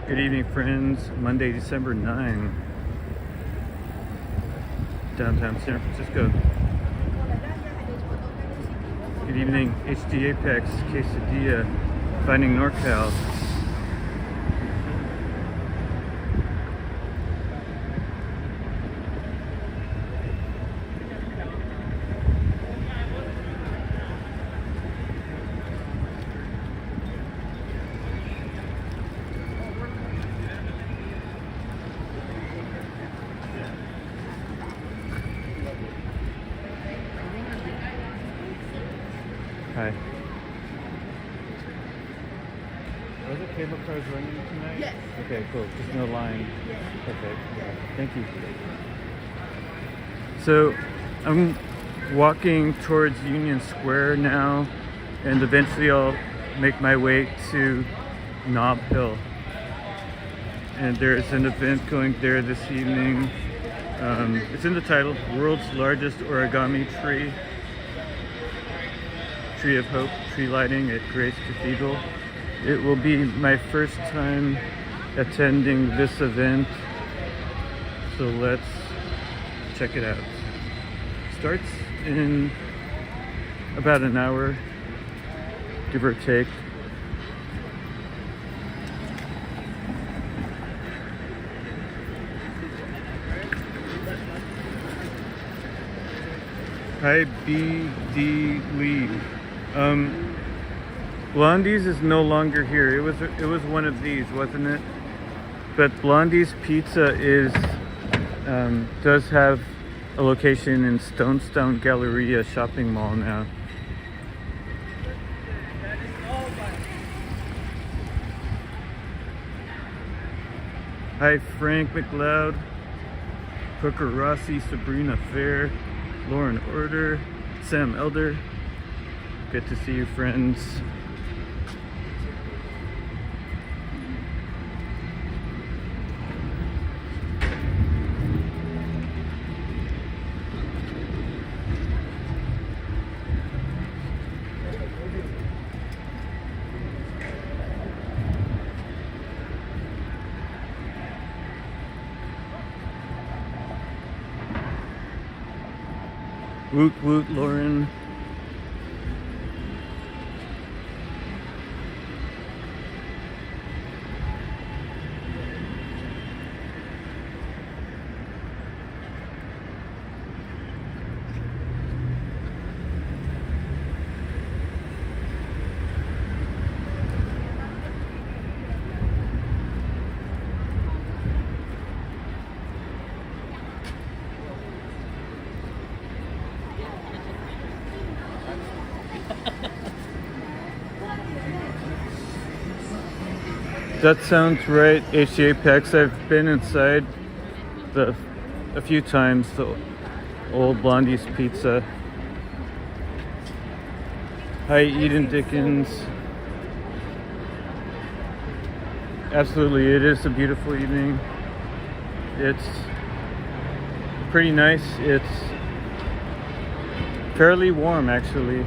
Good evening, friends. Monday, December 9, downtown San Francisco. Good evening, HD Apex, Quesadilla, Finding NorCal. Hi. Are the cable cars running tonight? Yes. Okay, cool. Just no line. Yes. Okay. Thank you. So I'm walking towards Union Square now, and eventually I'll make my way to Nob Hill. And there's an event going there this evening. It's in the title, World's Largest Origami Tree. Tree of Hope, tree lighting at Grace Cathedral. It will be my first time attending this event, so let's check it out. Starts in about an hour, give or take. Hi, B.D. Lee. Blondie's is no longer here. It was one of these, wasn't it? But Blondie's Pizza does have a location in Stonestone Galleria shopping mall now. Hi, Frank McLeod, Hooker Rossi, Sabrina Fair, Lauren Order, Sam Elder. Good to see you, friends. Woot woot, Lauren. That sounds right, HD Apex. I've been inside a few times, the old Blondie's Pizza. Hi, Eden Dickens. Absolutely, it is a beautiful evening. It's pretty nice. It's fairly warm, actually.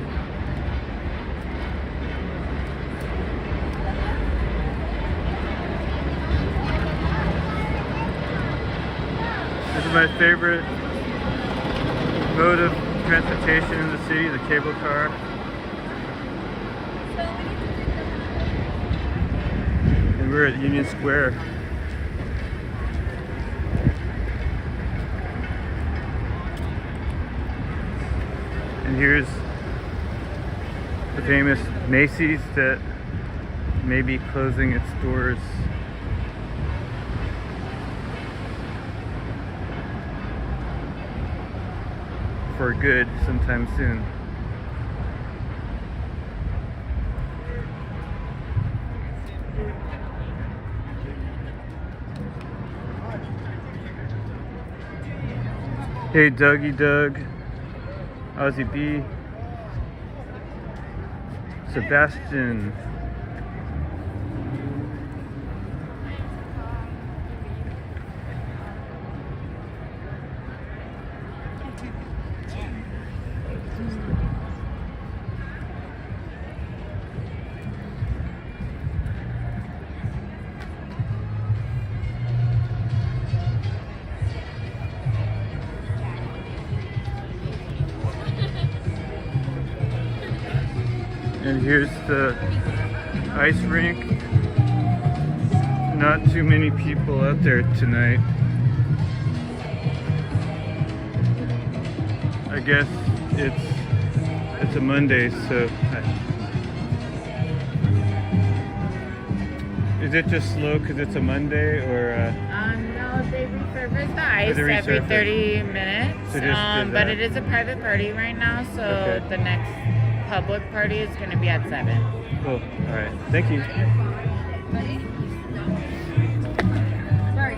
This is my favorite mode of transportation in the city, the cable car. And we're at Union Square. And here's the famous Macy's that may be closing its doors. For good sometime soon. Hey, Dougie Doug, Ozzy B, Sebastian. And here's the ice rink. Not too many people out there tonight. I guess it's a Monday, so is it just slow because it's a Monday, or? No, they refurbish the ice every 30 minutes. So but it is a private party right now, so okay. The next public party is going to be at 7. Cool. All right. Thank you. Sorry.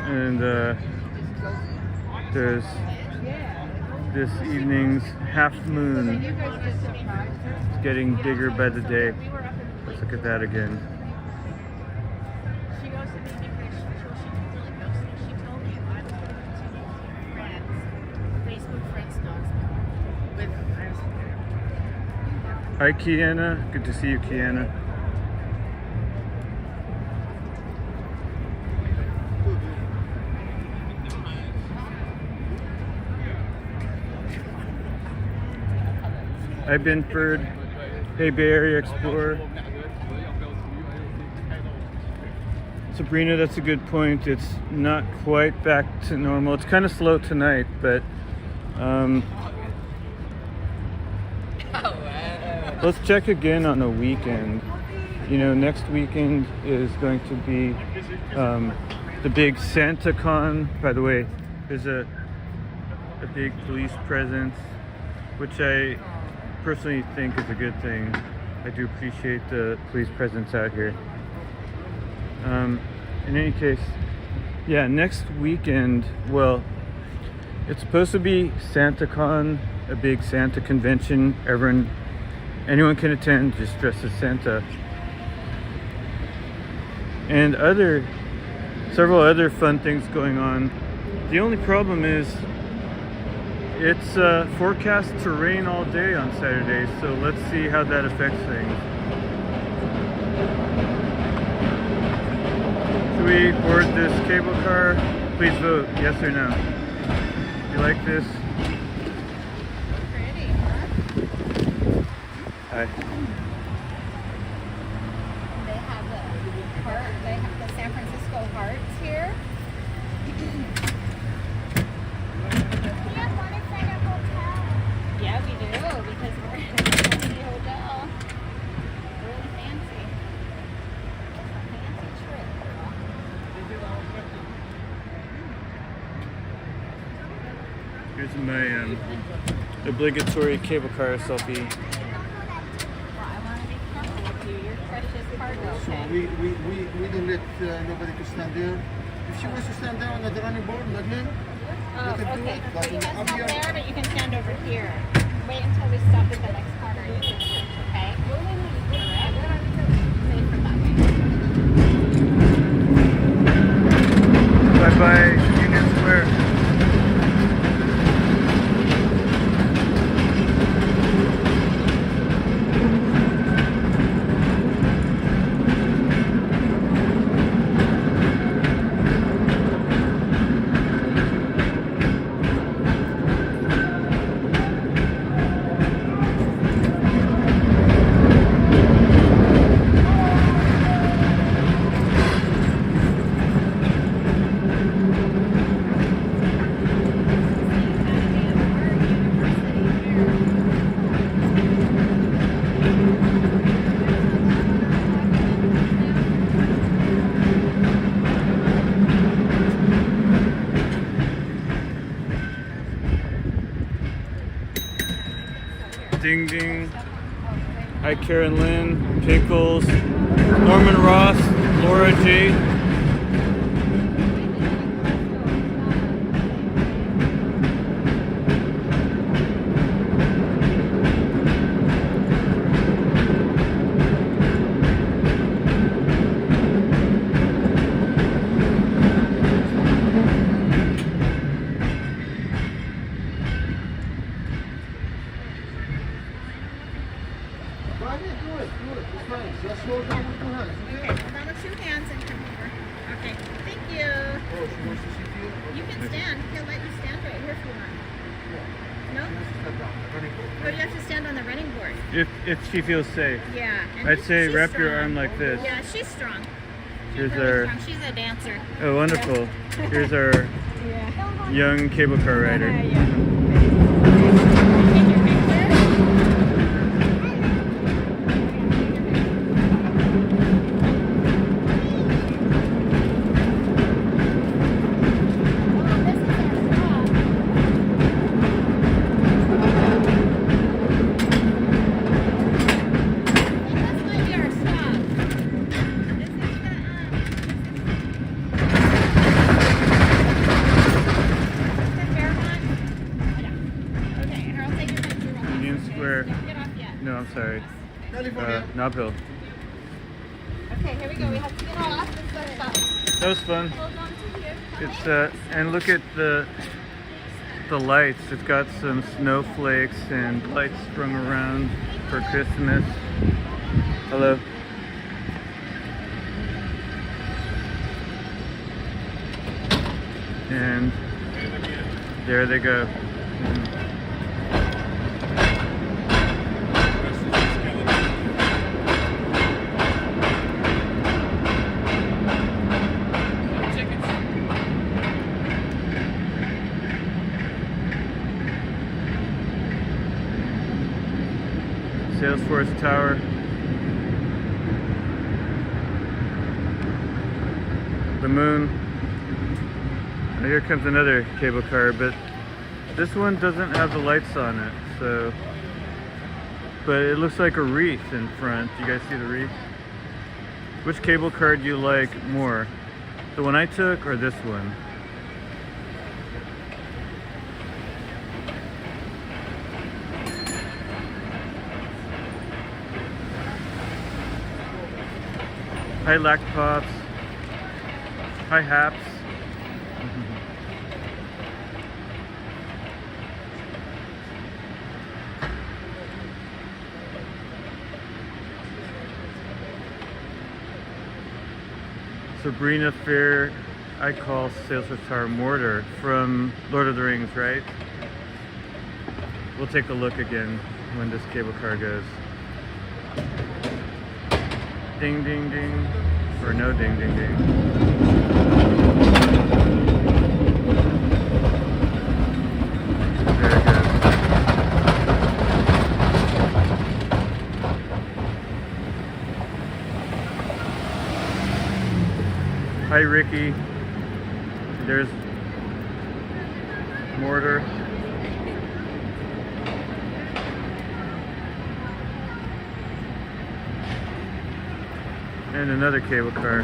And there's this evening's half moon. It's getting bigger by the day. Let's look at that again. Hi, Kiana. Good to see you, Kiana. Hi, Binford. Hey, Bay Area Explorer. Sabrina, that's a good point. It's not quite back to normal. It's kind of slow tonight, but let's check again on the weekend. You know, next weekend is going to be the big SantaCon. By the way, there's a big police presence, which I personally think is a good thing. I do appreciate the police presence out here. In any case, yeah, next weekend, well, it's supposed to be SantaCon, a big Santa convention. Anyone can attend, just dress as Santa. And several other fun things going on. The only problem is it's forecast to rain all day on Saturday, so let's see how that affects things. Should we board this cable car? Please vote, yes or no. You like this? Pretty, huh? Hi. They have the San Francisco Hearts here. Yeah, we do, because we're in a fancy hotel. Really fancy. It's a fancy trip. Here's my obligatory cable car selfie. Well, I want to be careful with you. Your precious cargo. So we don't let nobody to stand there. If she wants to stand there on the running board, Madeleine, Oh, you can do okay. it. So But you can up stand here, there, but you can stand over here. Wait until we stop at the next corner and you can switch, okay? Wait for that. Bye-bye, Union Square. Ding Ding. Hi, Karen Lynn, Pickles, Norman Ross, Laura J. Go ahead, do it. It's fine. Just hold on with 2 hands. Okay, hold on with 2 hands and come over. Okay, thank you. Oh, she wants to sit here? You can stand. He'll let you stand right here if you want. No? She wants to step down. Running board. But you have to stand on the running board. If she feels safe. Yeah. And I'd say she's wrap your strong. arm like this. Yeah, she's strong. Here's Really our, strong. She's a dancer. oh wonderful. Here's our Yeah. young cable car rider. No, I'm sorry. California. Nob Hill. Okay, here we go. We have to get off. That was fun. Hold on to you. It's and look at the lights. It's got some snowflakes and lights strung around for Christmas. Hello. And there they go. Salesforce Tower. The moon. And here comes another cable car, but this one doesn't have the lights on it, so. But it looks like a wreath in front. You guys see the wreath? Which cable car do you like more? The one I took or this one? Hi Lack Pops. Hi Haps. Sabrina Fair, I call Salesforce Tower Mortar from Lord of the Rings, right? We'll take a look again when this cable car goes. Ding, ding, ding. Or no ding, ding, ding. There it goes. Hi, Ricky. There's Mortar. And another cable car.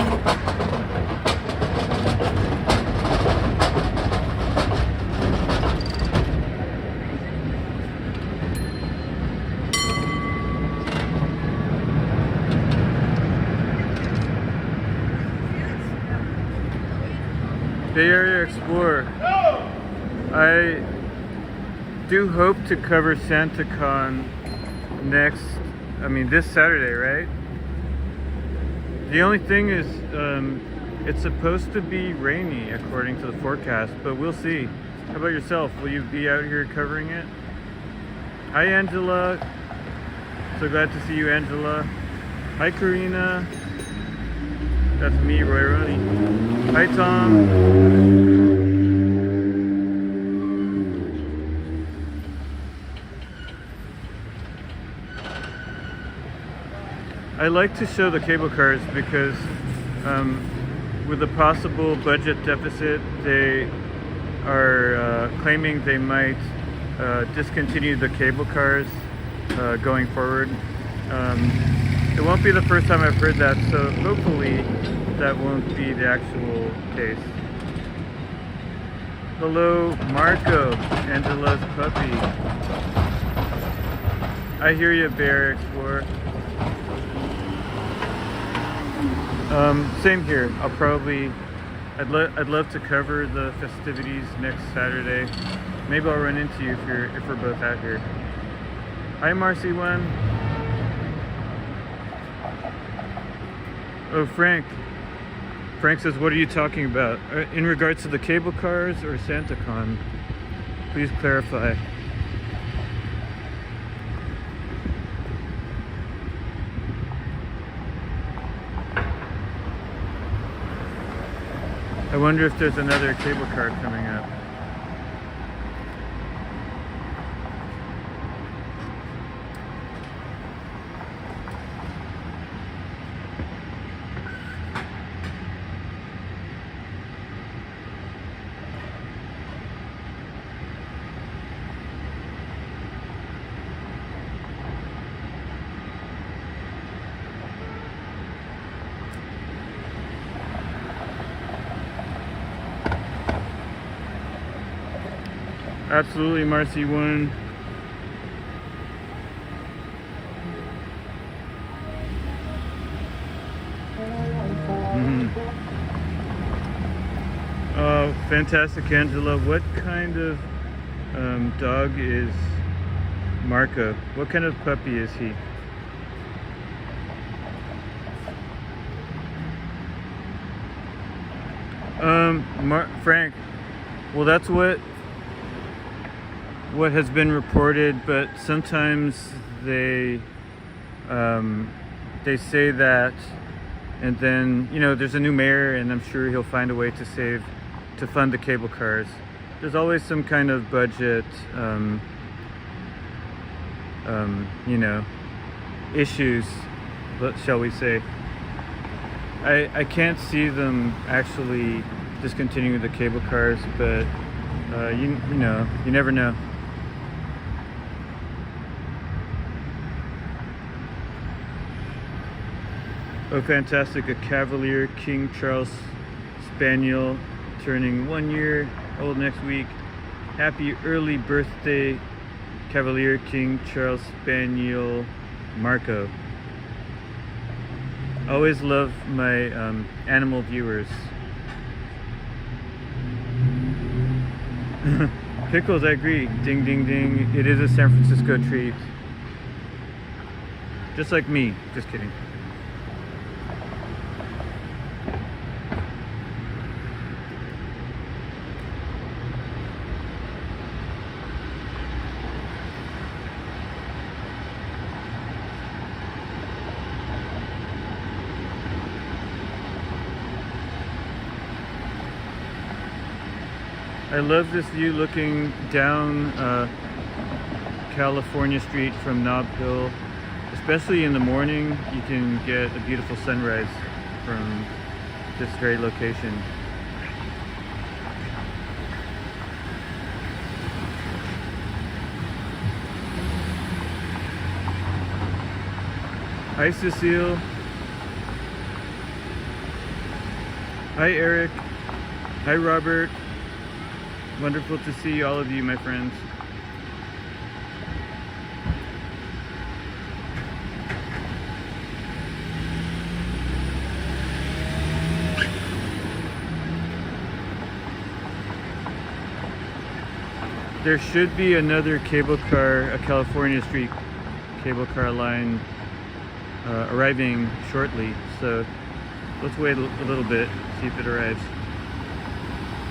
Bay Area Explorer. I do hope to cover SantaCon this Saturday, right? The only thing is, it's supposed to be rainy according to the forecast, but we'll see. How about yourself? Will you be out here covering it? Hi, Angela. So glad to see you, Angela. Hi, Karina. That's me, Roy Roney. Hi, Tom. I like to show the cable cars because with a possible budget deficit, they are claiming they might discontinue the cable cars going forward. It won't be the first time I've heard that, so hopefully that won't be the actual case. Hello, Marco, Angela's puppy. I hear you, Bear Explorer. Same here. I'd love to cover the festivities next Saturday. Maybe I'll run into you if we're both out here. Hi, Marcy One. Oh, Frank. Frank says, what are you talking about? In regards to the cable cars or SantaCon? Please clarify. I wonder if there's another cable car coming up. Absolutely, Marcy one. Oh, fantastic, Angela. What kind of dog is Marco? What kind of puppy is he? Frank. Well, that's what has been reported, but sometimes they say that, and then, you know, there's a new mayor, and I'm sure he'll find a way to fund the cable cars. There's always some kind of budget, you know, issues, shall we say. I can't see them actually discontinuing the cable cars, but you know, you never know. Oh, fantastic. A Cavalier King Charles Spaniel turning 1 year old next week. Happy early birthday, Cavalier King Charles Spaniel Marco. Always love my animal viewers. Pickles, I agree. Ding, ding, ding. It is a San Francisco treat. Just like me. Just kidding. I love this view looking down California Street from Nob Hill. Especially in the morning, you can get a beautiful sunrise from this very location. Hi, Cecile. Hi, Eric. Hi, Robert. Wonderful to see all of you, my friends. There should be another cable car, a California Street cable car line arriving shortly, so let's wait a little bit, see if it arrives.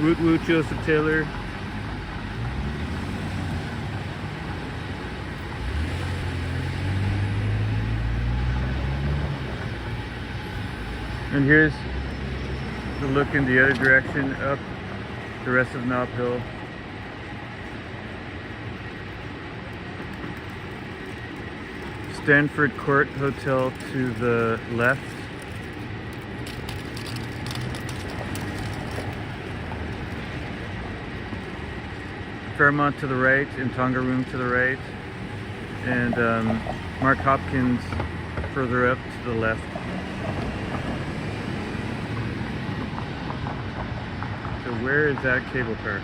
Woot woot, Joseph Taylor. And here's the look in the other direction, up the rest of Nob Hill. Stanford Court Hotel to the left. Fairmont to the right, and Tonga Room to the right, and Mark Hopkins further up to the left. So where is that cable car?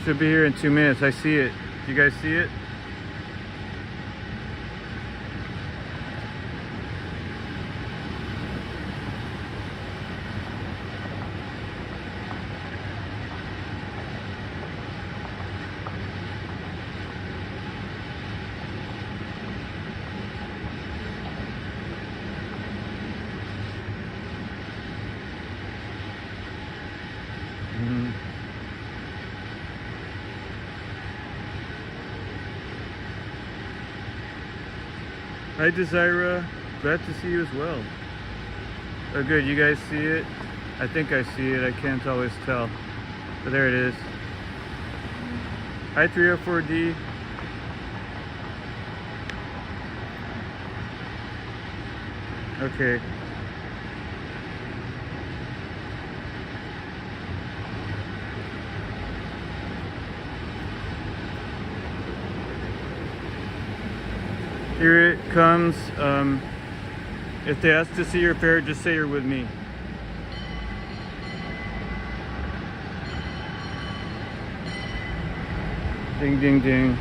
Should be here in 2 minutes. I see it. Do you guys see it? Hi Desira, glad to see you as well. Oh good, you guys see it? I think I see it, I can't always tell. But there it is. Hi 304D. Okay. Here it comes. If they ask to see your fare, just say you're with me. Ding, ding, ding.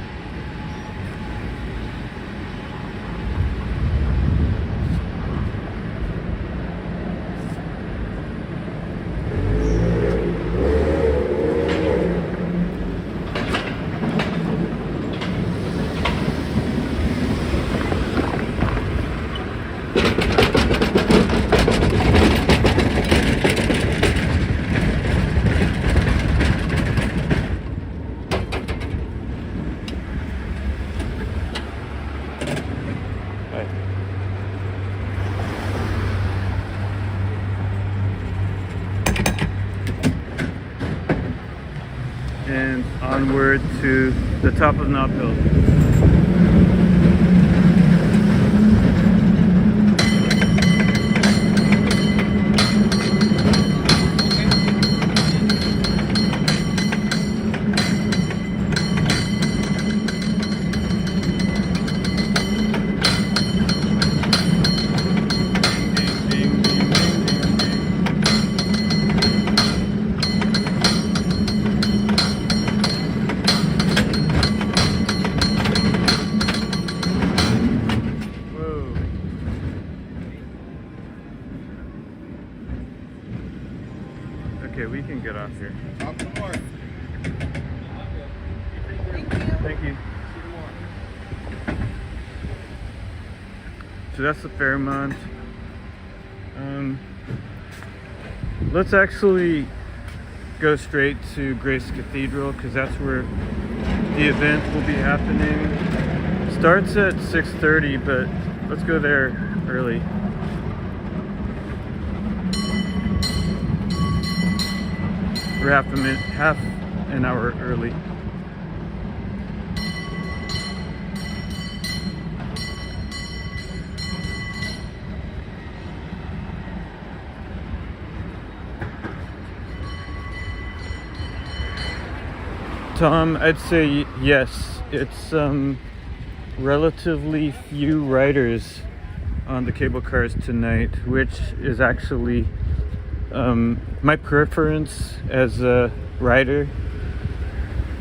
And onward to the top of Nob Hill. Okay, we can get off here. Up north. Thank you. So that's the Fairmont. Let's actually go straight to Grace Cathedral because that's where the event will be happening. Starts at 6:30, but let's go there early. We're half an hour early. Tom, I'd say yes. It's relatively few riders on the cable cars tonight, which is actually my preference as a rider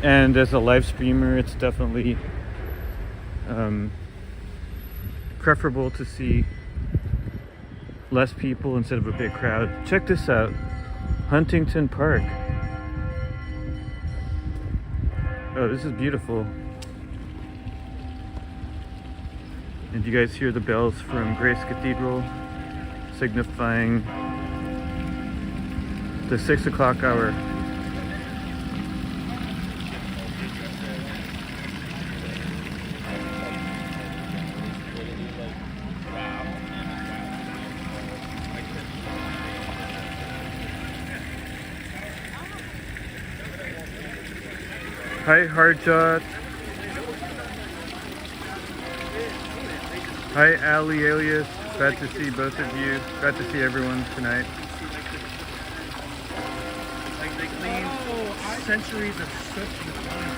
and as a live streamer. It's definitely preferable to see less people instead of a big crowd. Check this out, Huntington Park. Oh, this is beautiful. And you guys hear the bells from Grace Cathedral signifying the 6 o'clock hour. Hi Hardshot. Hi Ali Alias. Glad to see both of you. Glad to see everyone tonight. Like they claim centuries of soot and time.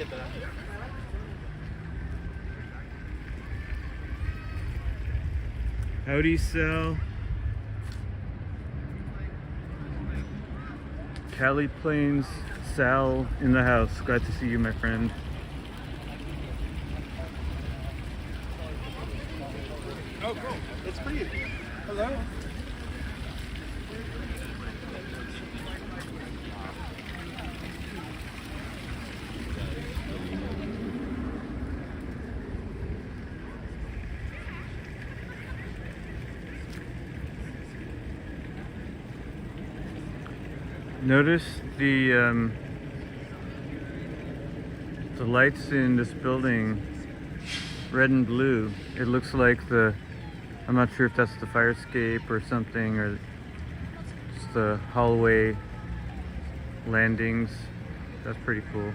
get that. Howdy, Sal. Cali Plains, Sal in the house. Glad to see you, my friend. Oh, cool. It's for you. Hello. Notice the lights in this building, red and blue. It looks like I'm not sure if that's the fire escape or something, or just the hallway landings. That's pretty cool.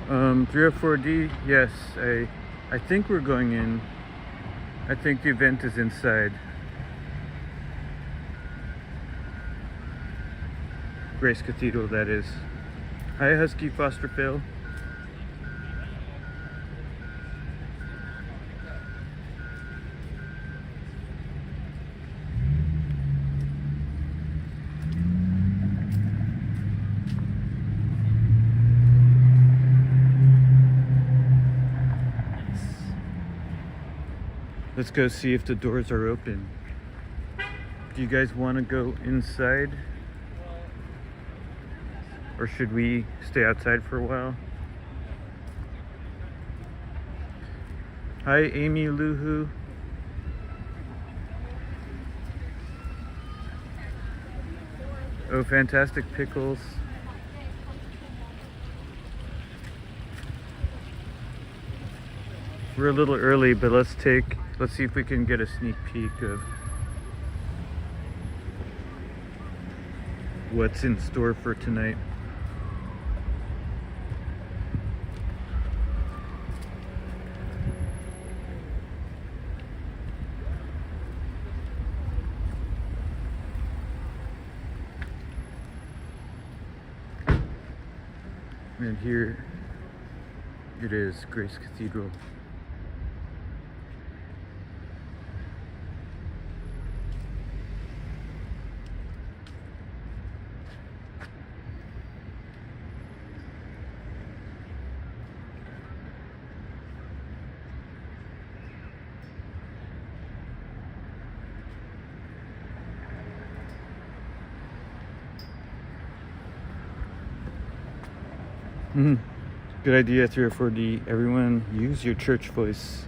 Um, 304D, yes, I think we're going in. I think the event is inside. Grace Cathedral, that is. Hi, Husky Foster Phil. Let's go see if the doors are open. Do you guys want to go inside? Or should we stay outside for a while? Hi, Amy Luhu. Oh, fantastic pickles. We're a little early, but let's see if we can get a sneak peek of what's in store for tonight. And here it is, Grace Cathedral. Good idea, 304D. Everyone, use your church voice.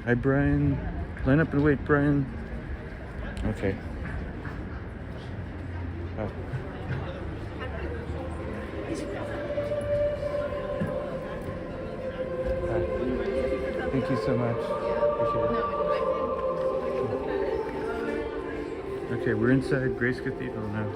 Hi, Brian. Line up and wait, Brian. Okay. Oh. Hi. Thank you so much. Appreciate it. Okay, we're inside Grace Cathedral now.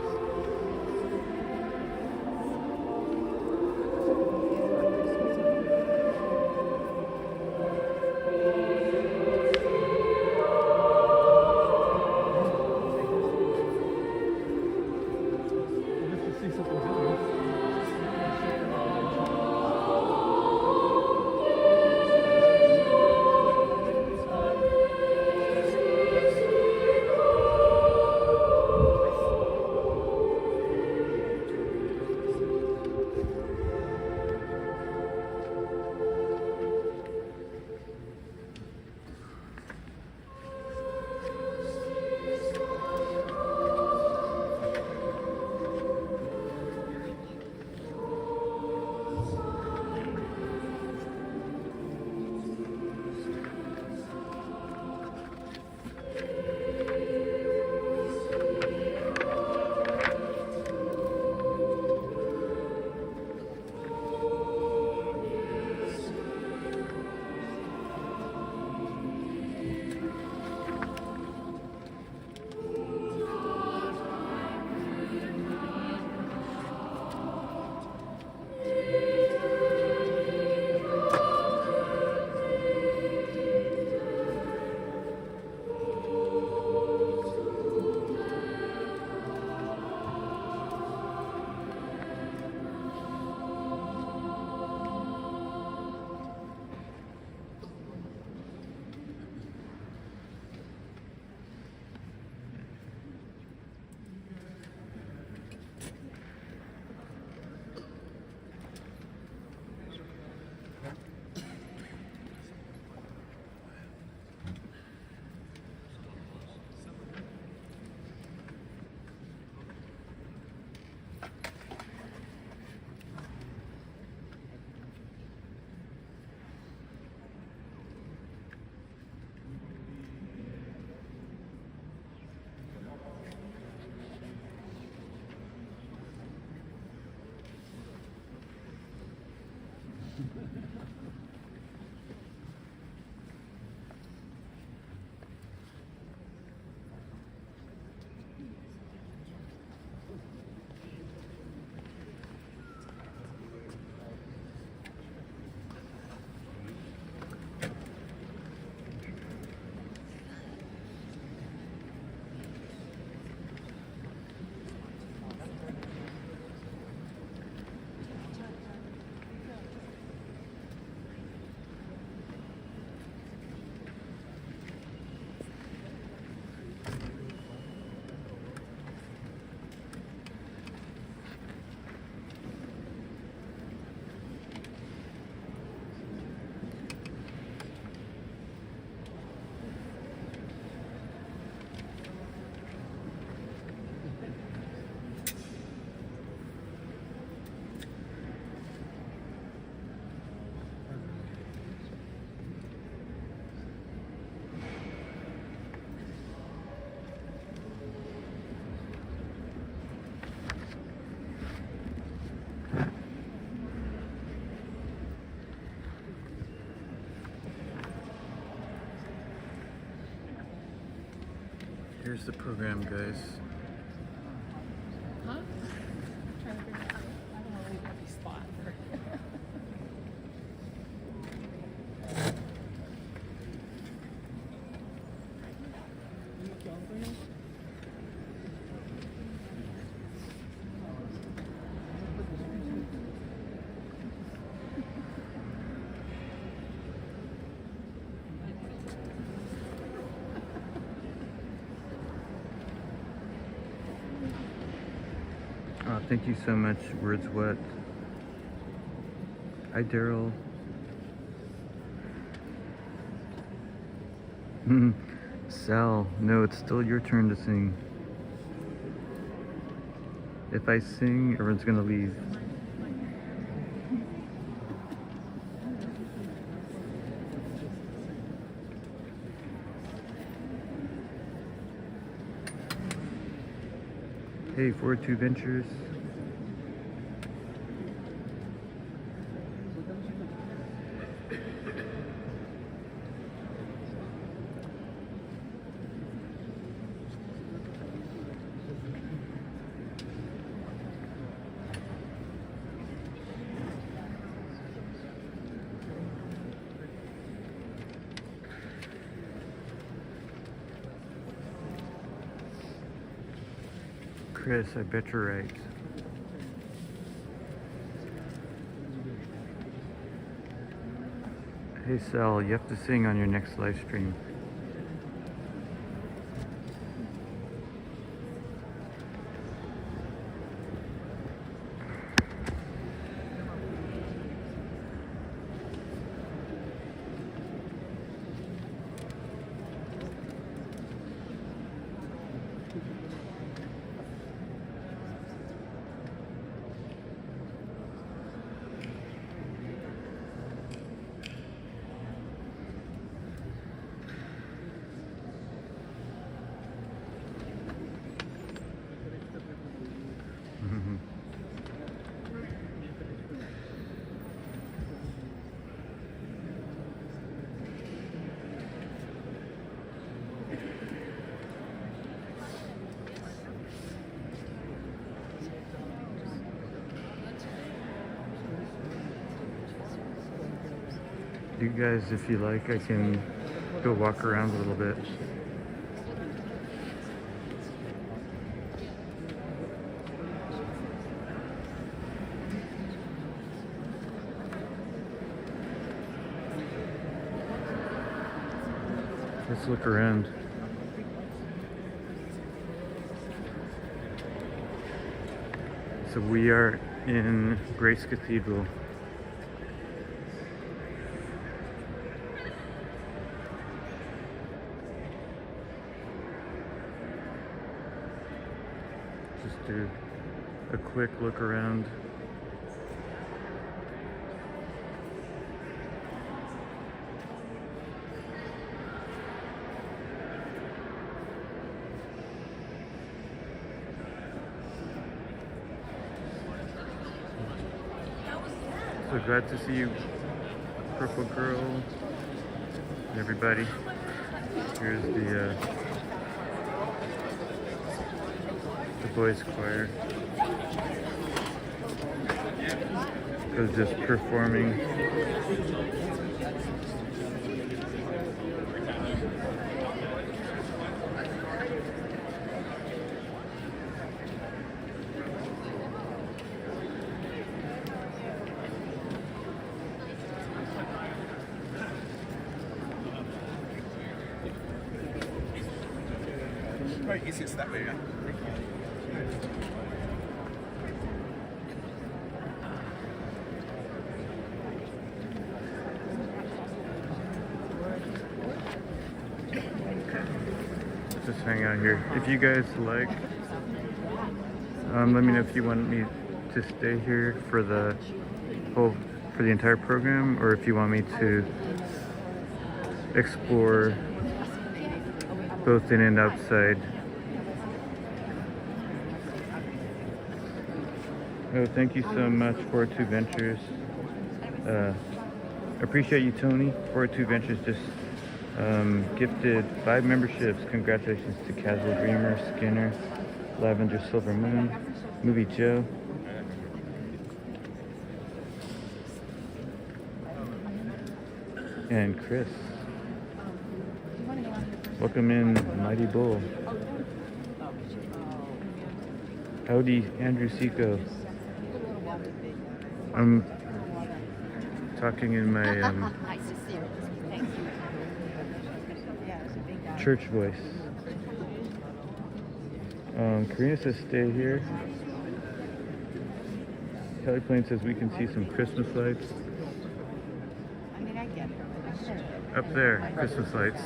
Here's the program, guys. Huh? I'm trying to figure out. I don't want to leave an empty spot. Oh, thank you so much, Words What. Hi, Daryl. Sal, no, it's still your turn to sing. If I sing, everyone's gonna leave. Hey, Forward to Ventures. Chris, I bet you're right. Hey Sal, you have to sing on your next live stream. You guys, if you like, I can go walk around a little bit. Let's look around. So we are in Grace Cathedral. Just do a quick look around. So glad to see you, Purple Girl. Everybody. Here's the boys' choir. Was just performing. Right, it's that way, yeah. Just hang out here. If you guys like, let me know if you want me to stay here for the entire program, or if you want me to explore both in and outside. Oh, thank you so much, 402 Ventures. Appreciate you, Tony. 402 Ventures just gifted 5 memberships. Congratulations to Casual Dreamer, Skinner, Lavender Silver Moon, Movie Joe. And Chris. Welcome in, Mighty Bull. Howdy, Andrew Seco. I'm talking in my church voice. Karina says stay here. Kelly Plain says we can see some Christmas lights. I mean, I get it. Up there, Christmas lights.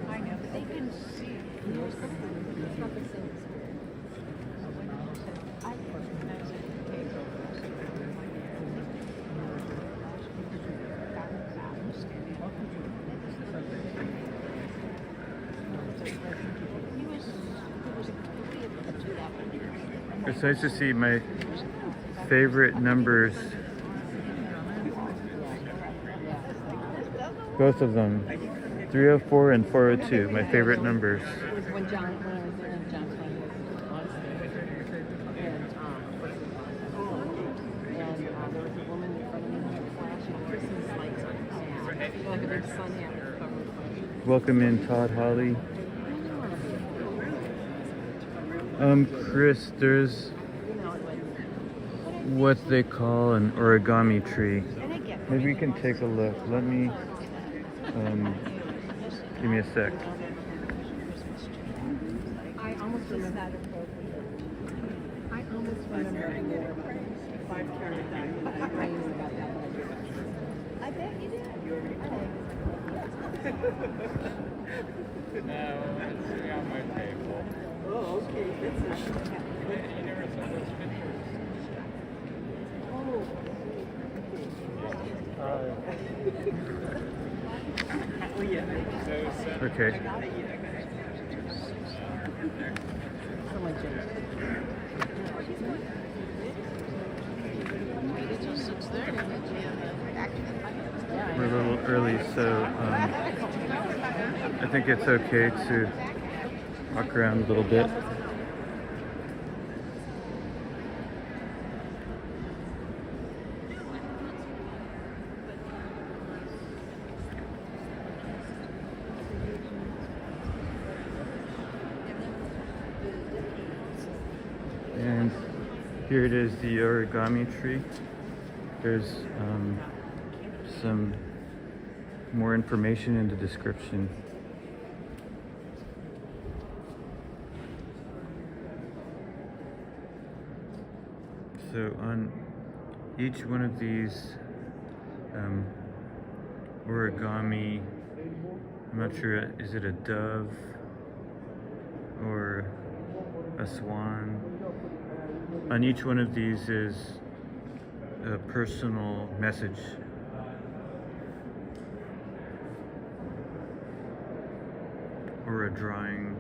I know, but they can see. It's not the same experience. It's nice to see my favorite numbers, both of them, 304 and 402, my favorite numbers. When John was there and John Clayton was there was a woman in front of me with flashing Christmas lights on her head, like a big sun hat covered. Welcome in, Todd Holly. Chris, there's what they call an origami tree. Maybe we can take a look. Let me, give me a sec. I almost remember that. I almost remember 5 carried that. I bet you did. No, it's on my table. Oh, okay. That's not You never saw those pictures. Oh, yeah. Okay. Someone changed it. Waited till 6:30. We're a little early, so I think it's okay to walk around a little bit. And here it is, the origami tree. There's some more information in the description. So on each one of these origami, I'm not sure, is it a dove or a swan? On each one of these is a personal message. Or a drawing.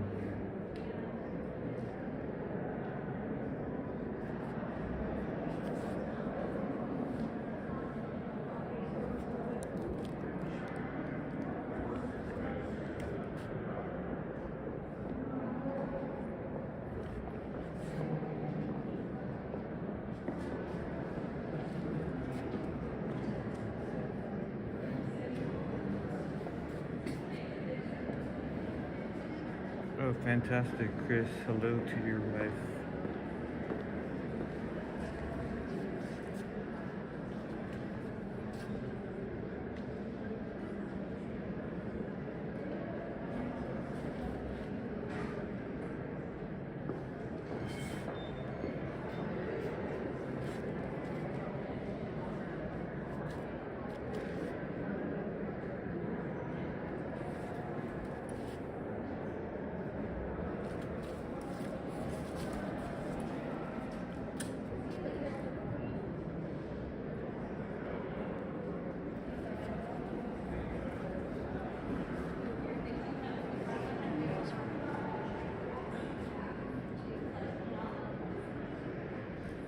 Fantastic, Chris. Hello to your wife.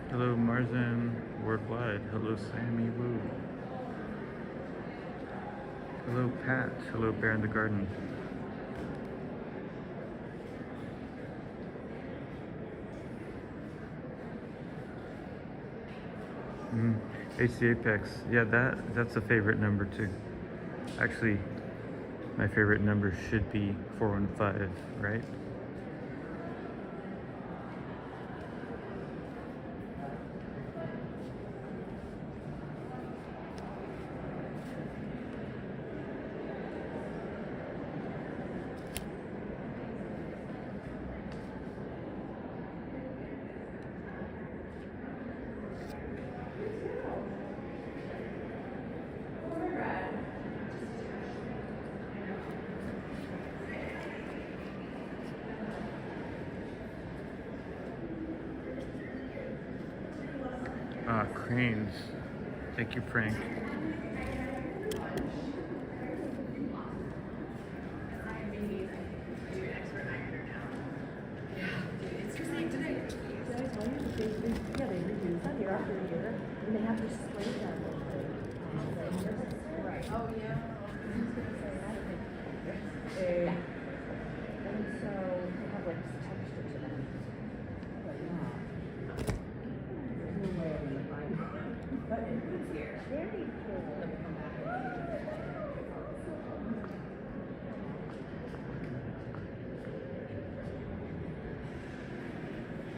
Hello, Marzan Worldwide. Hello, Sammy Woo. Hello, Pat. Hello, Bear in the Garden. HC Apex. Yeah, that's a favorite number too. Actually, my favorite number should be 415, right? Cranes. Thank you, Frank.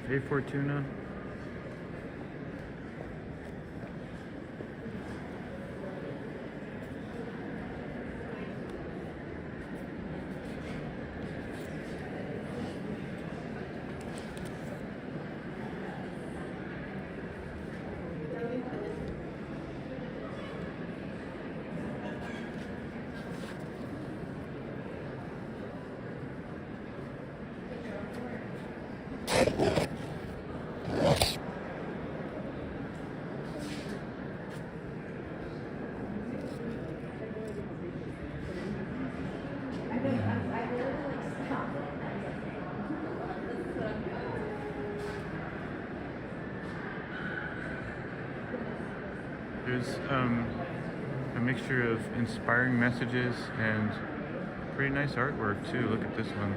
Hey, Fortuna. There's a mixture of inspiring messages and pretty nice artwork too. Look at this one.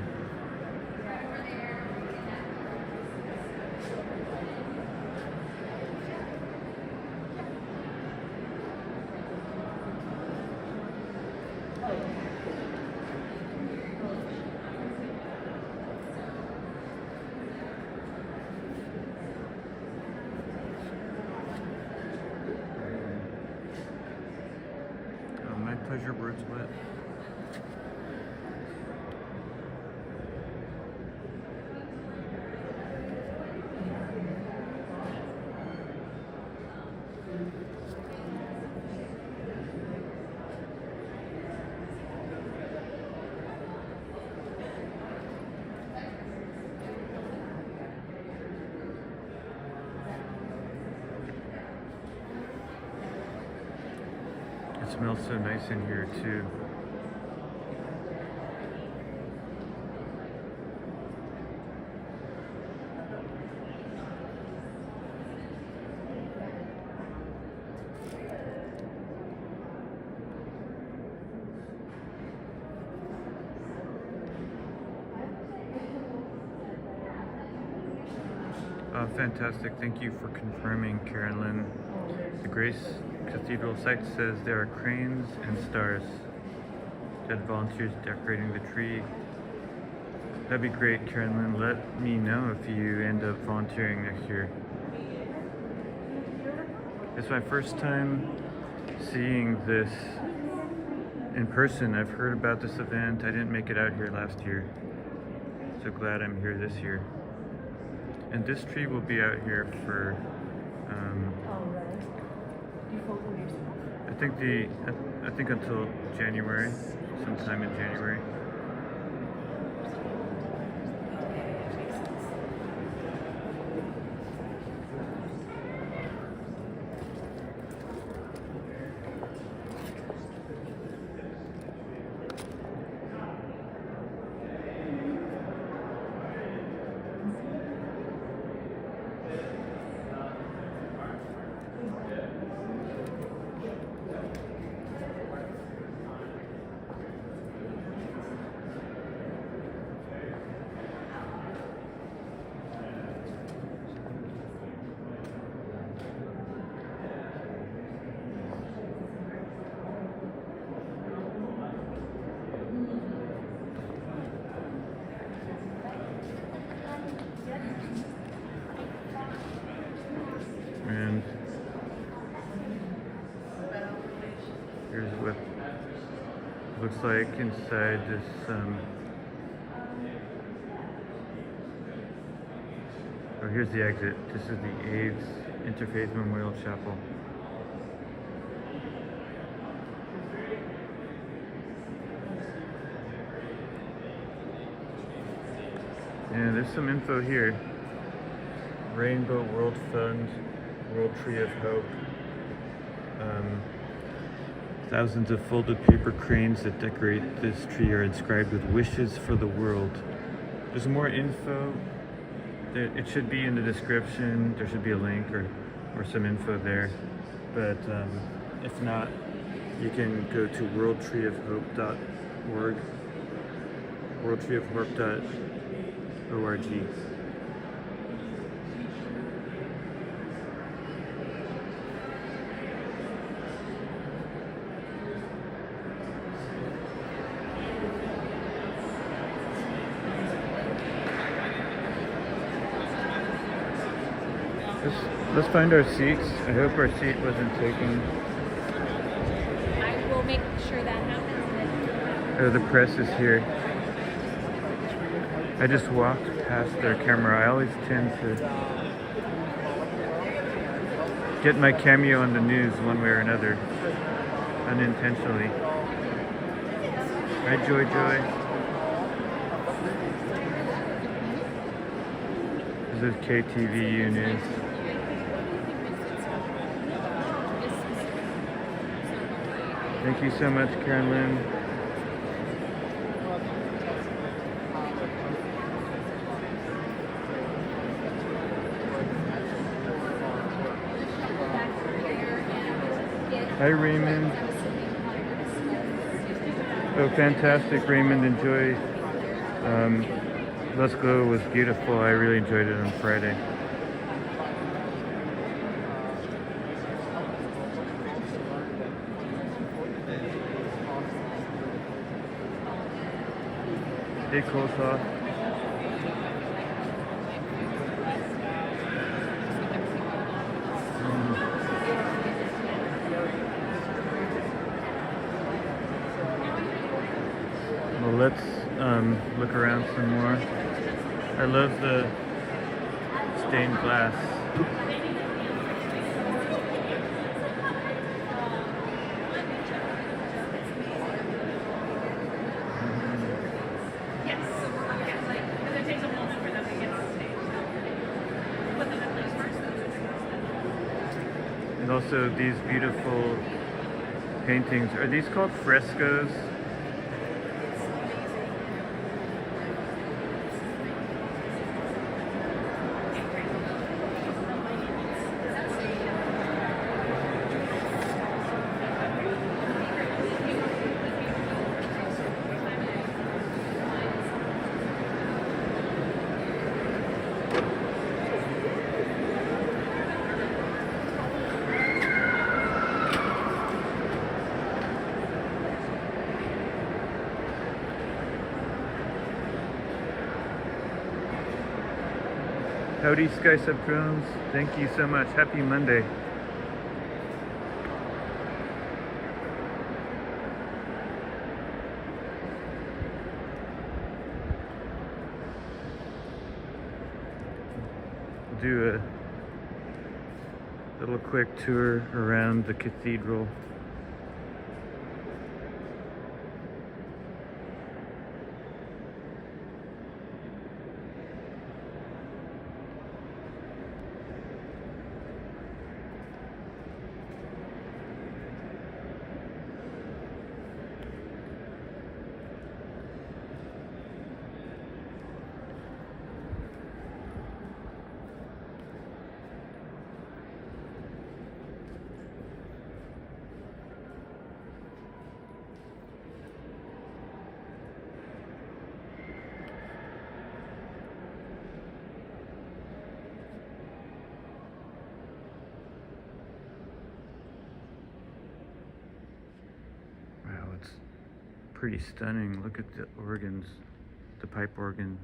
Pleasure birds wet. It smells so nice in here too. Fantastic. Thank you for confirming, Carolyn. The Grace Cathedral site says there are cranes and stars. Dead volunteers decorating the tree. That'd be great, Carolyn. Let me know if you end up volunteering next year. It's my first time seeing this in person. I've heard about this event. I didn't make it out here last year. So glad I'm here this year. And this tree will be out here for I think until January, sometime in January. And here's what it looks like inside this oh, here's the exit. This is the AIDS Interfaith Memorial Chapel. And there's some info here. Rainbow World Fund, World Tree of Hope. Thousands of folded paper cranes that decorate this tree are inscribed with wishes for the world. There's more info. It should be in the description. There should be a link or some info there. But if not, you can go to worldtreeofhope.org, worldtreeofhope.org. Let's find our seats. I hope our seat wasn't taken. I will make sure that happens. Oh, the press is here. I just walked past their camera. I always tend to get my cameo on the news one way or another, unintentionally. Right, Joy Joy? This is KTVU News. Thank you so much, Carolyn. Hi, Raymond. Oh, fantastic, Raymond. Enjoy. Let's Go was beautiful. I really enjoyed it on Friday. Hey, Coleslaw. Well, let's look around some more. I love the stained glass. And also these beautiful paintings. Are these called frescoes? Howdy Sky Sub Drones. Thank you so much. Happy Monday. Do a little quick tour around the cathedral. Pretty stunning. Look at the organs, the pipe organ.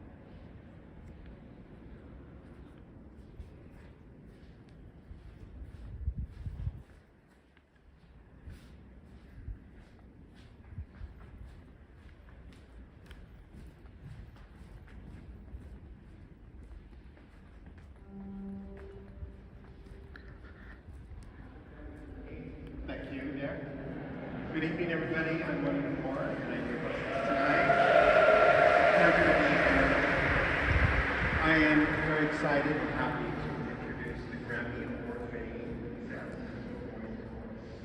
Thank you, Nick. Good evening, everybody. I'm William Moore, and I'm your host tonight. Happy to be here. I am very excited and happy to introduce the Grammy Award-winning San Francisco Voice Course.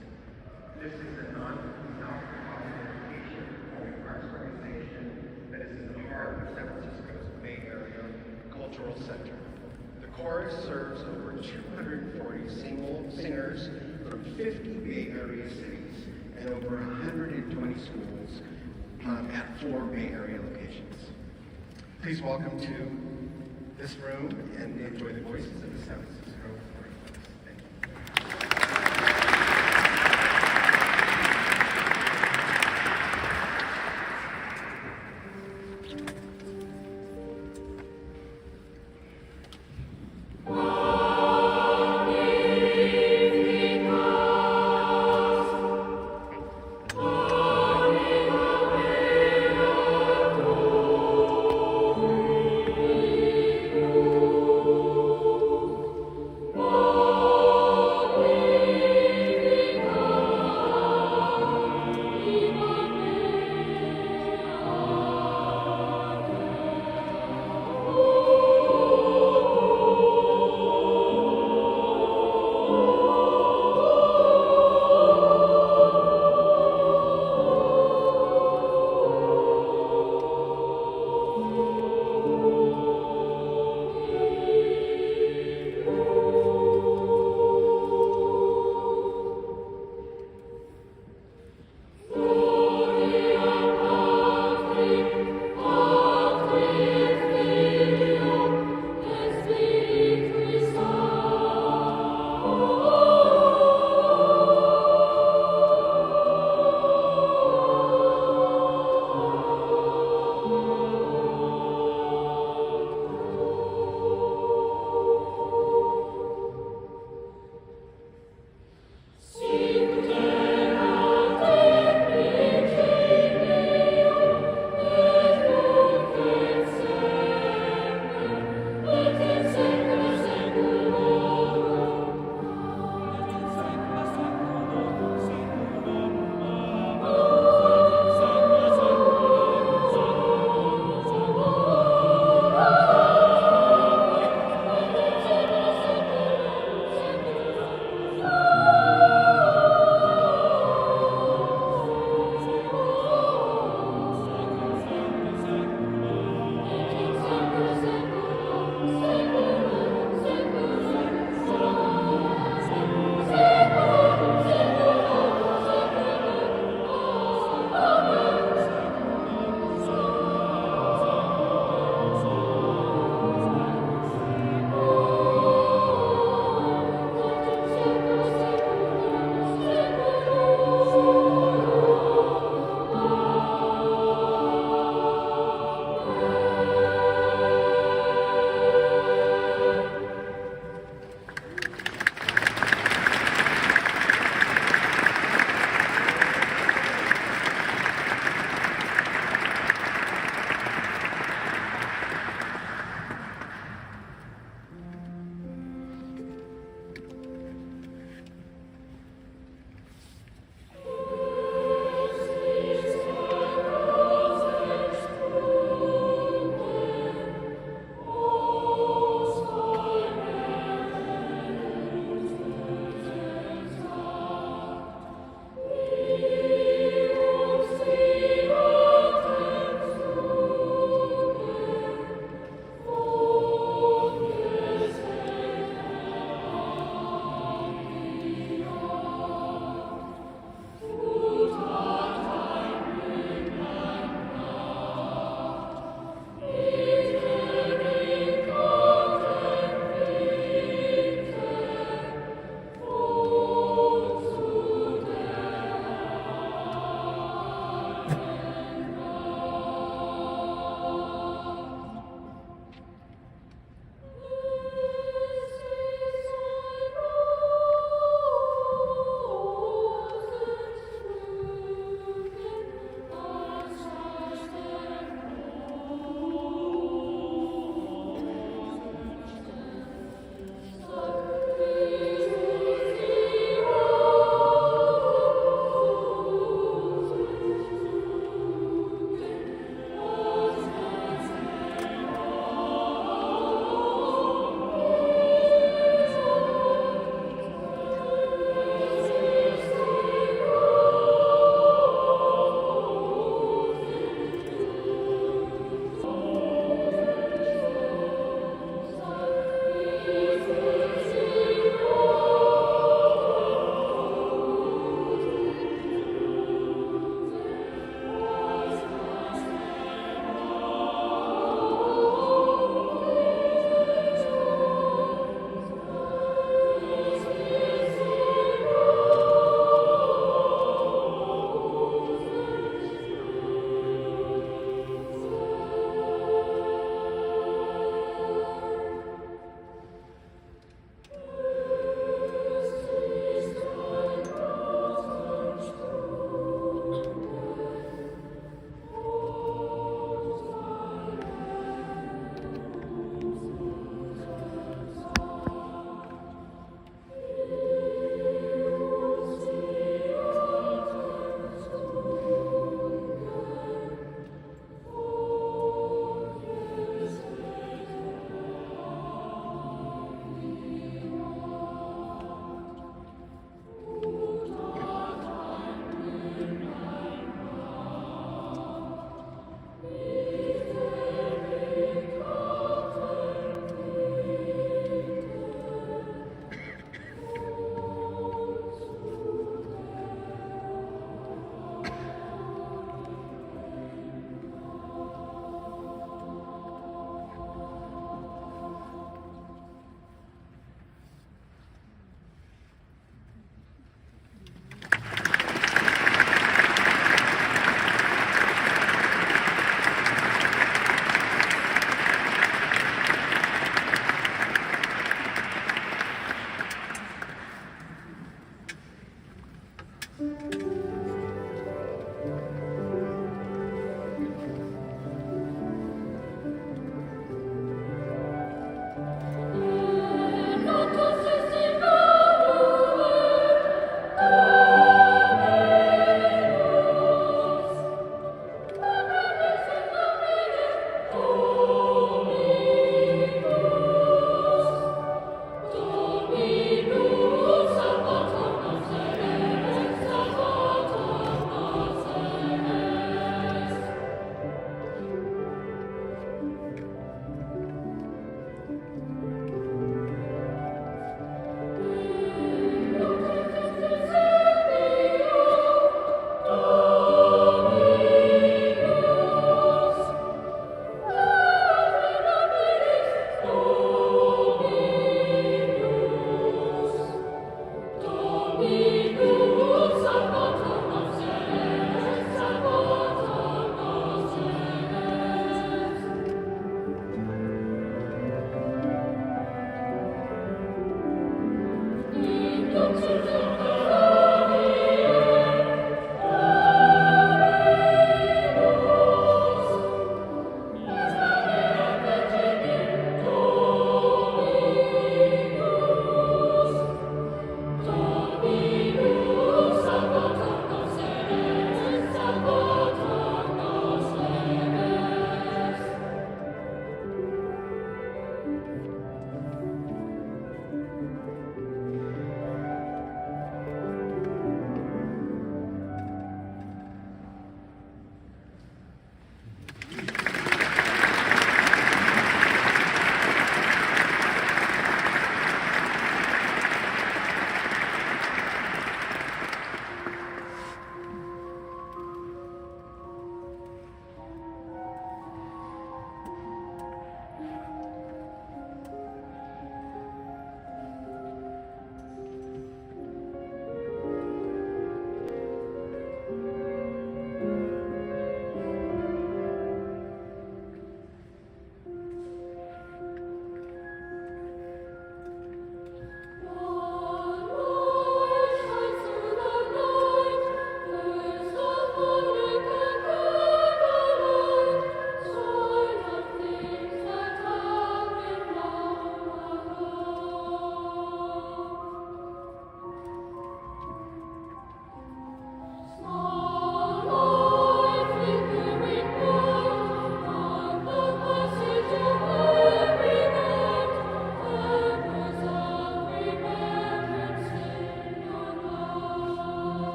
This is a non-profit education performing arts organization that is in the heart of San Francisco's Bay Area Cultural Center. The chorus serves over 240 singers from 50 Bay Area cities and over 120 schools at 4 Bay Area locations. Please welcome to this room and enjoy the voices of the San Francisco Origami. Thank you.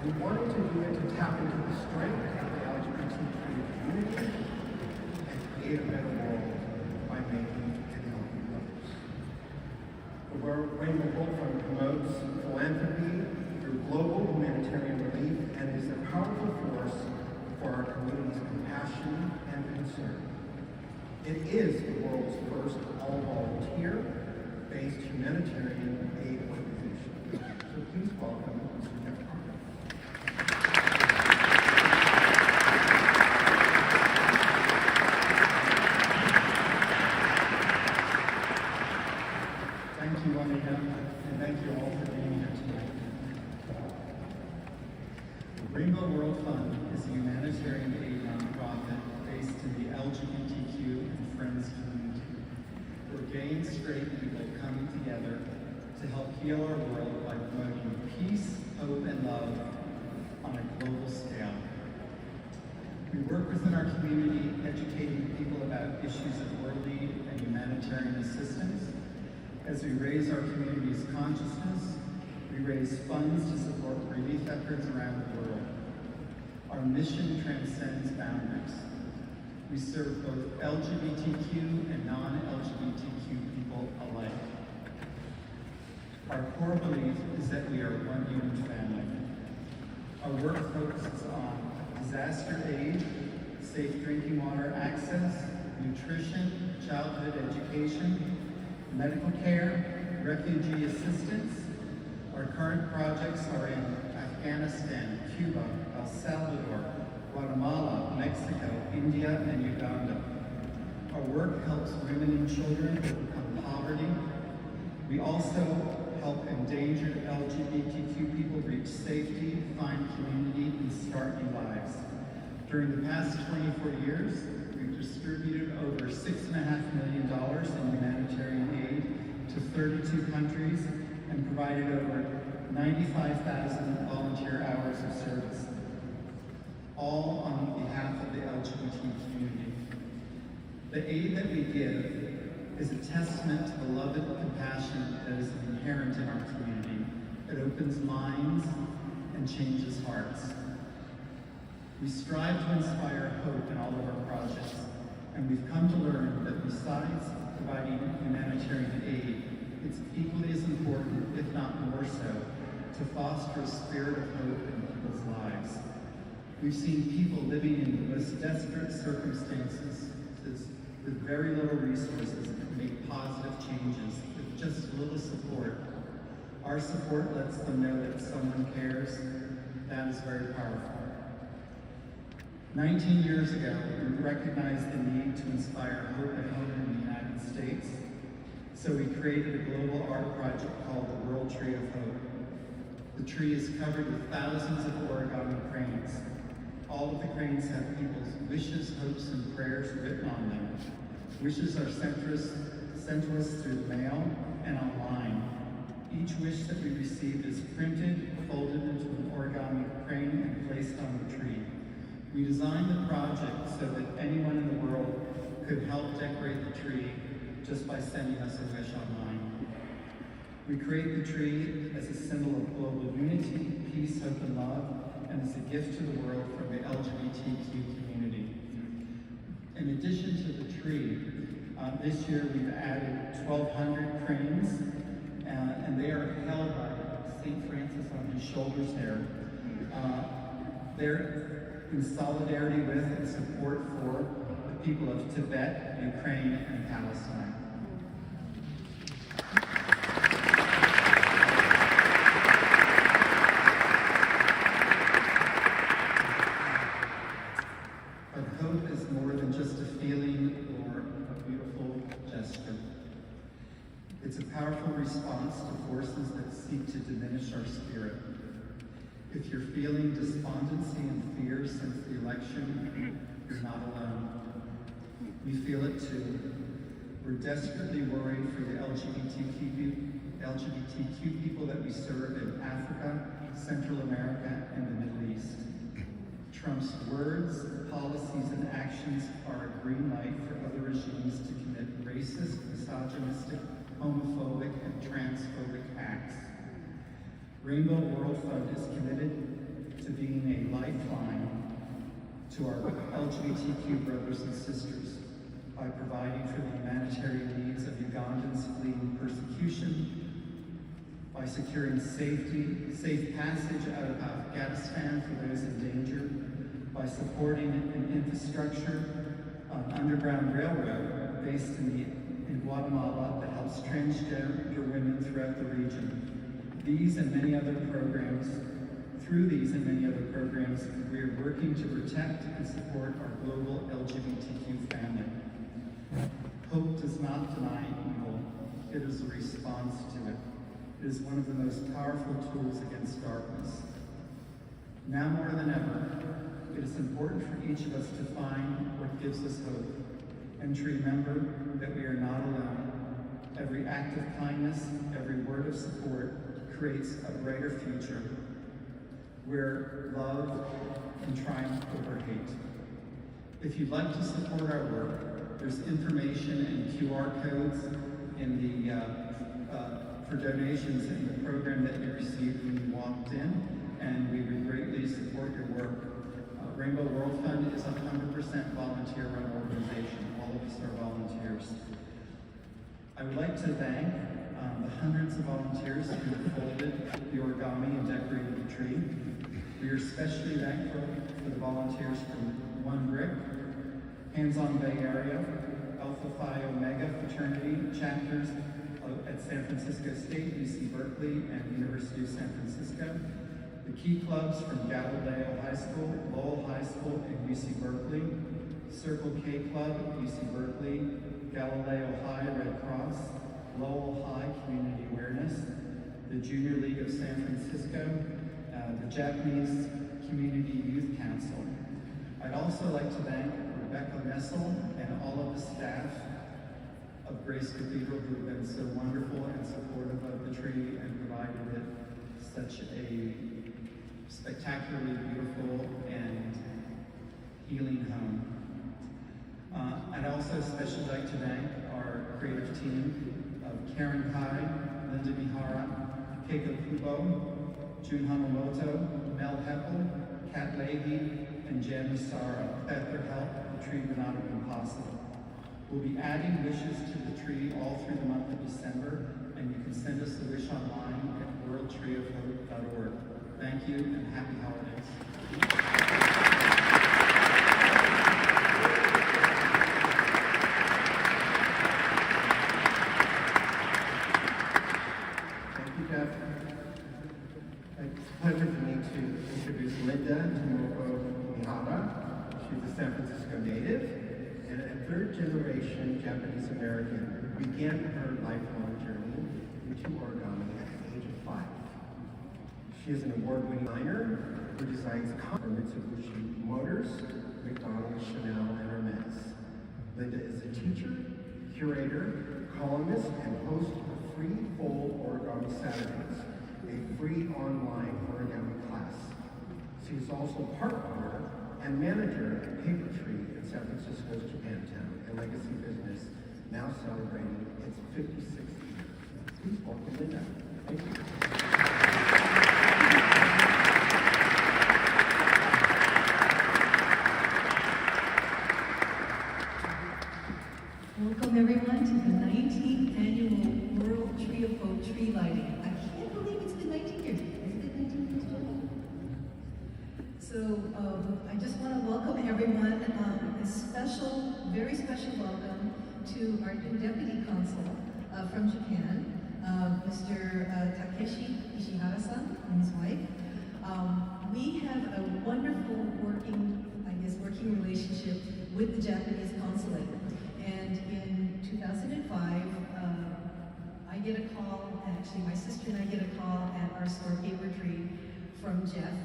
We wanted to do it to tap into the strength of the LGBTQ community and create a better world by making and helping others. The Rainbow Book Fund promotes philanthropy through global humanitarian relief and is a powerful force for our community's compassion and concern. It is the world's first all-volunteer-based humanitarian aid organization. So please welcome Mr. Jeff Carter. Rainbow World Fund is a humanitarian aid nonprofit based in the LGBTQ and Friends community, where gay and straight people come together to help heal our world by promoting peace, hope, and love on a global scale. We work within our community, educating people about issues of world need and humanitarian assistance. As we raise our community's consciousness, we raise funds to support relief efforts around the world. Our mission transcends boundaries. We serve both LGBTQ and non-LGBTQ people alike. Our core belief is that we are one human family. Our work focuses on disaster aid, safe drinking water access, nutrition, childhood education, medical care, refugee assistance. Our current projects are in Afghanistan, Cuba, El Salvador, Guatemala, Mexico, India, and Uganda. Our work helps women and children overcome poverty. We also help endangered LGBTQ people reach safety, find community, and start new lives. During the past 24 years, we've distributed over $6.5 million in humanitarian aid to 32 countries and provided over 95,000 volunteer hours of service, all on behalf of the LGBT community. The aid that we give is a testament to the love and compassion that is inherent in our community. It opens minds and changes hearts. We strive to inspire hope in all of our projects, and we've come to learn that besides providing humanitarian aid, it's equally as important, if not more so, to foster a spirit of hope in people's lives. We've seen people living in the most desperate circumstances with very little resources make positive changes with just a little support. Our support lets them know that someone cares. That is very powerful. 19 years ago, we recognized the need to inspire hope at home in the United States. So we created a global art project called the World Tree of Hope. The tree is covered with thousands of origami cranes. All of the cranes have people's wishes, hopes, and prayers written on them. Wishes are sent to us through the mail and online. Each wish that we receive is printed, folded into an origami crane, and placed on the tree. We designed the project so that anyone in the world could help decorate the tree just by sending us a wish online. We create the tree as a symbol of global unity, peace, hope, and love, and as a gift to the world from the LGBTQ community. In addition to the tree, this year we've added 1,200 cranes, and they are held by St. Francis on his shoulders there. They're in solidarity with and support for the people of Tibet, Ukraine, and Palestine. But hope is more than just a feeling or a beautiful gesture. It's a powerful response to forces that seek to diminish our spirit. If you're feeling despondency and fear since the election, you're not alone. We feel it too. We're desperately worried for the LGBTQ people that we serve in Africa, Central America, and the Middle East. Trump's words, policies, and actions are a green light for other regimes to commit racist, misogynistic, homophobic, and transphobic acts. Rainbow World Fund is committed to being a lifeline to our LGBTQ brothers and sisters by providing for the humanitarian needs of Ugandans fleeing persecution, by securing safe passage out of Afghanistan for those in danger, by supporting an infrastructure, an underground railroad based in Guatemala that helps transgender women throughout the region. Through these and many other programs, we are working to protect and support our global LGBTQ family. Hope does not deny evil, it is a response to it. It is one of the most powerful tools against darkness. Now more than ever, it is important for each of us to find what gives us hope and to remember that we are not alone. Every act of kindness, every word of support creates a brighter future where love can triumph over hate. If you'd like to support our work, there's information and QR codes in the for donations in the program that you received when you walked in, and we would greatly support your work. Rainbow World Fund is a 100% volunteer-run organization. All of us are volunteers. I would like to thank the hundreds of volunteers who folded the origami and decorated the tree. We are especially thankful for the volunteers from One Brick, Hands-On Bay Area, Alpha Phi Omega fraternity chapters at San Francisco State, UC Berkeley, and University of San Francisco. The Key Clubs from Galileo High School, Lowell High School, and UC Berkeley. Circle K Club, UC Berkeley, Galileo High Red Cross, Lowell High Community Awareness, the Junior League of San Francisco, the Japanese Community Youth Council. I'd also like to thank Rebecca Nessel and all of the staff of Grace Cathedral who have been so wonderful and supportive of the tree and provided it such a spectacularly beautiful and healing home. I'd also especially like to thank our creative team of Karen Kai, Linda Mihara, Keiko Kubo, Jun Hamamoto, Mel Heppel, Kat Leahy, and Jan Massara. Without their help, the tree would not have been possible. We'll be adding wishes to the tree all through the month of December, and you can send us a wish online at worldtreeofhope.org. Thank you, and happy holidays. It's a pleasure for me to introduce Linda Mihara. She's a San Francisco native and a third-generation Japanese American who began her lifelong journey into origami at the age of 5. She is an award-winning designer who designs for Mitsubishi Motors, McDonald's, Chanel, and Hermes. Linda is a teacher, curator, columnist, and host of Free Fold Origami Saturdays, a free online origami class. She is also part owner and manager at Paper Tree in San Francisco's Japantown, a legacy business now celebrating its 56th year. Please welcome Linda. Thank you. Welcome everyone to the 19th annual World Tree of Hope tree lighting. I can't believe it's been 19 years. Has it been 19 years? So I just want to welcome everyone. A special, very special welcome to our new deputy consul from Japan, Mr. Takeshi Ishihara-san and his wife. We have a wonderful working relationship with the Japanese consulate. And in 2005, I get a call, actually my sister and I get a call at our store Paper Tree from Jeff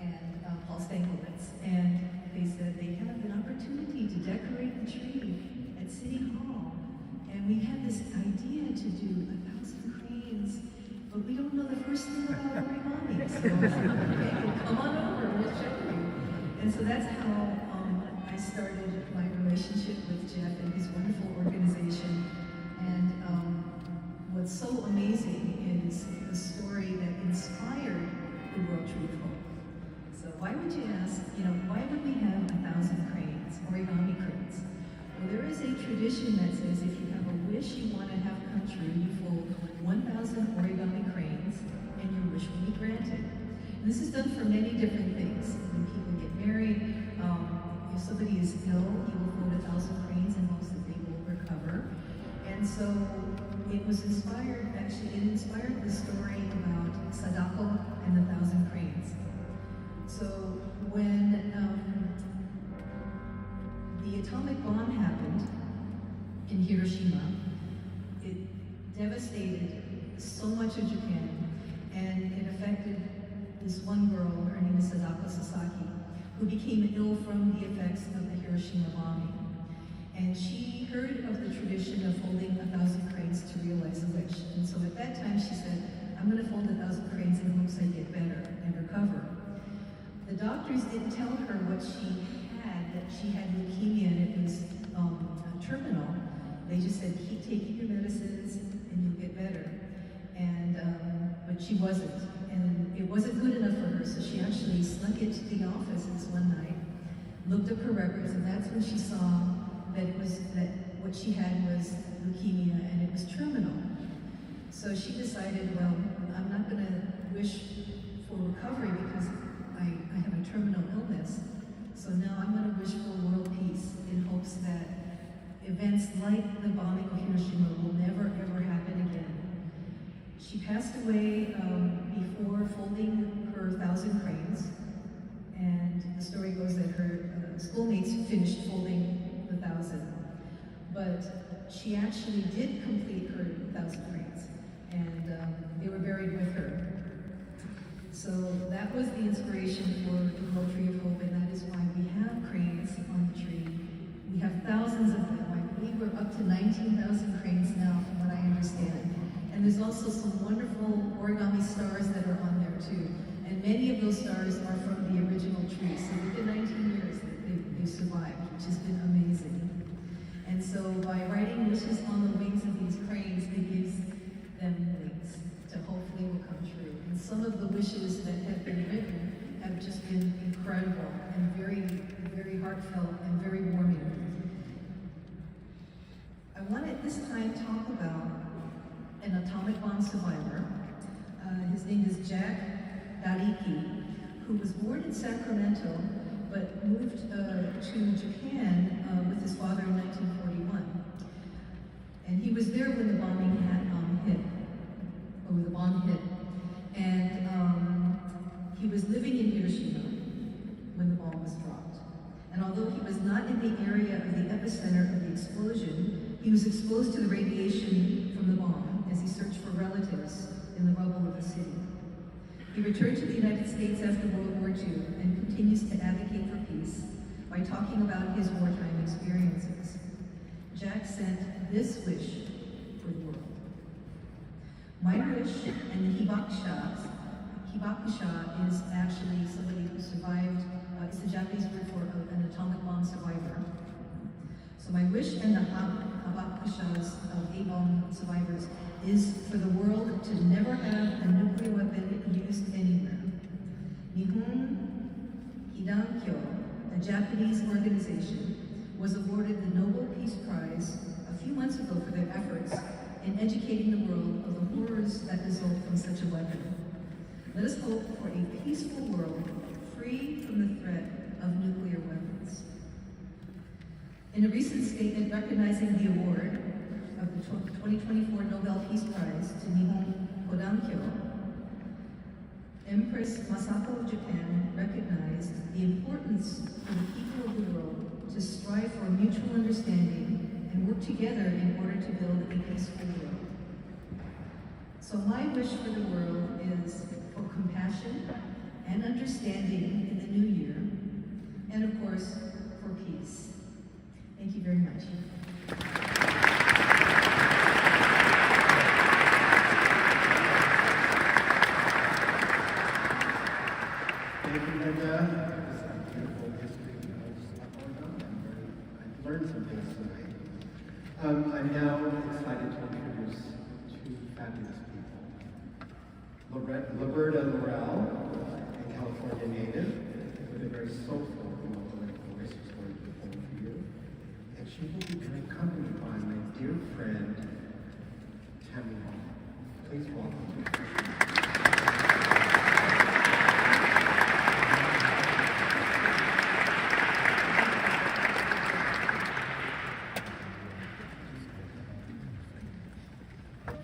and Paul Stankiewicz. And they said they have an opportunity to decorate the tree at City Hall. And we had this idea to do 1,000 cranes, but we don't know the first thing about origami. So, okay, well, come on over, we'll show you. And so that's how I started my relationship with Jeff and his wonderful organization. And what's so amazing is the story that inspired the World Tree of Hope. So why would you ask, why would we have 1,000 cranes, origami cranes? Well, there is a tradition that says if you have a wish you want to have come true, you fold 1,000 origami cranes and your wish will be granted. And this is done for many different things. When people get married, if somebody is ill, you will fold 1,000 cranes in hopes that they will recover. And so it was inspired, it inspired the story about Sadako and the 1,000 cranes. So when the atomic bomb happened in Hiroshima, it devastated so much of Japan, and it affected this one girl, her name is Sadako Sasaki, who became ill from the effects of the Hiroshima bombing. And she heard of the tradition of folding 1,000 cranes to realize a wish. And so at that time she said, I'm going to fold 1,000 cranes in hopes I get better and recover. The doctors didn't tell her what she had, that she had leukemia and it was terminal. They just said, keep taking your medicines and you'll get better. And, but she wasn't. And it wasn't good enough for her, so she actually snuck into the offices one night, looked up her records, and that's when she saw that what she had was leukemia and it was terminal. So she decided, well, I'm not going to wish for recovery because I have a terminal illness. So now I'm going to wish for world peace in hopes that events like the bombing of Hiroshima will never ever happen again. She passed away before folding her 1,000 cranes, and the story goes that her schoolmates finished folding the 1,000, but she actually did complete her 1,000 cranes, and they were buried with her. So that was the inspiration for the World Tree of Hope, and that is why we have cranes on the tree. We have thousands of them. I believe we're up to 19,000 cranes now, from what I understand. And there's also some wonderful origami stars that are on there too. And many of those stars are from the original tree. So within 19 years, they've survived, which has been amazing. And so by writing wishes on the wings of these cranes, it gives them wings to hopefully will come true. And some of the wishes that have been written have just been incredible and very, very heartfelt and very warming. I want to at this time talk about an atomic bomb survivor. His name is Jack Dariki, who was born in Sacramento, but moved to Japan with his father in 1941. And he was there when the bombing the bomb hit. And he was living in Hiroshima when the bomb was dropped. And although he was not in the area of the epicenter of the explosion, he was exposed to the radiation from the bomb as he searched for relatives in the rubble of the city. He returned to the United States after World War II and continues to advocate for peace by talking about his wartime experiences. Jack sent this wish for the world. My wish, and the hibakusha is actually somebody who survived, it's the Japanese word for an atomic bomb survivor. So my wish and the hibakushas of A-bomb survivors is for the world to never have a nuclear weapon used anywhere. Nihon Hidankyo, a Japanese organization, was awarded the Nobel Peace Prize a few months ago for their efforts in educating the world of the horrors that result from such a weapon. Let us hope for a peaceful world free from the threat of nuclear weapons. In a recent statement recognizing the award of the 2024 Nobel Peace Prize to Nihon Hidankyo, Empress Masako of Japan recognized the importance for the people of the world to strive for mutual understanding and work together in order to build a peaceful world. So my wish for the world is for compassion and understanding in the new year, and of course, for peace. Thank you very much. Thank you, Linda. This is a beautiful history of Origami. I've learned some things tonight. I'm now excited to introduce two fabulous people. Roberta Morel, a California native, with a very soulful and melodic voice who's going to perform for you. And she will be accompanied by my dear friend, Tammy Hall. Please welcome.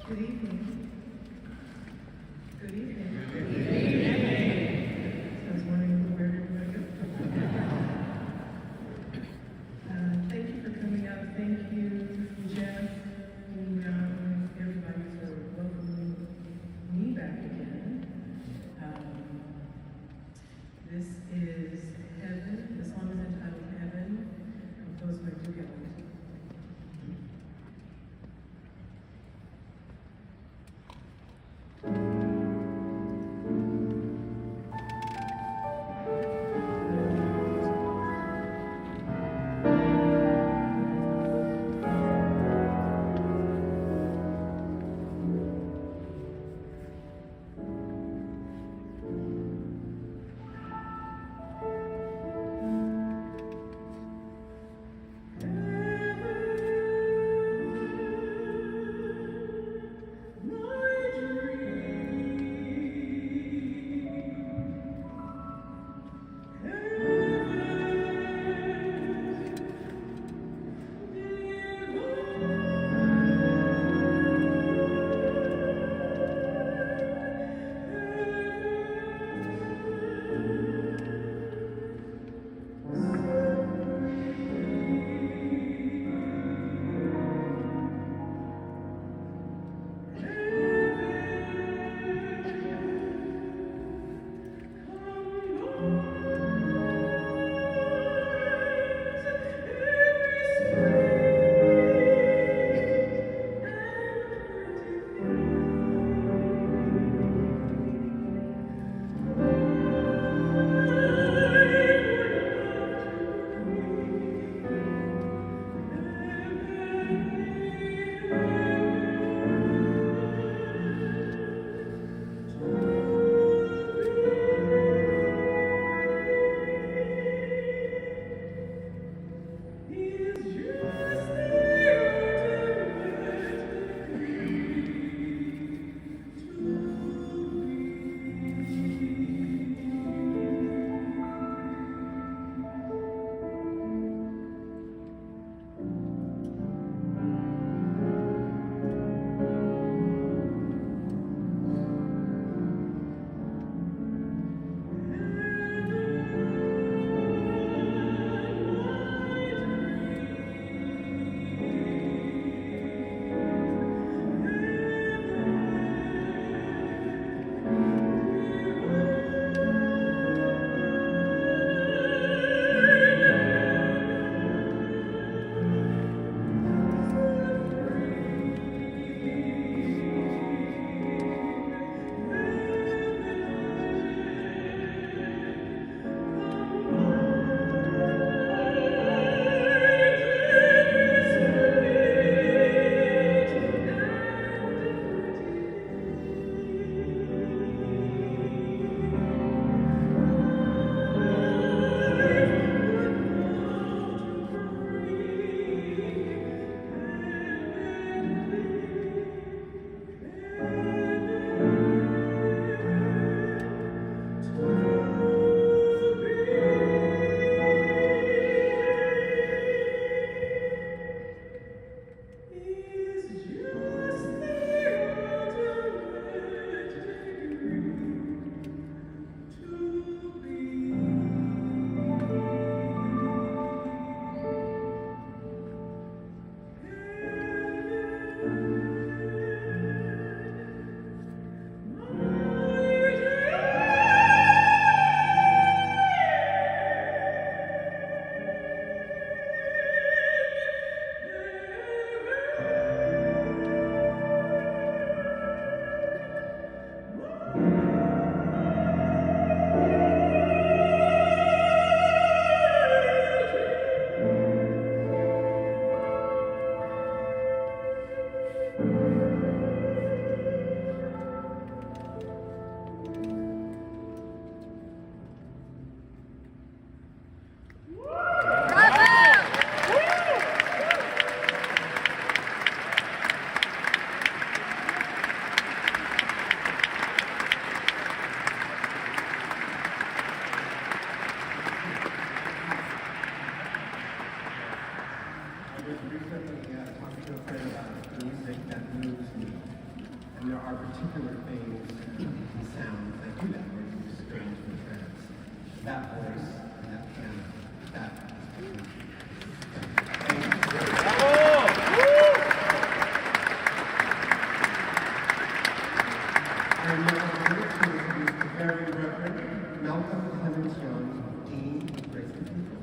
Good evening. Good evening. Good evening. This is Heaven. The song is entitled Heaven, composed by Duke Ellington. particular things and sounds that do that, where you strange from trance. That voice, that piano, that. I am now honored to introduce the Very Reverend Nob welcome Kevin Young, Dean of Grace Cathedral.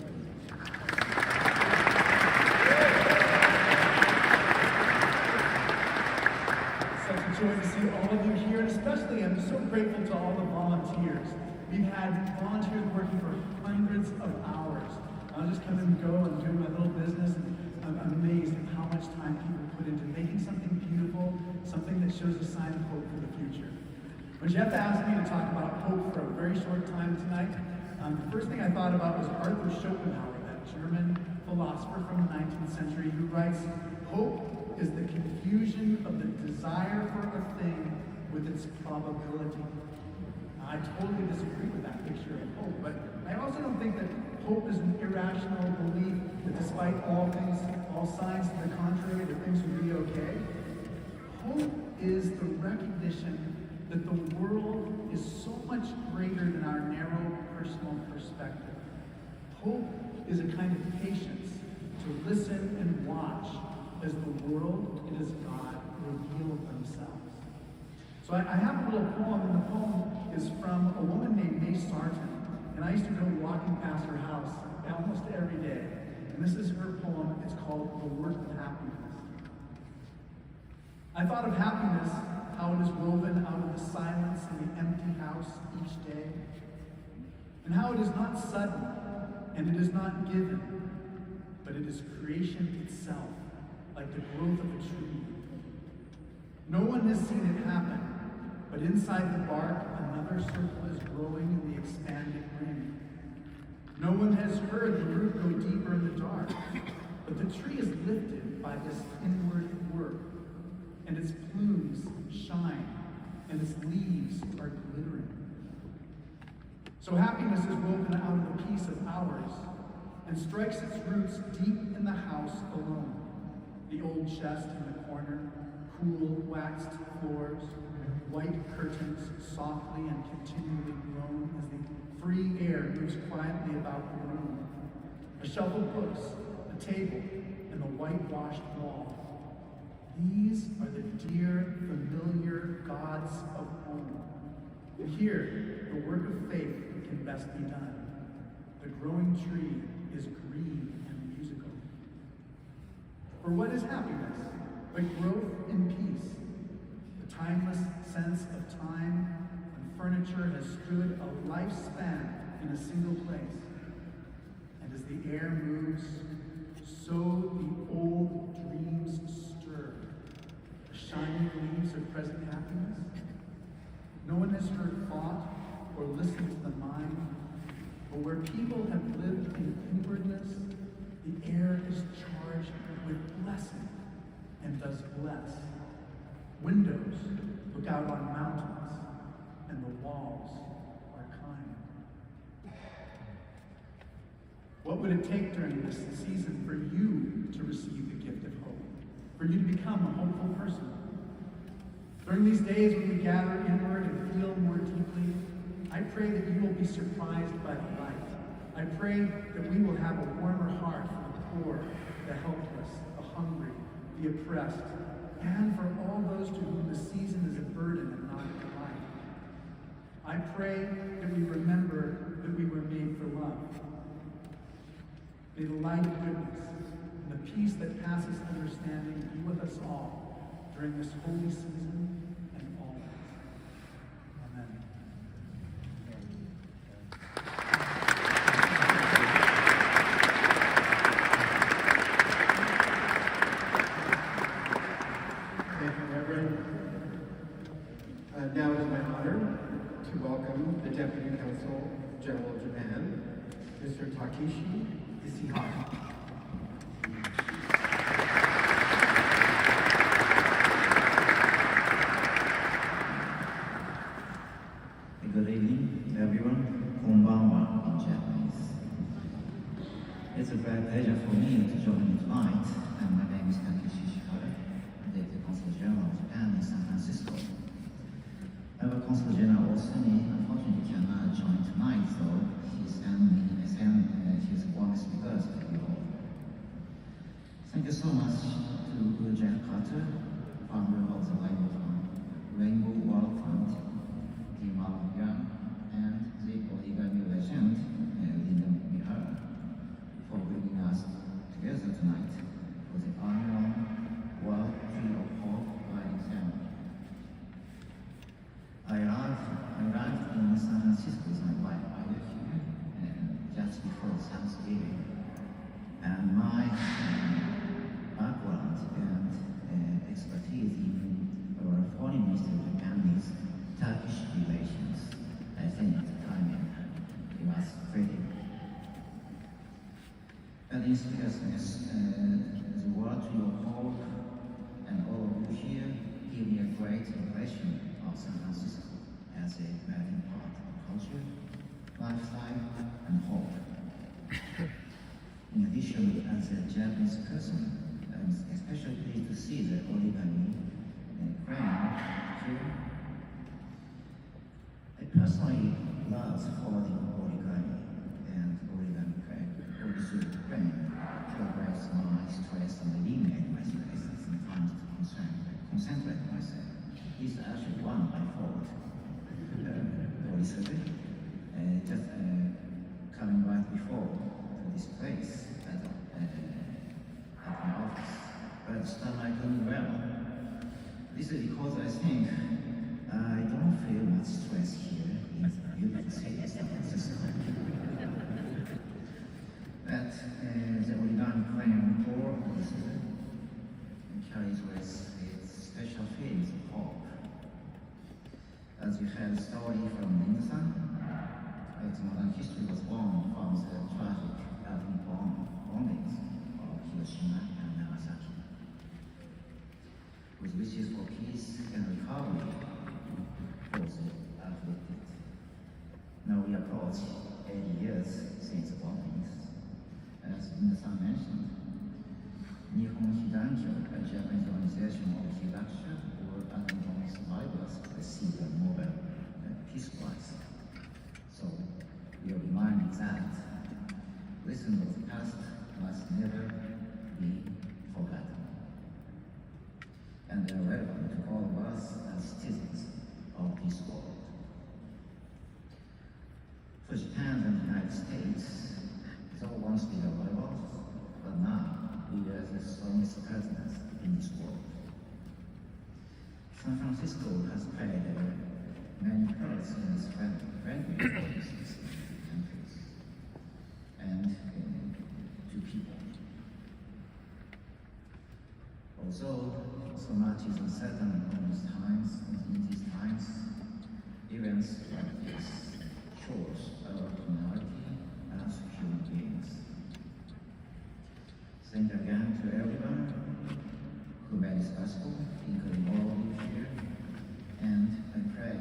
Such a joy to see all of you here, and especially I'm so grateful to all the volunteers. We've had volunteers working for hundreds of hours. I'll just come and go and do my little business, and I'm amazed at how much time people put into making something beautiful, something that shows a sign of hope for the future. When Jeff asked me to talk about hope for a very short time tonight, the first thing I thought about was Arthur Schopenhauer, that German philosopher from the 19th century who writes, "Hope is the confusion of the desire for a thing with its probability." I totally disagree with that picture of hope, but I also don't think that hope is an irrational belief that despite all signs to the contrary, that things will be okay. Hope is the recognition that the world is so much greater than our narrow personal perspective. Hope is a kind of patience to listen and watch as the world and as God reveal themselves. So I have a little poem, and the poem is from a woman named May Sarton, and I used to go walking past her house almost every day. And this is her poem. It's called "The Work of Happiness." I thought of happiness, how it is woven out of the silence in the empty house each day, and how it is not sudden, and it is not given, but it is creation itself, like the growth of a tree. No one has seen it happen, but inside the bark, another circle is growing in the expanding ring. No one has heard the root go deeper in the dark, but the tree is lifted by this inward work, and its plumes shine, and its leaves are glittering. So happiness is woven out of the peace of ours, and strikes its roots deep in the house alone. The old chest in the corner, cool waxed floors, white curtains softly and continually blown as the free air moves quietly about the room. A shelf of books, a table, and the whitewashed wall. These are the dear, familiar gods of home. And here, the work of faith can best be done. The growing tree is green and musical. For what is happiness but growth in peace? The timeless sense of time when furniture has stood a lifespan in a single place. And as the air moves, so the old dreams stir. The shining leaves of present happiness. No one has heard thought or listened to the mind, but where people have lived in inwardness, the air is charged with blessing and does bless. Windows look out on mountains, and the walls are kind. What would it take during this season for you to receive the gift of hope? For you to become a hopeful person? During these days when we gather inward and feel more deeply, I pray that you will be surprised by the light. I pray that we will have a warmer heart for the poor, the helpless, the hungry, the oppressed, and for all those to whom the season is a burden and not a delight. I pray that we remember that we were made for love. May the light of goodness and the peace that passes understanding be with us all during this holy season and always. Amen. Thank you, Reverend. Now it is my honor to welcome the Deputy Consul General of Japan, Mr. Takeshi Ishihara. Good evening, everyone. Konbanwa in Japanese. It's a great pleasure for me to join you tonight. And my name is Takeshi Ishihara, Deputy Consul General of Japan in San Francisco. Our Consul General Osuni unfortunately cannot join tonight, so he's warmest regards to you all. Thank you so much to Jack Carter, founder of the Rainbow World Fund, Young, and the Origami freedom. And in seriousness, the word to your hope and all of you here give me a great impression of San Francisco as a melting pot of culture, lifestyle, and hope. In addition, as a Japanese person, I'm especially pleased to see the Origami crane here. I personally love folding origami and origami crane. Progress my stress and eliminate my stress and sometimes to concentrate myself. This is actually one I fold recently. Just coming right before to this place at my office. But this time I doing well. This is because I think I don't feel much stress here in the beautiful city of San Francisco. But the origami crane core carries with its special feelings of hope. As we have a story from Linda-san, its modern history was born from the tragic atomic bombings of Hiroshima and Nagasaki. With wishes for peace and recovery for the afflicted. Now we approach 80 years since the bombings. As Linda-san mentioned, Nihon Hidankyo, a Japanese organization of Hidakusha or atom bomb survivors, received a Nobel Peace Prize. So we are reminded that lessons of the past must never be forgotten. And they are relevant to all of us as citizens of this world. For Japan and the United States, it's all once been a rival, but now we are the strongest partners in this world. San Francisco has played many parts in this friendly policies in countries and to people. Although so much is uncertain in these times, events like this shows our humanity as human beings. Thank again to everyone who made this possible, including all of you here, and I pray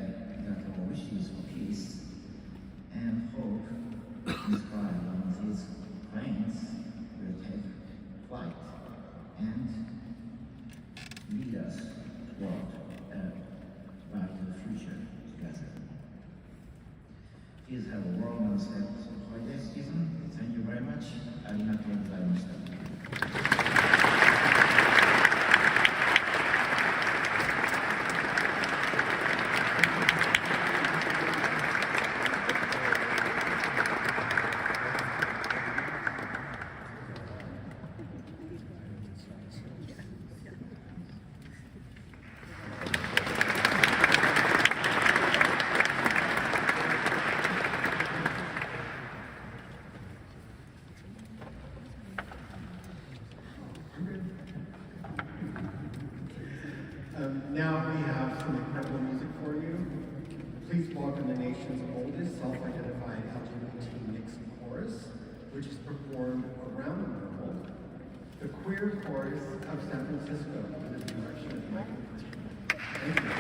that our wishes for peace and hope inscribed on these planes will take flight and lead us toward a brighter future together. Please have a warm and safe holiday season. Thank you very much. Arigatou gozaimashita. Now we have some incredible music for you. Please welcome the nation's oldest self-identified LGBT mixed chorus, which is performed around the world. The Queer Chorus of San Francisco under the direction of Michael. Thank you.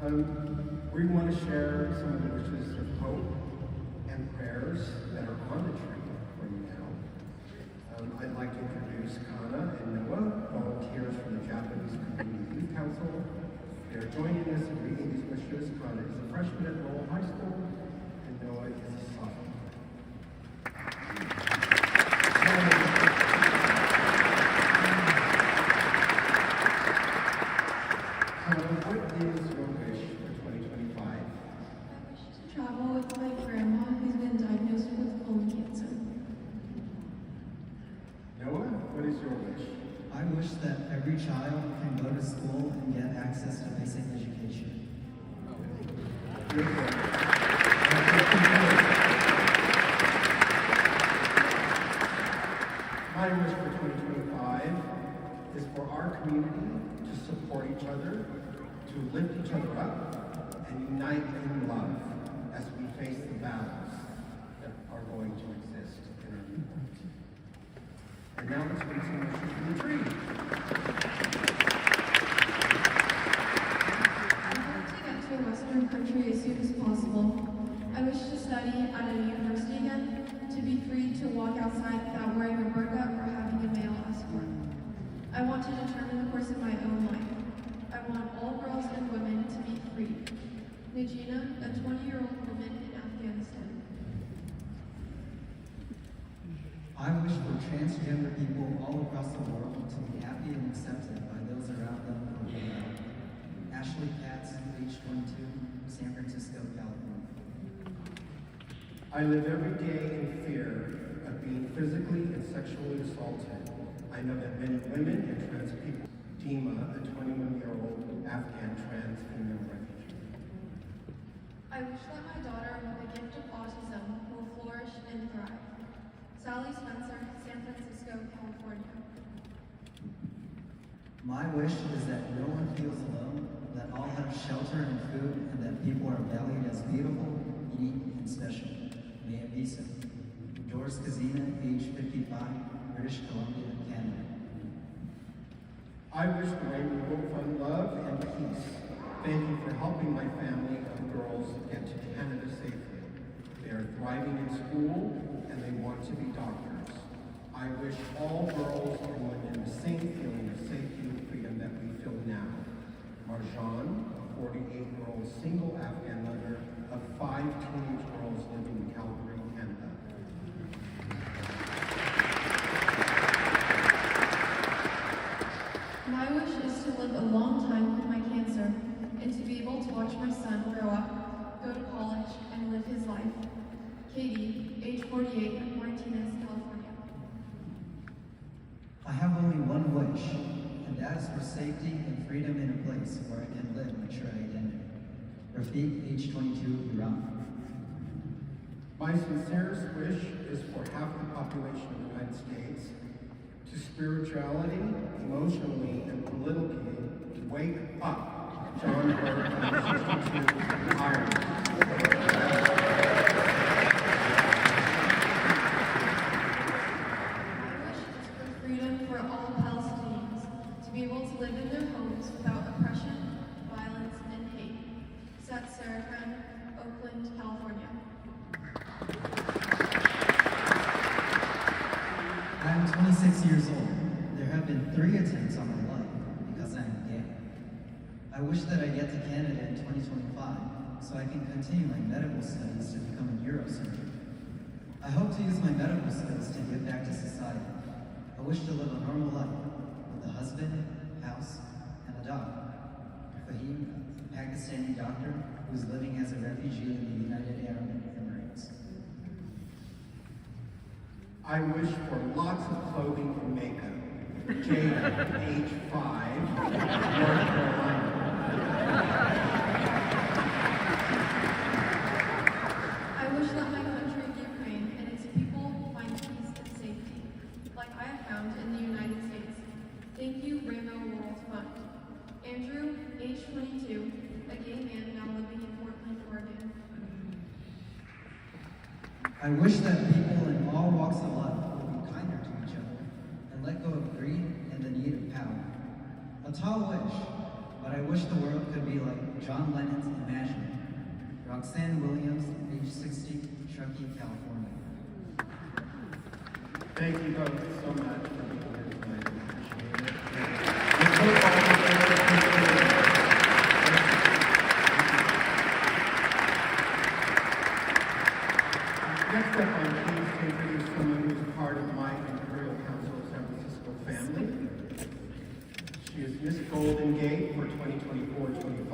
We want to share some of the wishes of hope and prayers that are on the tree for you now. I'd like to introduce Kana and Noah, volunteers from the Japanese Community Youth Council. They're joining us in reading these wishes. Kana is a freshman at Lowell High School, and Noah is a sophomore. What is your wish for 2025? I wish to travel with my grandma who's been diagnosed with colon cancer. Noah, what is your wish? I wish that every child can go to school and get access to basic education. My wish for 2025 is for our community to support each other, to lift each other up, and unite in love as we face the battles that are going to exist in our people. And now let's read some wishes from the tree. I hope to get to a Western country as soon as possible. I wish to study at a university again, to be free to walk outside without wearing a burqa or having a male escort. I want to determine the course of my own life. I want all girls and women to be free. Najina, a 20-year-old woman in Afghanistan. I wish for transgender people all across the world to be happy and accepted by those around them or without. Ashley Katz, age 22, San Francisco, California. I live every day in fear of being physically and sexually assaulted. I know that many women and trans people. Dima, a 21-year-old Afghan trans female refugee. I wish that my daughter with the gift of autism will flourish and thrive. Sally Spencer, San Francisco, California. My wish is that no one feels alone, that all have shelter and food, and that people are valued as beautiful, unique, and special. May it be so. Doris Kazina, age 55, British Columbia, Canada. I wish the Rainbow will find love and peace. Thank you for helping my family of girls get to Canada safely. They are thriving in school and they want to be doctors. I wish all girls and women the same feeling of safety and freedom that we feel now. Marjan, a 48-year-old single Afghan mother of 5 teenage girls living in Calgary, Canada. My wish is to live a long time with my cancer and to be able to watch my son grow up, go to college, and live his life. Katie, age 48, Martinez, California. I have only one wish, and that is for safety and freedom in a place where I can live my true identity. Rafiq, age 22, Iran. My sincerest wish is for half the population of the United States to spirituality, emotionally, and politically to wake up. John Burke, 62, Ireland. Freedom for all Palestinians to be able to live in their homes without oppression, violence, and hate. Seth Serafin, Oakland, California. I am 26 years old. There have been 3 attempts on my life because I am gay. I wish that I get to Canada in 2025 so I can continue my medical studies to become a neurosurgeon. I hope to use my medical skills to give back to society. I wish to live a normal life with a husband, house, and a dog. Fahim, a Pakistani doctor who is living as a refugee in the United Arab Emirates. I wish for lots of clothing and makeup. Jada, age 5, North Carolina. I wish that my country, Ukraine, and its people find peace and safety, like I have found in the United States. Thank you, Rainbow World Fund. Andrew, age 22, a gay man now living in Portland, Oregon. I wish that people in all walks of life would be kinder to each other and let go of greed and the need of power. A tall wish, but I wish the world could be like John Lennon's Imagine. Roxanne Williams, age 60, Truckee, California. Thank you both so much for being here tonight. I appreciate it. Next up, I'm pleased to introduce someone who's a part of my Imperial Council of San Francisco family. She is Miss Golden Gate for 2024-25,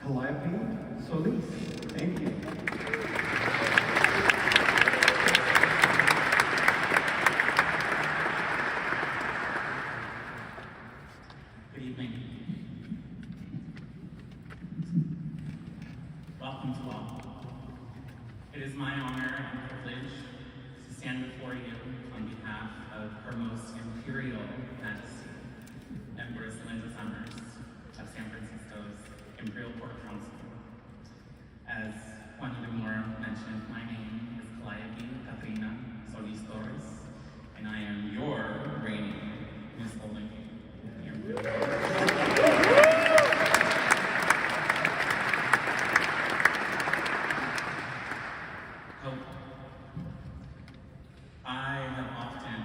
Calliope Solis. Thank you. Good evening. Welcome to all. It is my honor and privilege to stand before you on behalf of Her Most Imperial Majesty, Empress Linda Summers of San Francisco's Imperial Court Council. As Juan Lumora mentioned, my name is Calliope Catrina Solis Torres, and I am your reigning Miss Golden Gate. Hope. I have often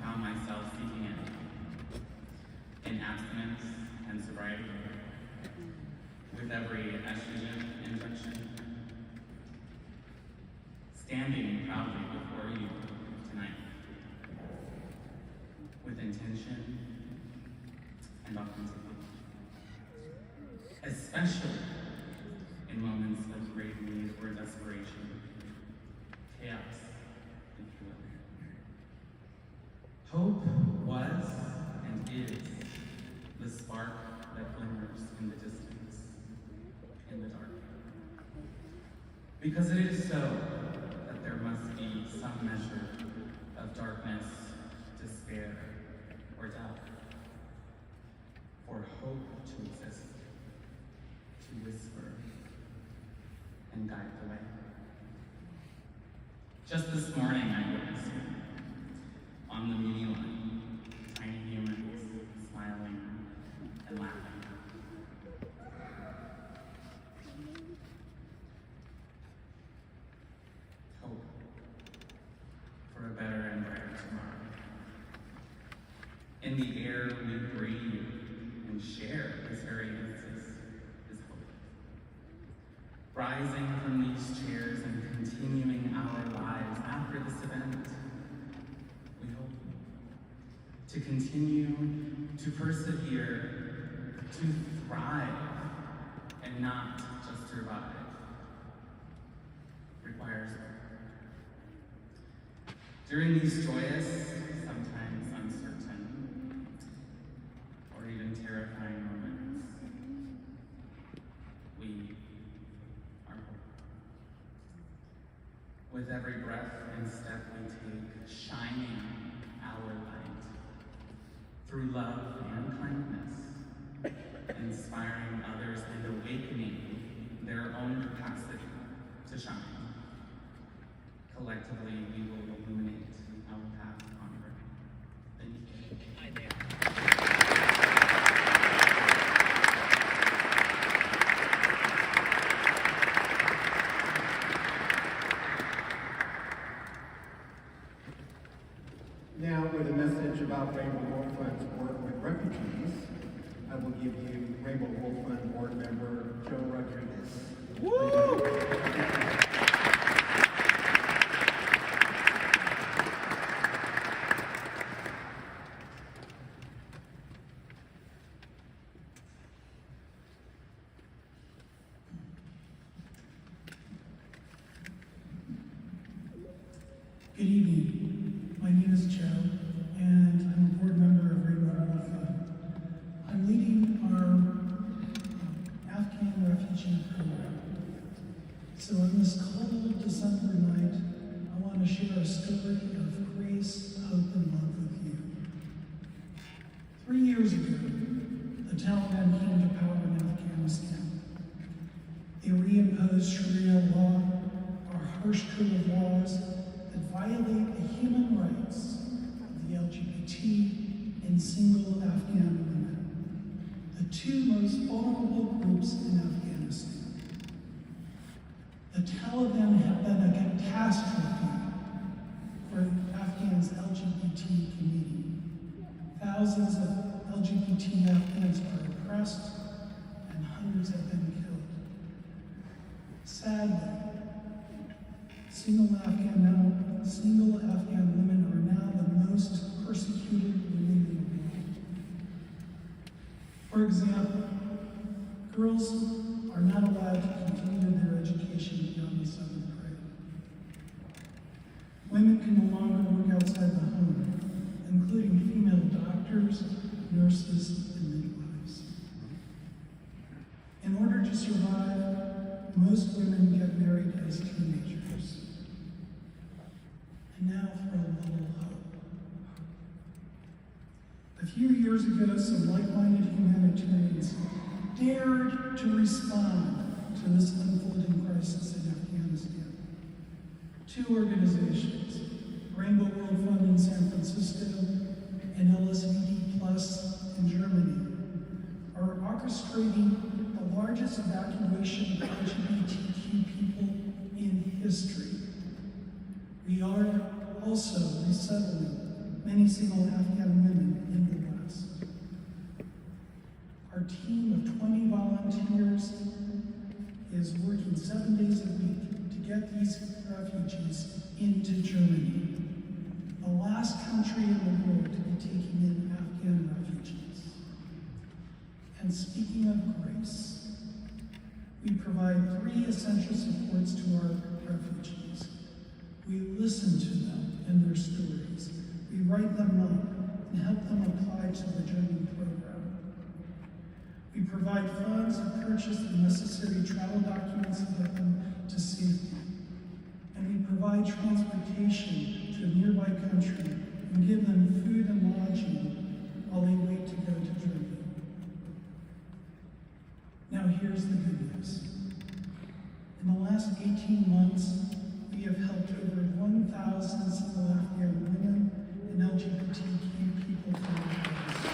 found myself seeking it in abstinence and sobriety, with every estrogen injection, standing proudly before you tonight, with intention and authenticity, especially in moments of great need or desperation, chaos, if you will. Hope was and is the spark that glimmers in the distance, in the dark. Because it is so that there must be some measure of darkness, despair, or doubt, for hope to exist, to whisper and guide the way. Just this morning, I witnessed it on the Muni line, tiny humans smiling and laughing. Hope for a better and brighter tomorrow. In the air we breathe and share this very instance is hope. Rising from these chairs and continuing our lives after this event, we hope to continue to persevere, to thrive, and not just survive. Requires work. During these joyous, sometimes uncertain, or even terrifying moments, we are hope. With every breath and step we take, shining our light through love and kindness, inspiring others and awakening their own capacity to shine. Collectively, we will illuminate our path onward. Thank you. Now, with a message about Rainbow Wolf Fund's work with refugees, I will give you Rainbow Wolf Fund board member Joe Rodriguez. Good evening. My name is Joe, and I'm a board member of Rainbow Wolf Fund. I'm leading our Afghan refugee program. So on this cold December night, I want to share a story of grace, hope, and love with you. 3 years ago, the Taliban came to power in Afghanistan. They reimposed Sharia law, our harsh code of laws that violate the human rights of the LGBT and single Afghan women. the two most vulnerable groups in Afghanistan. The Taliban have been a catastrophe for Afghan's LGBT community. Thousands of LGBT Afghans are oppressed and hundreds have been killed. Sadly, single Afghan women are now the most persecuted women in the world. For example, girls are not allowed to continue their education beyond the 7th grade. Women can no longer work outside the home, including female doctors, nurses, and midwives. In order to survive, most women get married as teenagers. And now for a little hope. A few years ago, some like-minded humanitarians dared to respond to this unfolding crisis in Afghanistan. Two organizations, Rainbow World Fund in San Francisco and LSVD Plus in Germany, are orchestrating the largest evacuation of LGBTQ people in history. We are also resettling many single Afghan women in the West. Our team of 20 volunteers is working 7 days a week to get these refugees into Germany, the last country in the world to be taking in Afghan refugees. And speaking of grace, we provide 3 essential supports to our refugees. We listen to them and their stories. We write them up and help them apply to the German program. We provide funds to purchase the necessary travel documents to get them to safety. And we provide transportation to a nearby country and give them food and lodging while they wait to go to Germany. Now here's the good news. In the last 18 months, we have helped over 1,000 single Afghan women and LGBTQ people from Afghanistan.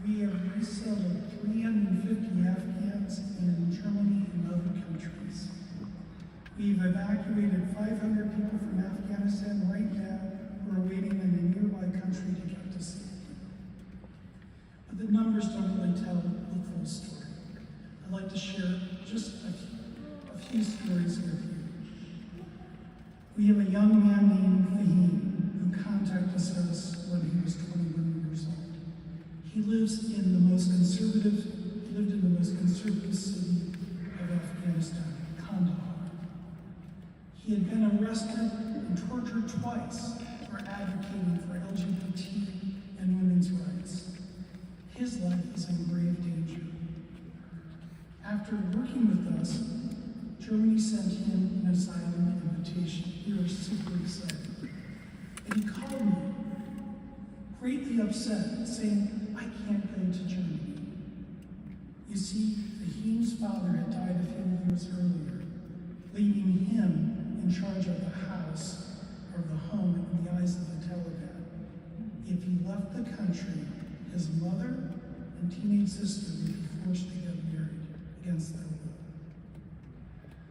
We have resettled 350 Afghans in Germany and other countries. We've evacuated 500 people from Afghanistan right now who are waiting in a nearby country to get to safety. But the numbers don't really tell the full story. I'd like to share just a few stories with you. We have a young man named Fahim who contacted us when he was 21 years old. He lived in the most conservative city of Afghanistan, Kandahar. He had been arrested and tortured twice for advocating for LGBT and women's rights. His life is in grave danger. After working with us, Germany sent him an asylum invitation. We were super excited. And he called me, greatly upset, saying, I can't go to Germany. You see, Fahim's father had died a few years earlier, leaving him in charge of the house or the home in the eyes of the Taliban. If he left the country, his mother and teenage sister would be forced to get married against their will.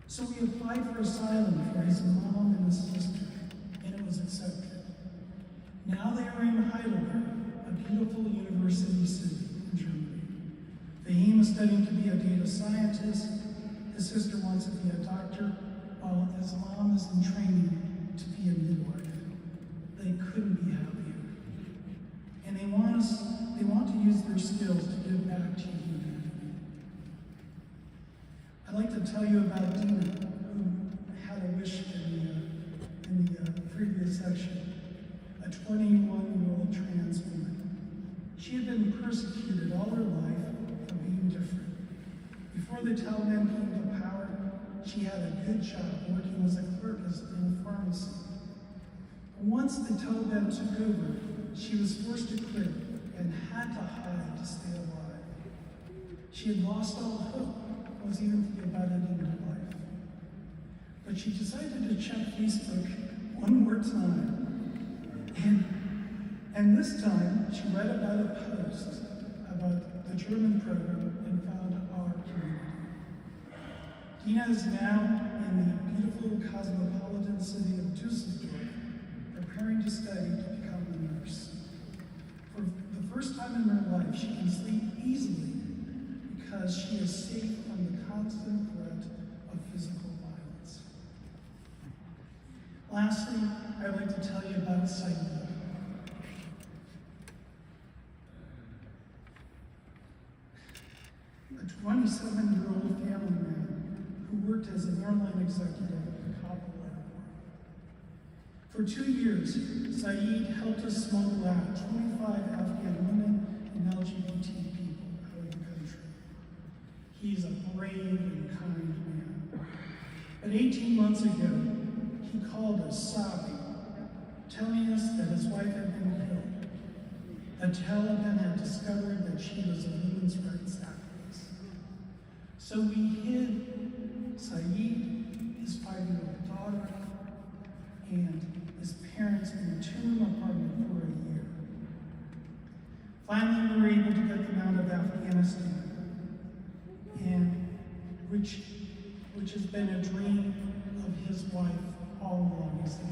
So we applied for asylum for his mom and his sister, and it was accepted. Now they are in Heidelberg, a beautiful university city in Germany. Fahim is studying to be a data scientist. His sister wants to be a doctor, while his mom is in training to be a midwife. They couldn't be happier. And they want to use their skills to give back to humanity. I'd like to tell you about Dina, who had a wish in the previous section, a 21-year-old trans woman. She had been persecuted all her life for being different. Before the Taliban came to power, she had a good job working as a clerk in a pharmacy. Once the Taliban took over, she was forced to quit and had to hide to stay alive. She had lost all hope was even thinking about it in her life. But she decided to check Facebook one more time. And this time, she read about a post about the German program and found our community. Dina is now in the beautiful cosmopolitan city of Düsseldorf, preparing to study to become a nurse. For the first time in her life, she can sleep easily because she is safe from the constant threat of physical violence. Lastly, I'd like to tell you about Saeed. A 27-year-old family man who worked as an airline executive at the Kabul airport. For 2 years, Saeed helped us smuggle out 25 Afghan women and LGBT people out of the country. He's a brave and kind man. But 18 months ago, he called us sobbing, telling us that his wife had been killed. The Taliban had discovered that she was a women's rights activist. So we hid Saeed, his 5-year-old daughter, and his parents in a 2-room apartment for a year. Finally, we were able to get them out of Afghanistan, and which has been a dream of his wife all along, is to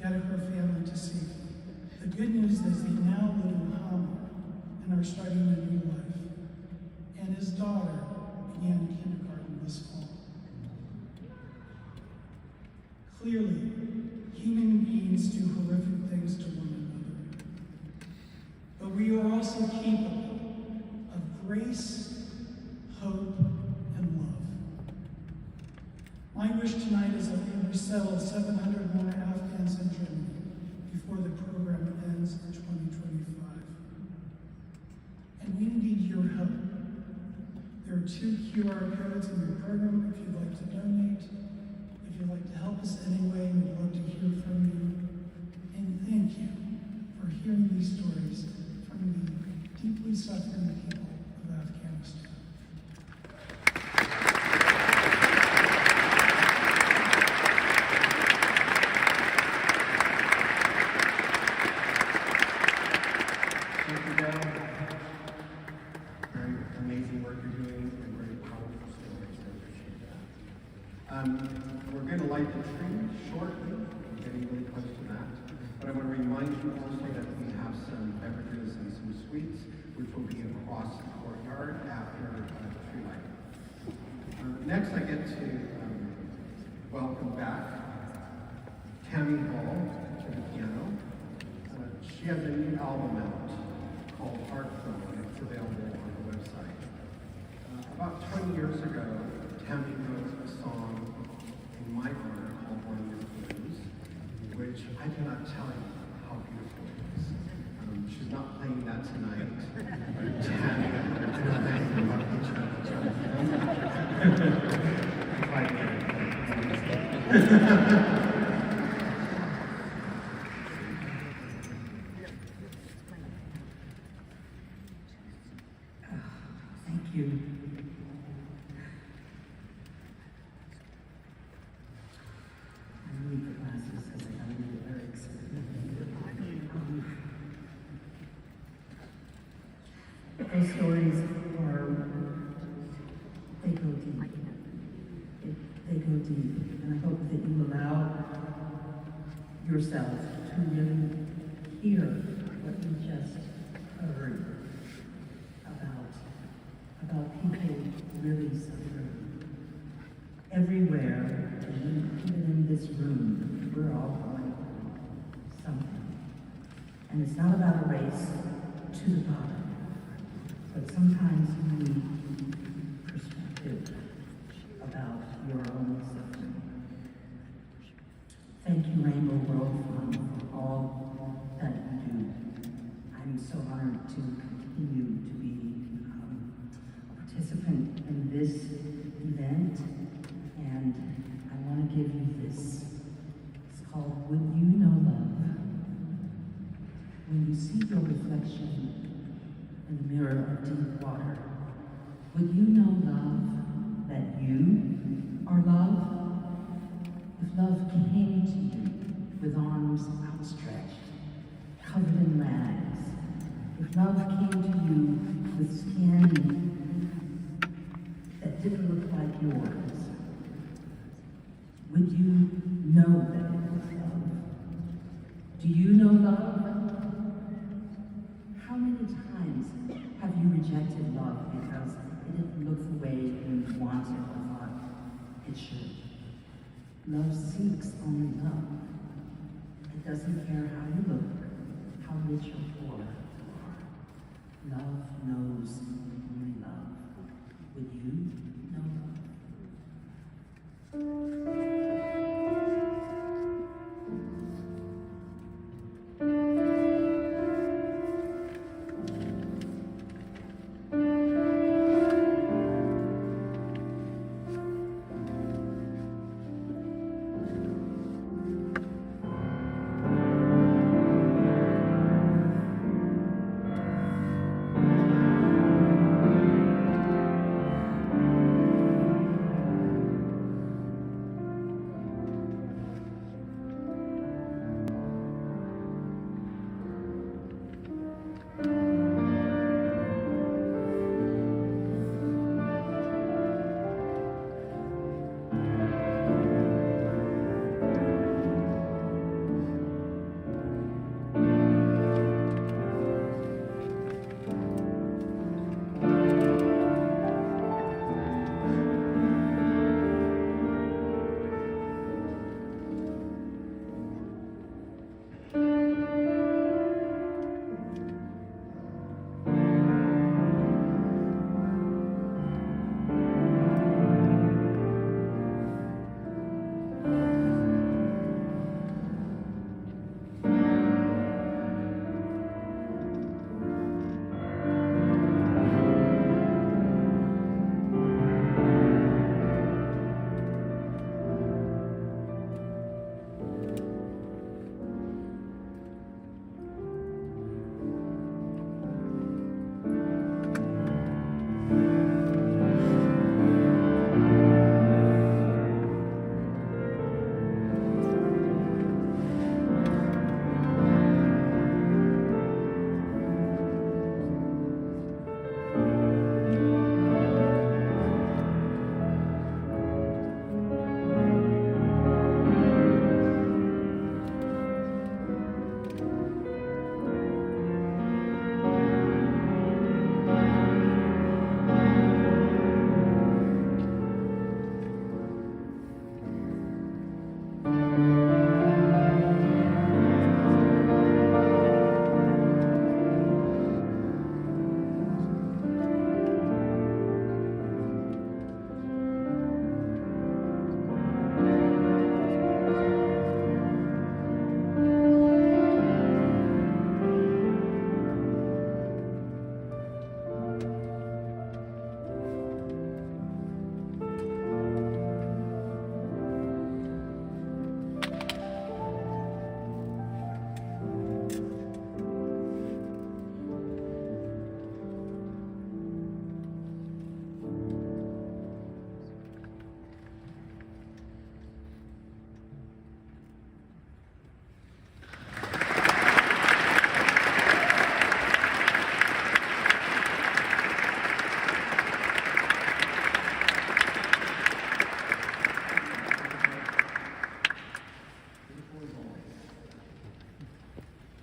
get her family to safety. The good news is they now live in Hamburg and are starting a new life. And his daughter began kindergarten this fall. Clearly, human beings do horrific things to one another. But we are also capable of grace, hope, and love. My wish tonight is that we resettle 700 more Afghans in Germany before the program ends in 2025. And we need your help. There are 2 QR codes in your program if you'd like to donate. If you'd like to help us anyway, we'd love to hear from you. And thank you for hearing these stories from the deeply suffering people of Afghanistan. Thank you, Dale. Very amazing work you're doing and very powerful stories. I appreciate that. We're going to light the tree shortly. We're getting really close to that. But I want to remind you also that we have some beverages and some sweets, which will be across the courtyard after the tree lighting. Next, I get to welcome back Tammy Hall to the piano. She has a new album out called Heartfelt, and it's available on the website. About 20 years ago, Tammy wrote a song in my honor called One Year Blues, which I cannot tell you how beautiful it is. She's not playing that tonight, but Tammy and I love each other. Thank you. I need the glasses because I don't need the lyrics. Those stories they go deep. They go deep. And I hope that you allow yourself to really hear what you just heard about people really suffering. Everywhere, and even in this room, we're all going through something. And it's not about a race to the bottom, but sometimes you need perspective about your own suffering. Thank you, Rainbow World Fund, for all that you do. I'm so honored to continue to be participant in this event, and I want to give you this. It's called Would You Know Love? When you see your reflection in the mirror of deep water, would you know love? that you are love? If love came to you with arms outstretched, covered in rags, if love came to you with skin that didn't look like yours, would you know that it was love? Do you know love? How many times have you rejected love because it didn't look the way you wanted or thought it should? Love seeks only love. It doesn't care how you look, how rich or poor you are. Love knows only love. Would you know love?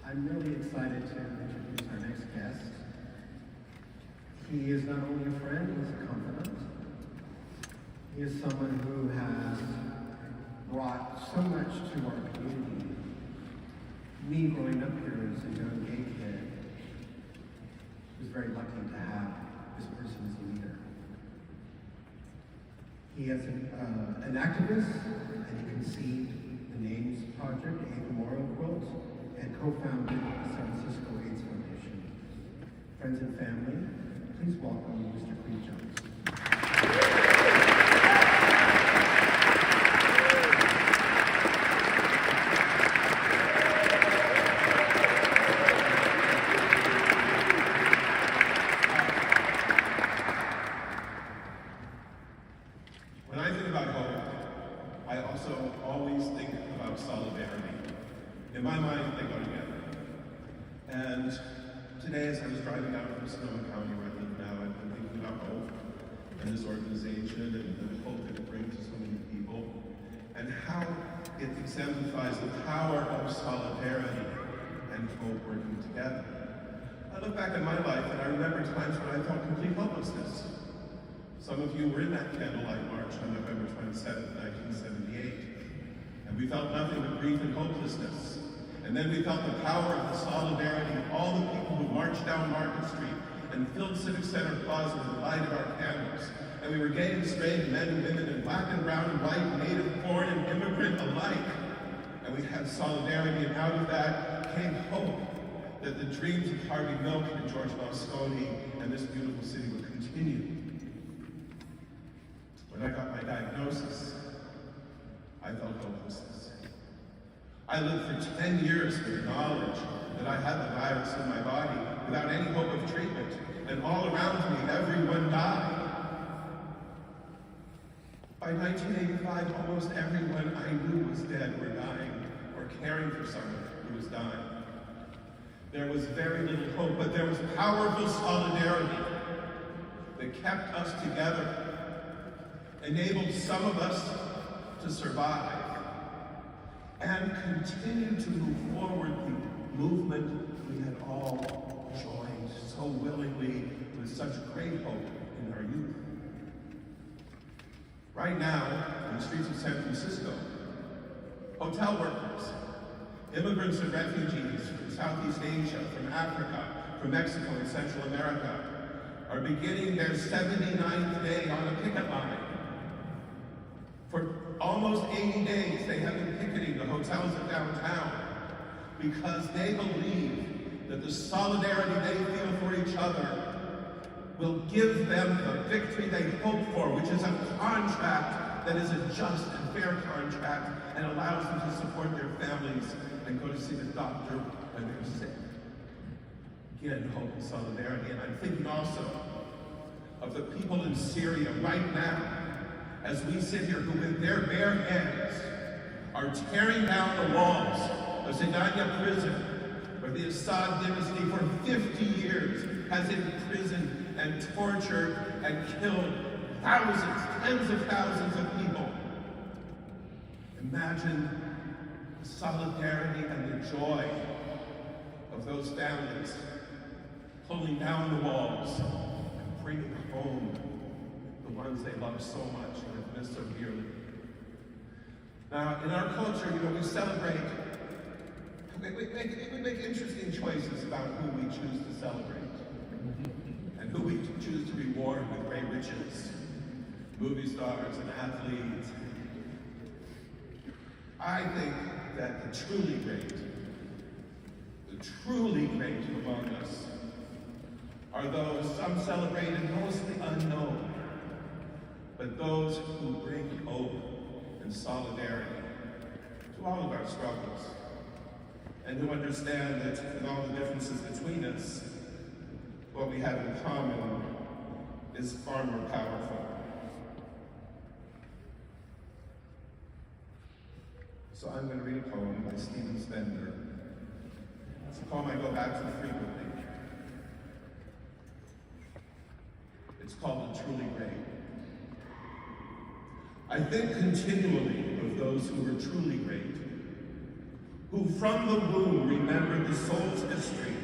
I'm really excited to introduce our next guest. He is not only a friend, he's a confidant. He is someone who has brought so much to our community. Me growing up here as a young gay kid was very lucky to have this person as a leader. He is an activist, and he conceived the Names Project, a memorial quilt, and co-founded the San Francisco AIDS Foundation. Friends and family, please welcome Mr. Creed Jones. When I think about hope, I also always think about solidarity. In my mind, they go together. And today, as I was driving out from Sonoma County, where I live now, I've been thinking about hope and this organization and the hope that it brings to so many people, and how it exemplifies the power of solidarity and hope working together. I look back at my life and I remember times when I felt complete hopelessness. Some of you were in that candlelight march on November 27, 1978, and we felt nothing but grief and hopelessness. And then we felt the power of the solidarity of all the people who marched down Market Street and filled Civic Center Plaza with the light of our candles. And we were gay and straight, men and women, and black and brown and white, native, foreign, and immigrant alike. And we had solidarity, and out of that came hope that the dreams of Harvey Milk and George Moscone and this beautiful city would continue. When I got my diagnosis, I felt hopelessness. I lived for 10 years with the knowledge that I had the virus in my body without any hope of treatment, and all around me, everyone died. By 1985, almost everyone I knew was dead or dying, or caring for someone who was dying. There was very little hope, but there was powerful solidarity that kept us together, enabled some of us to survive, and continued to move forward the movement we had all joined so willingly with such great hope in our youth. Right now, in the streets of San Francisco, hotel workers, immigrants and refugees from Southeast Asia, from Africa, from Mexico and Central America are beginning their 79th day on a picket line. For almost 80 days, they have been picketing the hotels of downtown because they believe that the solidarity they feel for each other will give them the victory they hope for, which is a contract that is a just and fair contract and allows them to support their families and go to see the doctor when they're sick. Again, hope and solidarity. And I'm thinking also of the people in Syria right now, as we sit here, who with their bare hands are tearing down the walls of Zidania prison, where the Assad dynasty for 50 years has imprisoned and tortured and killed thousands, tens of thousands of people. Imagine the solidarity and the joy of those families pulling down the walls and bringing home the ones they love so much and have missed so dearly. Now, in our culture, we celebrate, we make interesting choices about who we choose to celebrate and who we choose to reward with great riches, movie stars and athletes. I think that the truly great among us are those, some celebrated, mostly unknown, but those who bring hope and solidarity to all of our struggles, and who understand that with all the differences between us, what we have in common is far more powerful. So I'm going to read a poem by Stephen Spender. It's a poem I go back to frequently. It's called The Truly Great. I think continually of those who were truly great, who from the womb remembered the soul's history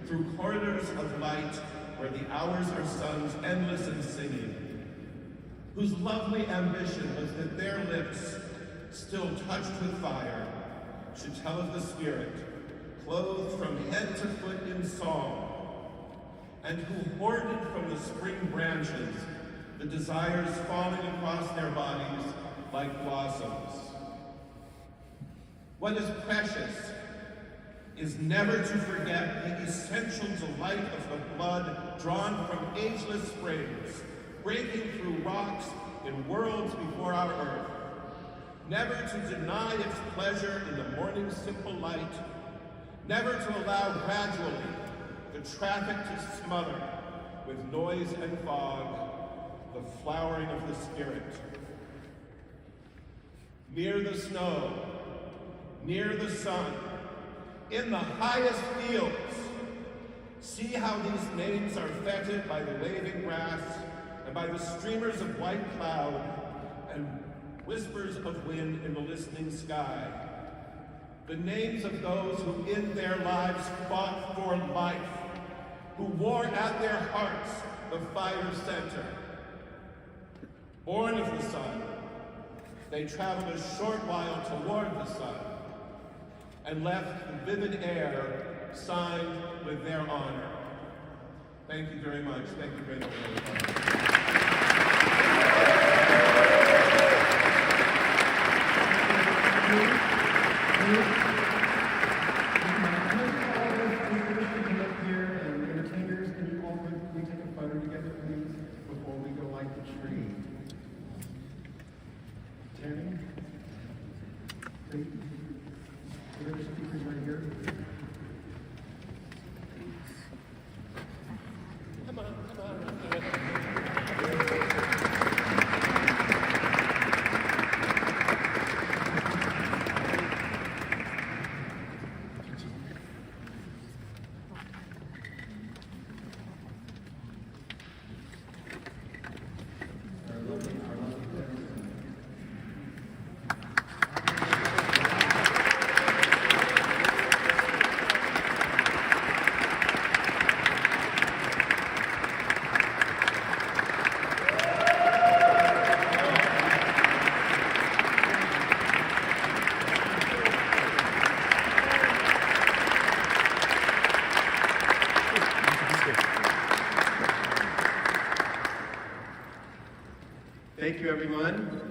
through corridors of light where the hours are suns endless and singing, whose lovely ambition was that their lips, still touched with fire, should tell of the Spirit, clothed from head to foot in song, and who hoarded from the spring branches the desires falling across their bodies like blossoms. What is precious is never to forget the essential delight of the blood drawn from ageless springs, breaking through rocks in worlds before our earth. Never to deny its pleasure in the morning's simple light. Never to allow gradually the traffic to smother with noise and fog the flowering of the Spirit. near the snow, near the sun, in the highest fields. See how these names are fetid by the waving grass and by the streamers of white cloud and whispers of wind in the listening sky. The names of those who in their lives fought for life, who wore at their hearts the fire center. Born of the sun, they traveled a short while toward the sun and left the vivid air signed with their honor. Thank you very much. Thank you very much. Thank you, everyone.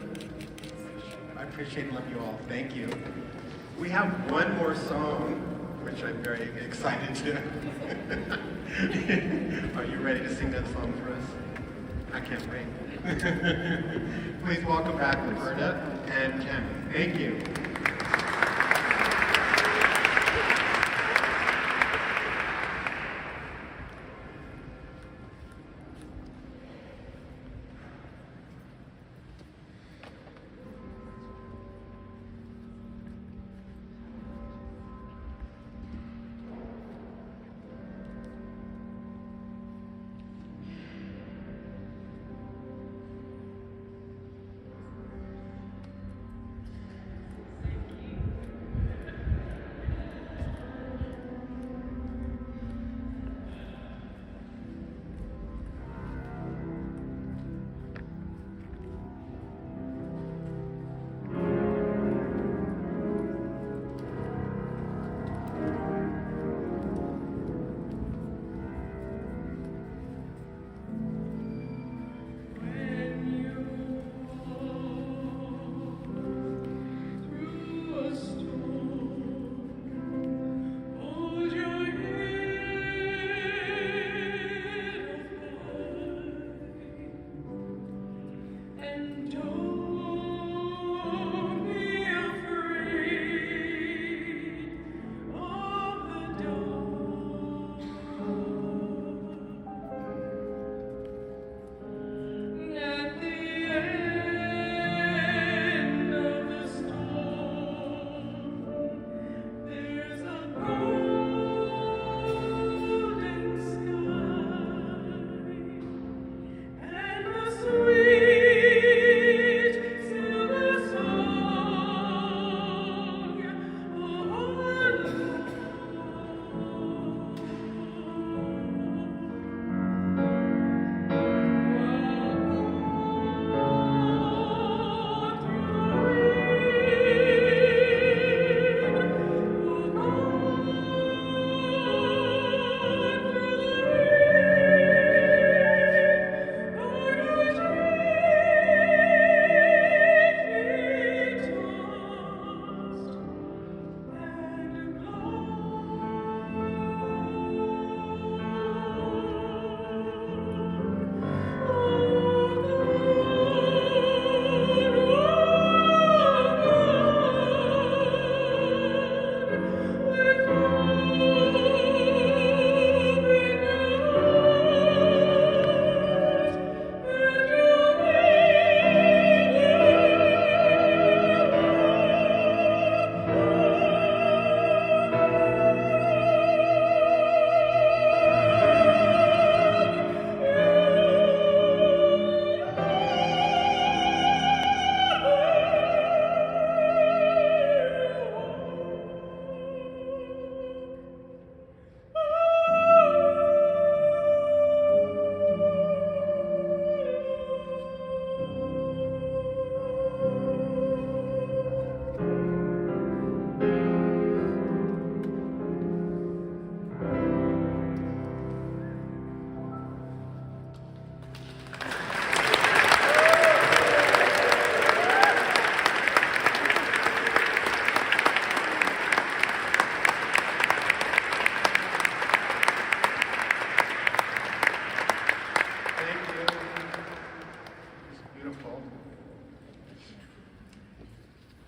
I appreciate and love you all. Thank you. We have one more song, which I'm very excited to. Are you ready to sing that song for us? I can't wait. Please welcome back Roberta and Ken. Thank you.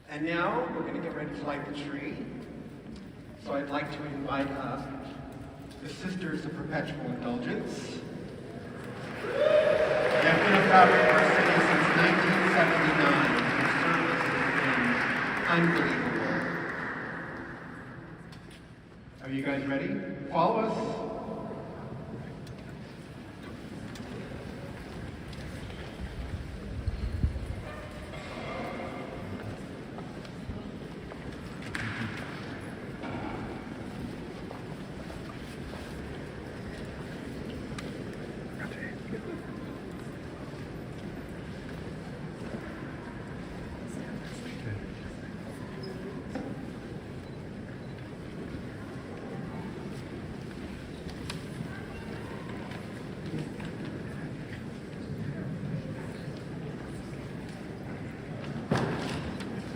And now we're going to get ready to light the tree. So I'd like to invite up the Sisters of Perpetual Indulgence. They've been a fabric of our city since 1979. Their service has been unbelievable. Are you guys ready? Follow us.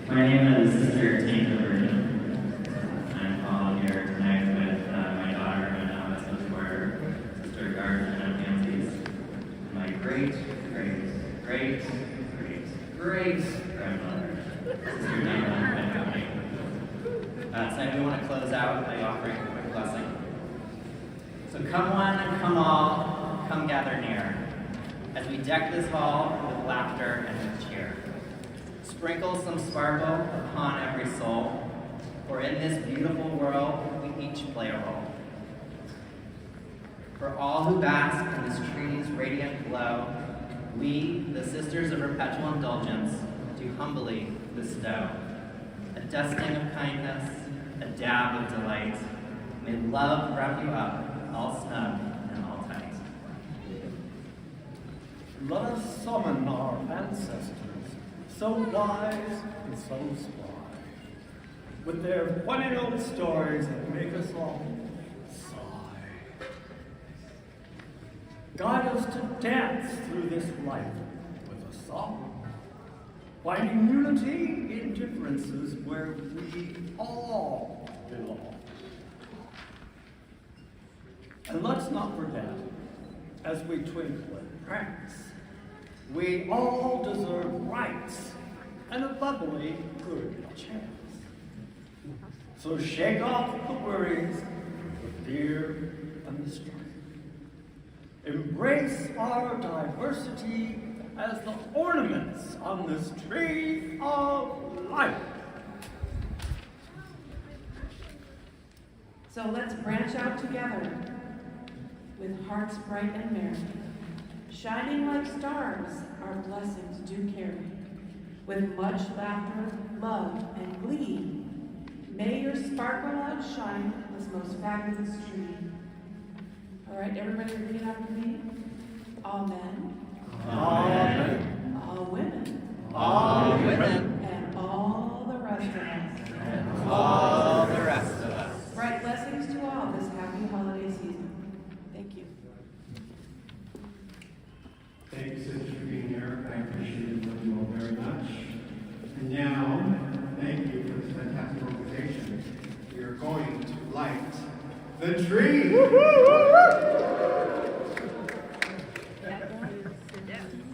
My name is Sister I'm all here tonight with my daughter and now my Sister Garden and Nancy's, my great grandmother, Sister Nina and family. Tonight we want to close out by offering a quick blessing. So come one, come all, come gather near, as we deck this hall with laughter and with cheer. Sprinkle some sparkle upon every soul, for in this beautiful world we each play a role. For all who bask in this tree's radiant glow, we, the Sisters of Perpetual Indulgence, do humbly bestow a dusting of kindness, a dab of delight. May love wrap you up, all snug and all tight. Let us summon our ancestors, so wise and so spry, with their funny old stories that make us all sigh. Guide us to dance through this life with a song, finding unity in differences where we all belong. And let's not forget, as we twinkle and prance, we all deserve rights and a bubbly good chance. So shake off the worries, the fear, and the strife. Embrace our diversity as the ornaments on this tree of life. So let's branch out together with hearts bright and merry. Shining like stars, our blessings do carry. With much laughter, love, and glee, may your sparkle outshine this most fabulous tree. All right, everybody repeat after me. All men. All men. All women. All women. And all the rest of us. And all the rest of us. Bright blessings to all this happy holiday season. Thank you. Thank you, sisters, for being here. I appreciate you all very much. And now, thank you for this fantastic organization. We are going to light the tree.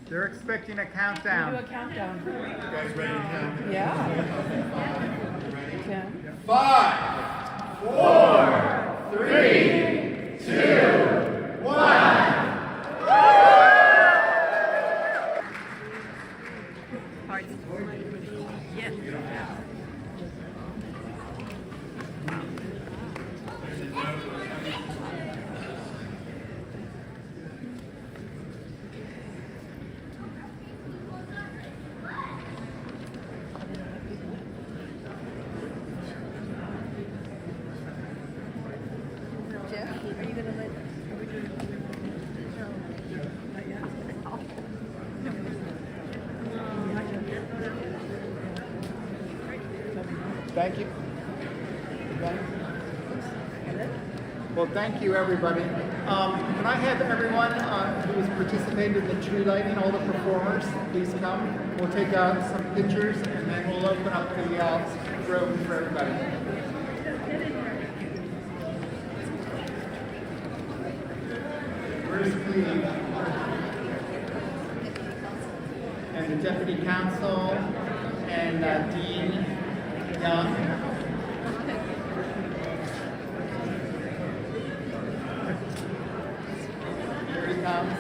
They're expecting a countdown. Do a countdown. You guys ready to count? Yeah. Ready? 10. 5, 4, 3, 2, 1. Thank you. Well, thank you, everybody. Can I have everyone who has participated in the tree lighting, all the performers, please come. We'll take some pictures, and then we'll open up the room for everybody. Where's the and the deputy counsel and Dean Young. Here he comes.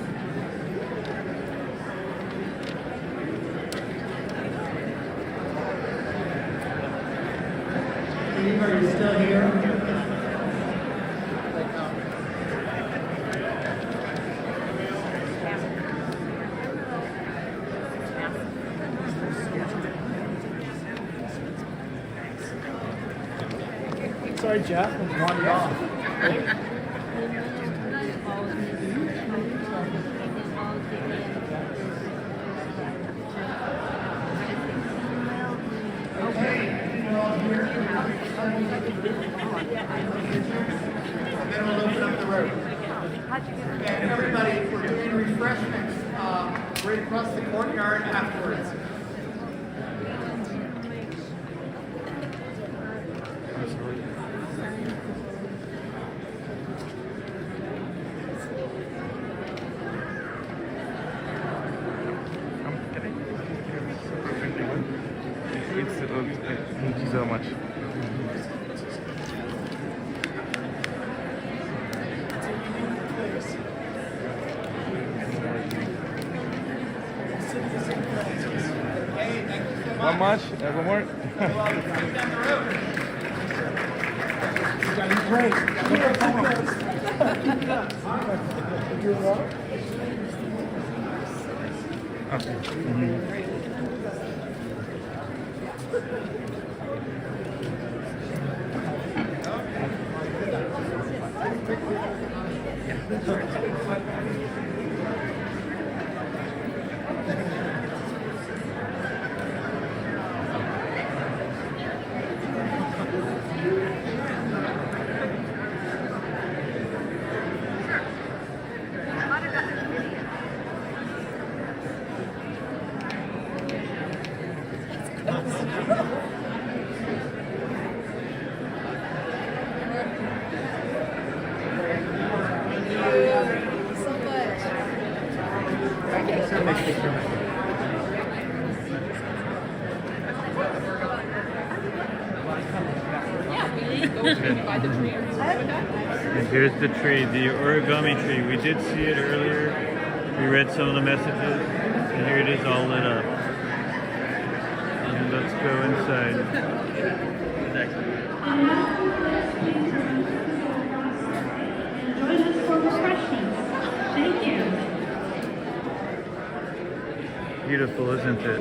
Steve, are you still here? Sorry, Jeff, I'm wandered off. And then we'll open up the road. And everybody, we're doing refreshments right across the courtyard afterwards. Thank you so much. How much? Ever more? And here's the tree, the origami tree. We did see it earlier. We read some of the messages, and here it is all lit up. And let's go inside. Enjoy this for refreshments. Thank you. Beautiful, isn't it?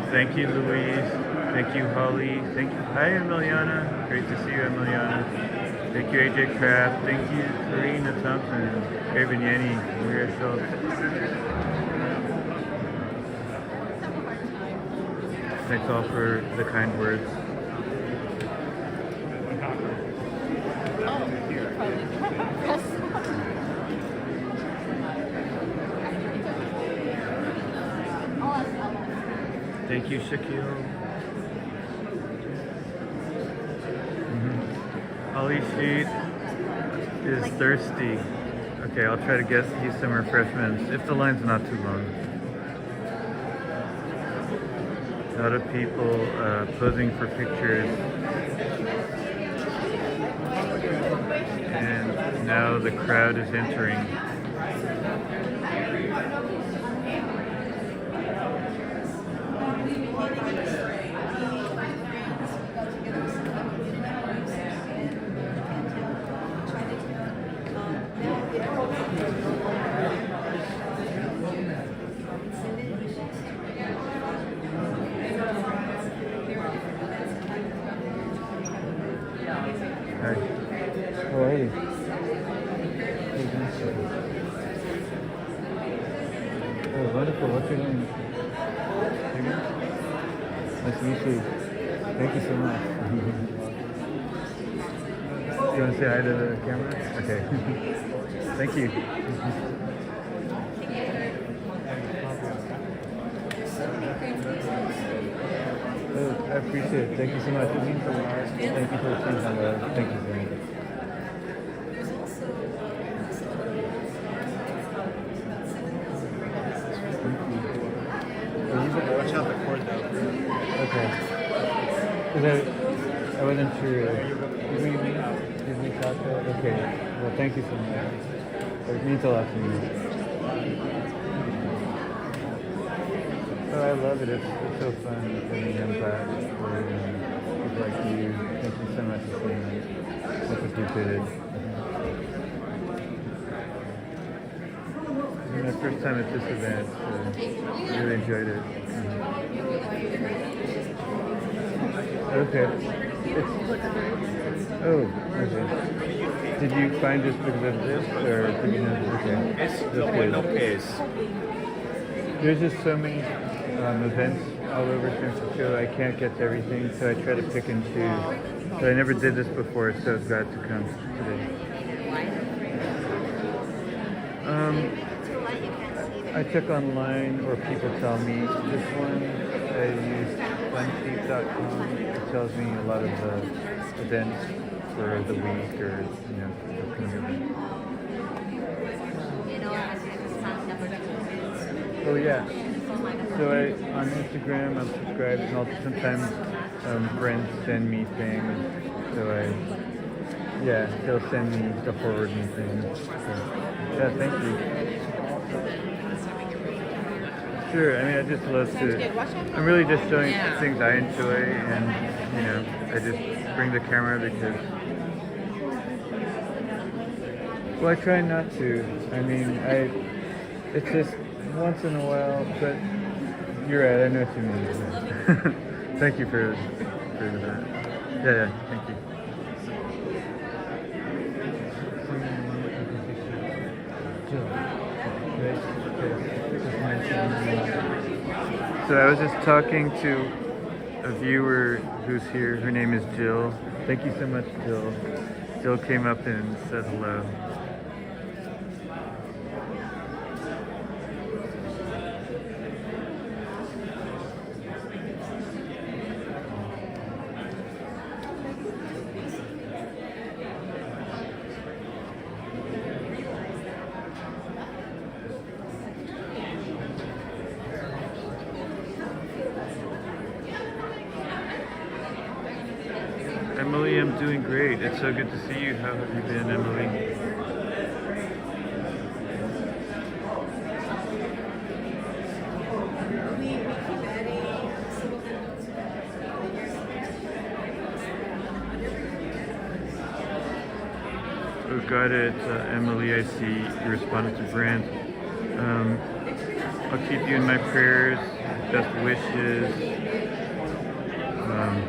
Thank you, Louise. Thank you, Holly. Thank you. Hi, Emiliana. Great to see you, Emiliana. Thank you, AJ Kraft. Thank you, Karina Thompson, Kevin Yenny, Maria Schultz. Thanks all for the kind words. Thank you, Shaquille. Holly Sheet is thirsty. Okay, I'll try to get you some refreshments if the line's not too long. A lot of people posing for pictures. And now the crowd is entering. How are you? Oh, wonderful. What's your name? Nice to meet you. Thank you so much. You want to say hi to the camera? Okay. Thank you. Oh, I appreciate it. Thank you so much. It means a lot. Thank you for the things I love. Thank you very much. Watch out the cord though. Okay. Because I wasn't sure. Did we talk about? Okay. Well, thank you so much. It means a lot to me. Oh, I love it. It's so fun getting them back for people like you. Thank you so much for seeing me. That's what you did. This is my first time at this event, so I really enjoyed it. Okay. Okay. Did you find this because of this, or did you know? Okay. It's no case. There's just so many events all over San Francisco. I can't get to everything, so I try to pick and choose. But I never did this before, so I was glad to come today. I check online, or people tell me. This one, I used funseat.com. It tells me a lot of the events for the week, or the community. Oh yeah. So on Instagram, I'm subscribed, and also sometimes friends send me things. So they'll send me the forward me things. So, thank you. Sure. I mean, I just love to. I'm really just showing things I enjoy, and I just bring the camera because. Well, I try not to. I mean, it's just once in a while, but you're right. I know what you mean. Thank you for that. Yeah. Thank you. So I was just talking to a viewer who's here. Her name is Jill. Thank you so much, Jill. Jill came up and said hello. Emily, I'm doing great. It's so good to see you. How have you been, Emily? Oh, got it. Emily, I see you responded to Brent. I'll keep you in my prayers. Best wishes.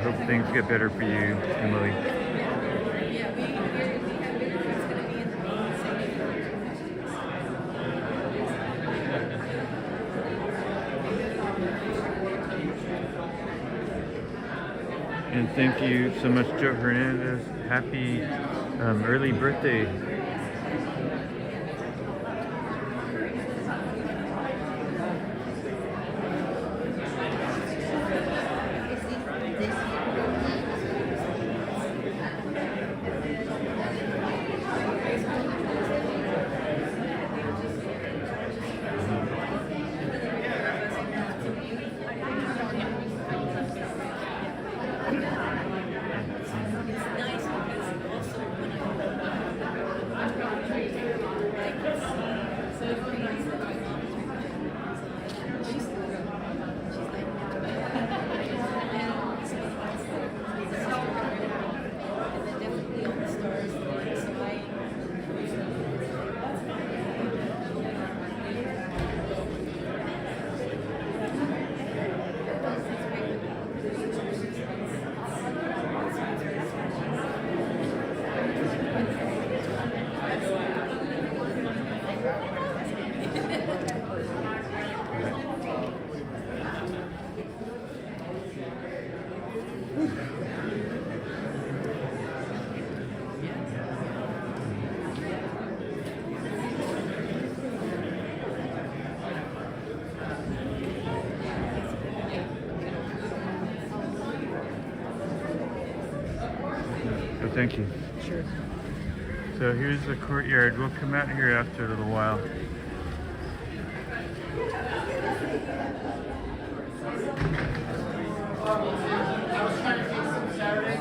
Hope things get better for you, Emily. And thank you so much, Joe Hernandez. Happy early birthday. thank you. Sure. So here's the courtyard. We'll come out here after a little while. I was trying to take some Saturday.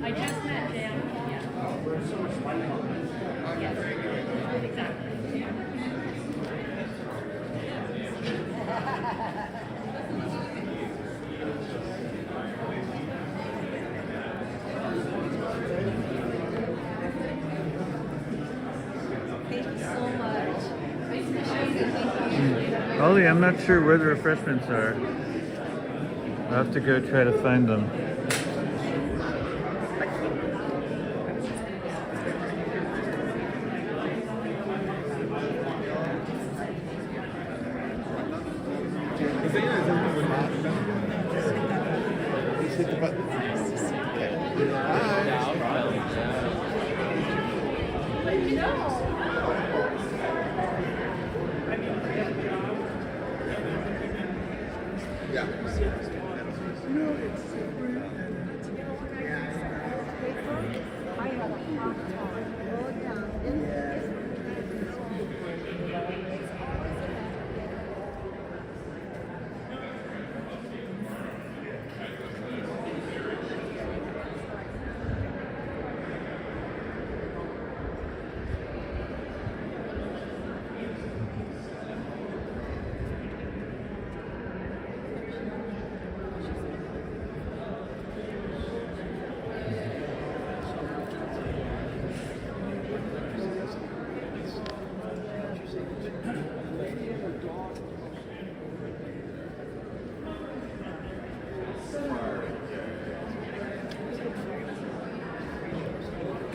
I just met Dan. Yeah. Exactly. Thank you so much. Ollie, I'm not sure where the refreshments are. I'll have to go try to find them. Hit the button.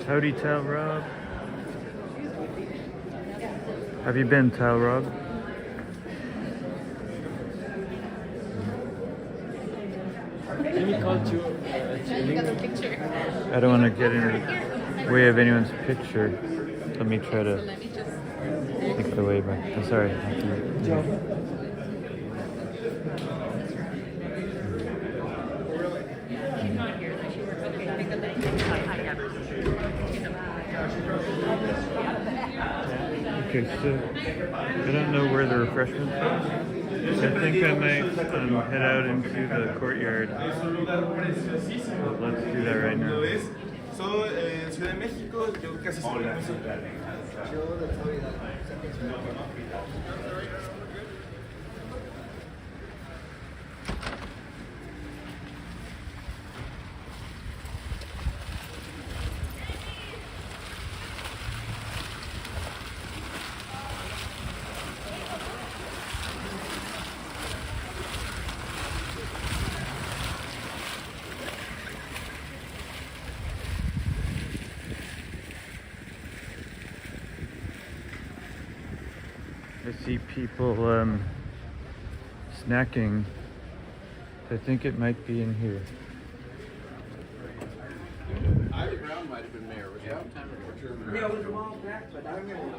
Howdy, Tal Rob. Have you been, Tal Rob? Jimmy called you. I don't want to get in the way of anyone's picture. Let me try to think the way back. I'm sorry. She's not here. She works. Okay, because I never. Okay, so I don't know where the refreshments are. I think I might head out into the courtyard. Let's do that right now. So, en Ciudad de México, yo casi siempre I see people snacking. I think it might be in here. Ivy Brown might have been mayor. Was that time for German? Yeah, it was a while back, but I remember.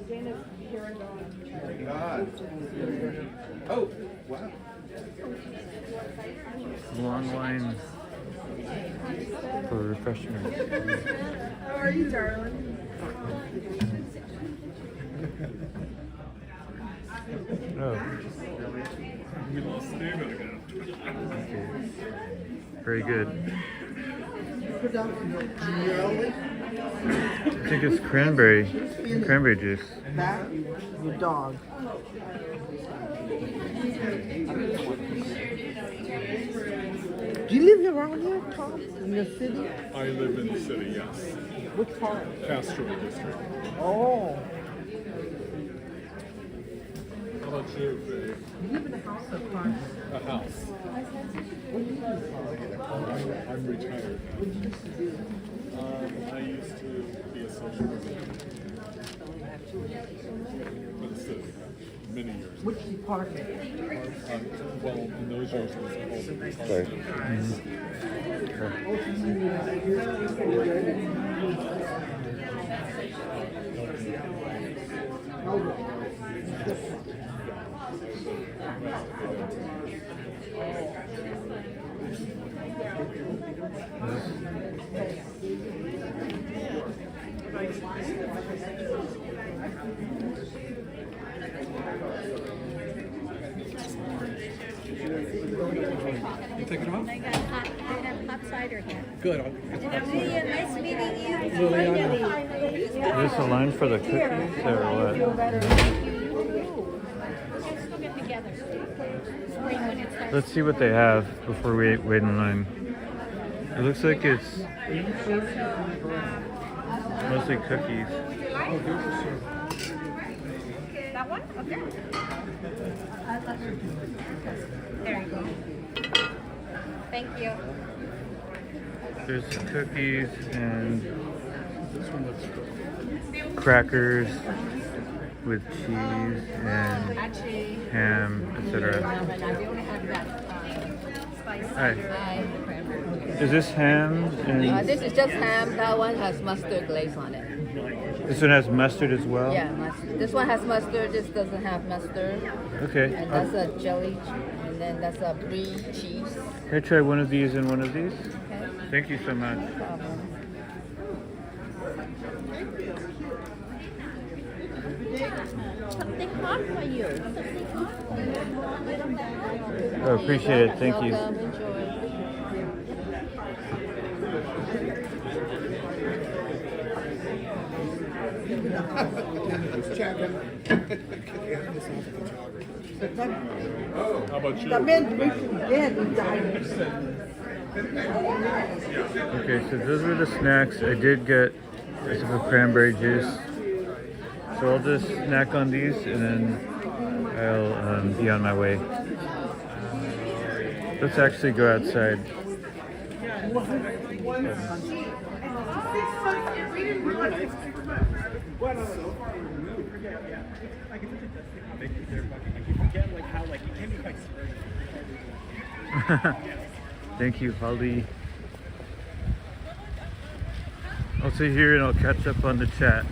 Dana's here and gone. God. Oh, wow. Long line for refreshments. How are you, darling? Oh. We lost the name again. Okay. Very good. I think it's cranberry juice. That, your dog. Do you live around here, Tom? In your city? I live in the city, yes. Which part? Castro district. Oh. How about you, Faye? You live in a house or farm? A house. I'm retired. What did you used to do? I used to be a social worker. For the city. many years. Which department? Well, in those years it was called the department. You taking them out? I got hot cider here. Good. Nice meeting you. Is this a line for the cookies or what? Let's go get together. Spring when it starts. Let's see what they have before we wait in line. It looks like it's mostly cookies. That one? Okay. There you go. Thank you. There's cookies and crackers with cheese and ham, etc. Hi. Is this ham? And This is just ham. That one has mustard glaze on it. this one has mustard as well? Yeah, mustard. This one has mustard. This doesn't have mustard. Okay. And that's a jelly, and then that's a brie cheese. Can I try one of these and one of these? Okay. Thank you so much. No problem. Something hot for you. Something hot for you. Oh, appreciate it. Thank you. Welcome. Enjoy. Checking. How about you? The men recently dead and died. Okay, so those were the snacks. I did get a sip of cranberry juice. So I'll just snack on these and then I'll be on my way. Let's actually go outside. Thank you, Holly. I'll sit here and I'll catch up on the chat.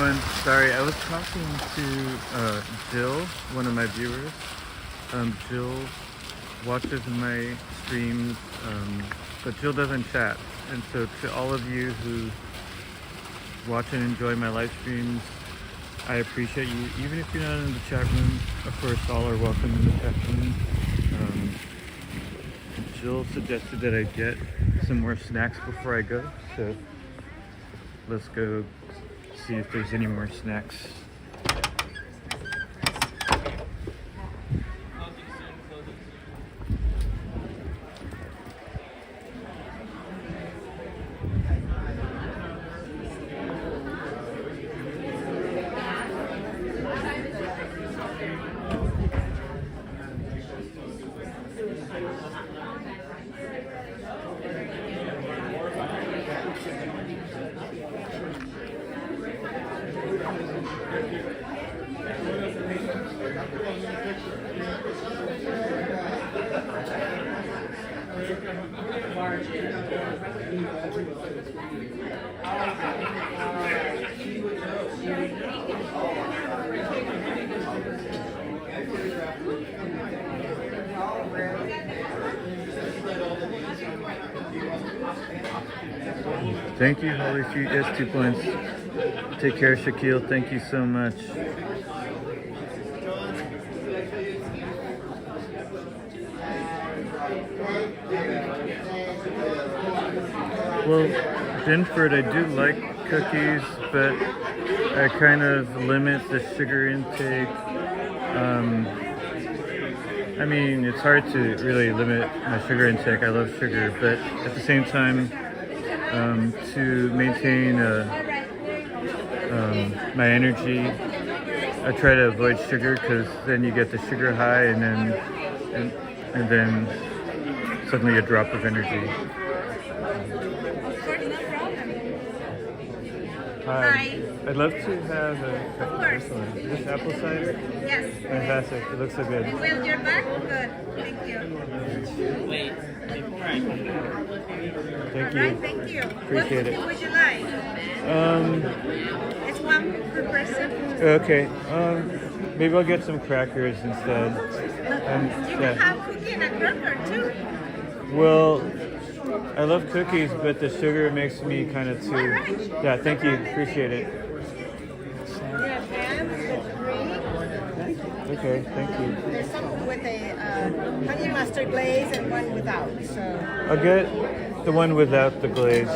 everyone. Sorry, I was talking to Jill, one of my viewers. Jill watches my streams, but Jill doesn't chat. And so to all of you who watch and enjoy my live streams, I appreciate you. Even if you're not in the chat room, of course, all are welcome in the chat room. Jill suggested that I get some more snacks before I go, so let's go see if there's any more snacks. Thank you, Holy Street. Yes, 2 points. Take care, Shaquille. Thank you so much. Well, Binford, I do like cookies, but I kind of limit the sugar intake. I mean, it's hard to really limit my sugar intake. I love sugar, but at the same time, to maintain my energy, I try to avoid sugar because then you get the sugar high and then suddenly a drop of energy. Hi. I'd love to have this one. Is this apple cider? Yes. Fantastic. It looks so good. And will your back? Good. Thank you. Wait. Thank you. Alright, thank you. Appreciate it. What would you like? It's one per person. Okay. Maybe I'll get some crackers instead. You can have cookie and a cracker too. Well, I love cookies, but the sugar makes me kind of too. Yeah, thank you. Appreciate it. We have hams with green. Okay, thank you. There's some with a honey mustard glaze and one without. So I'll get the one without the glaze.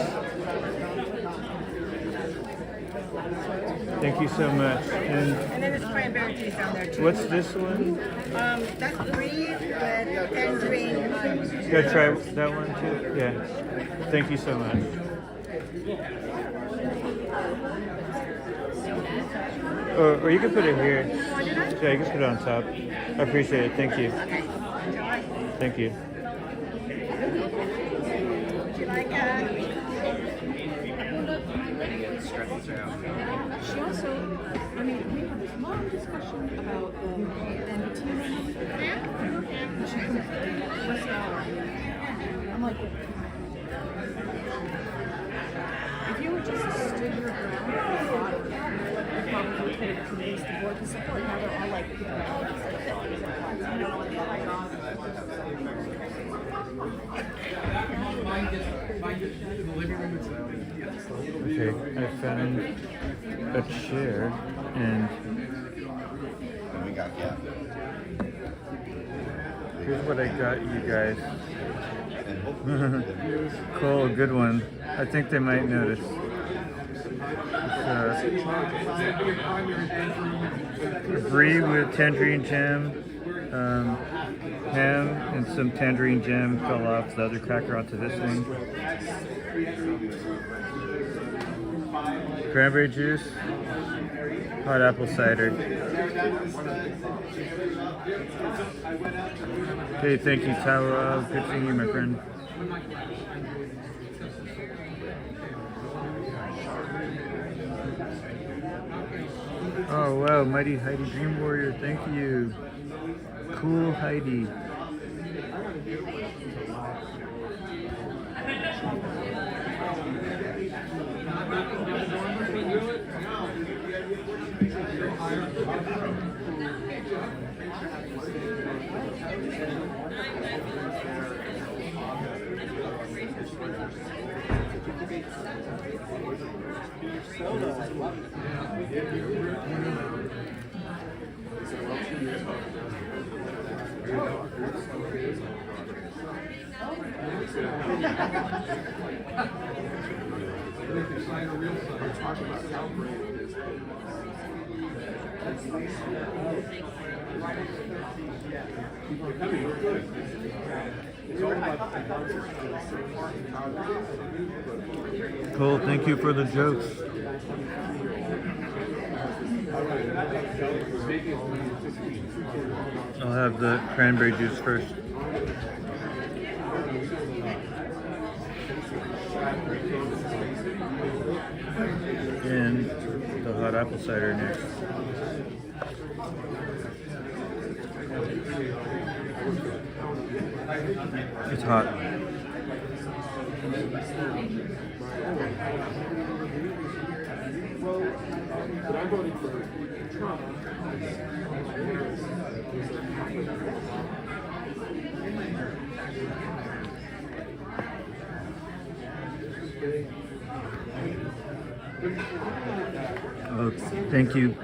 Thank you so much. And then there's cranberry juice down there too. What's this one? That's brie with tangerine. Gotta try that one too? Yeah. Thank you so much. Or you can put it here. Yeah, you can put it on top. I appreciate it. Thank you. Thank you. Would you like She also, I mean, we had this long discussion about the entertainment. And she completely was I'm like, if you would just stood your ground and thought of that, you probably could have convinced the board to support. Now they're all like, oh, these are things that you know, like, oh my God. Okay, I found a chair and we got here's what I got you guys. Cool, good one. I think they might notice. It's brie with tangerine jam, ham and some tangerine jam fell off the other cracker onto this one. Cranberry juice, hot apple cider. Okay, thank you, Tara. Good seeing you, my friend. Oh wow, Mighty Heidi Dream Warrior, thank you. Cool Heidi. Cool, thank you for the jokes. I'll have the cranberry juice first. And the hot apple cider next. It's hot. But I'm voting for Trump. Oh, thank you.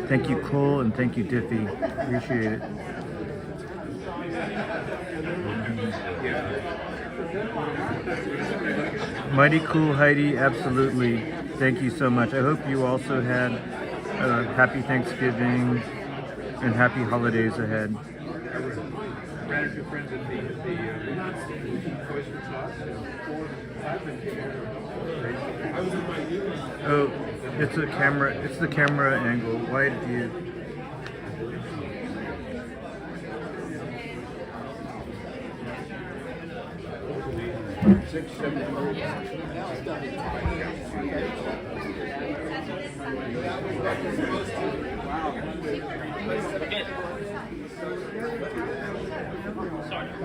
Thank you, Cole, and thank you, Diffie. Appreciate it. Mighty cool, Heidi. Absolutely. Thank you so much. I hope you also had a happy Thanksgiving and happy holidays ahead. Ran into friends at the oyster sauce. I was in my youth. Oh, it's a camera. It's the camera angle. Wide view. 6, 7 I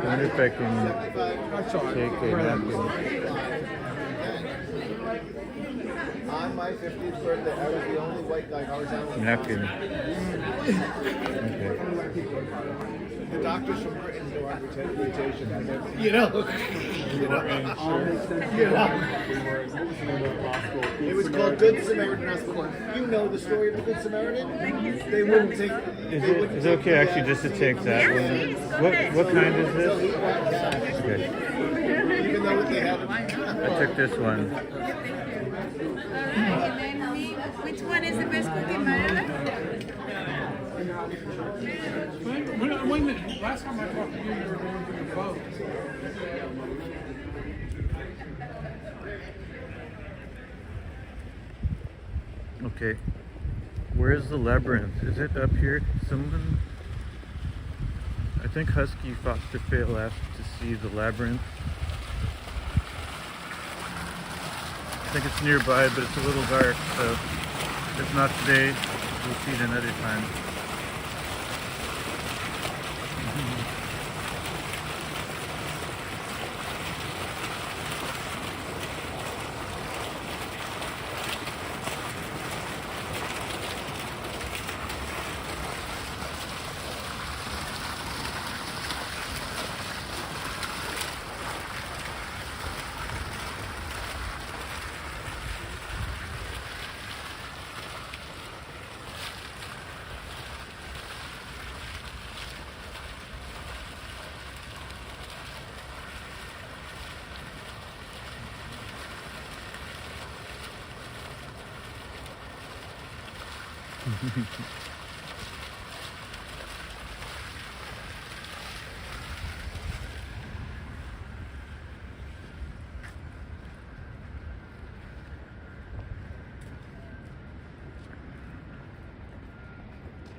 wonder if I can take a napkin. On my 50th birthday, I was the only white guy horizontally. Napkin. Okay. The doctors from Britain do our mutation, and then, it was called Good Samaritan Hospital. You know the story of the Good Samaritan? They wouldn't take. Is it okay actually just to take that one? What kind is this? Okay. Even though they had. I took this one. Which one is the best cookie, Maryland? Wait a minute. Last time I talked to you, you were going to the boat. Okay. Where's the labyrinth? Is it up here? Someone? I think Husky Foster Fail asked to see the labyrinth. I think it's nearby, but it's a little dark, so if not today, we'll see it another time.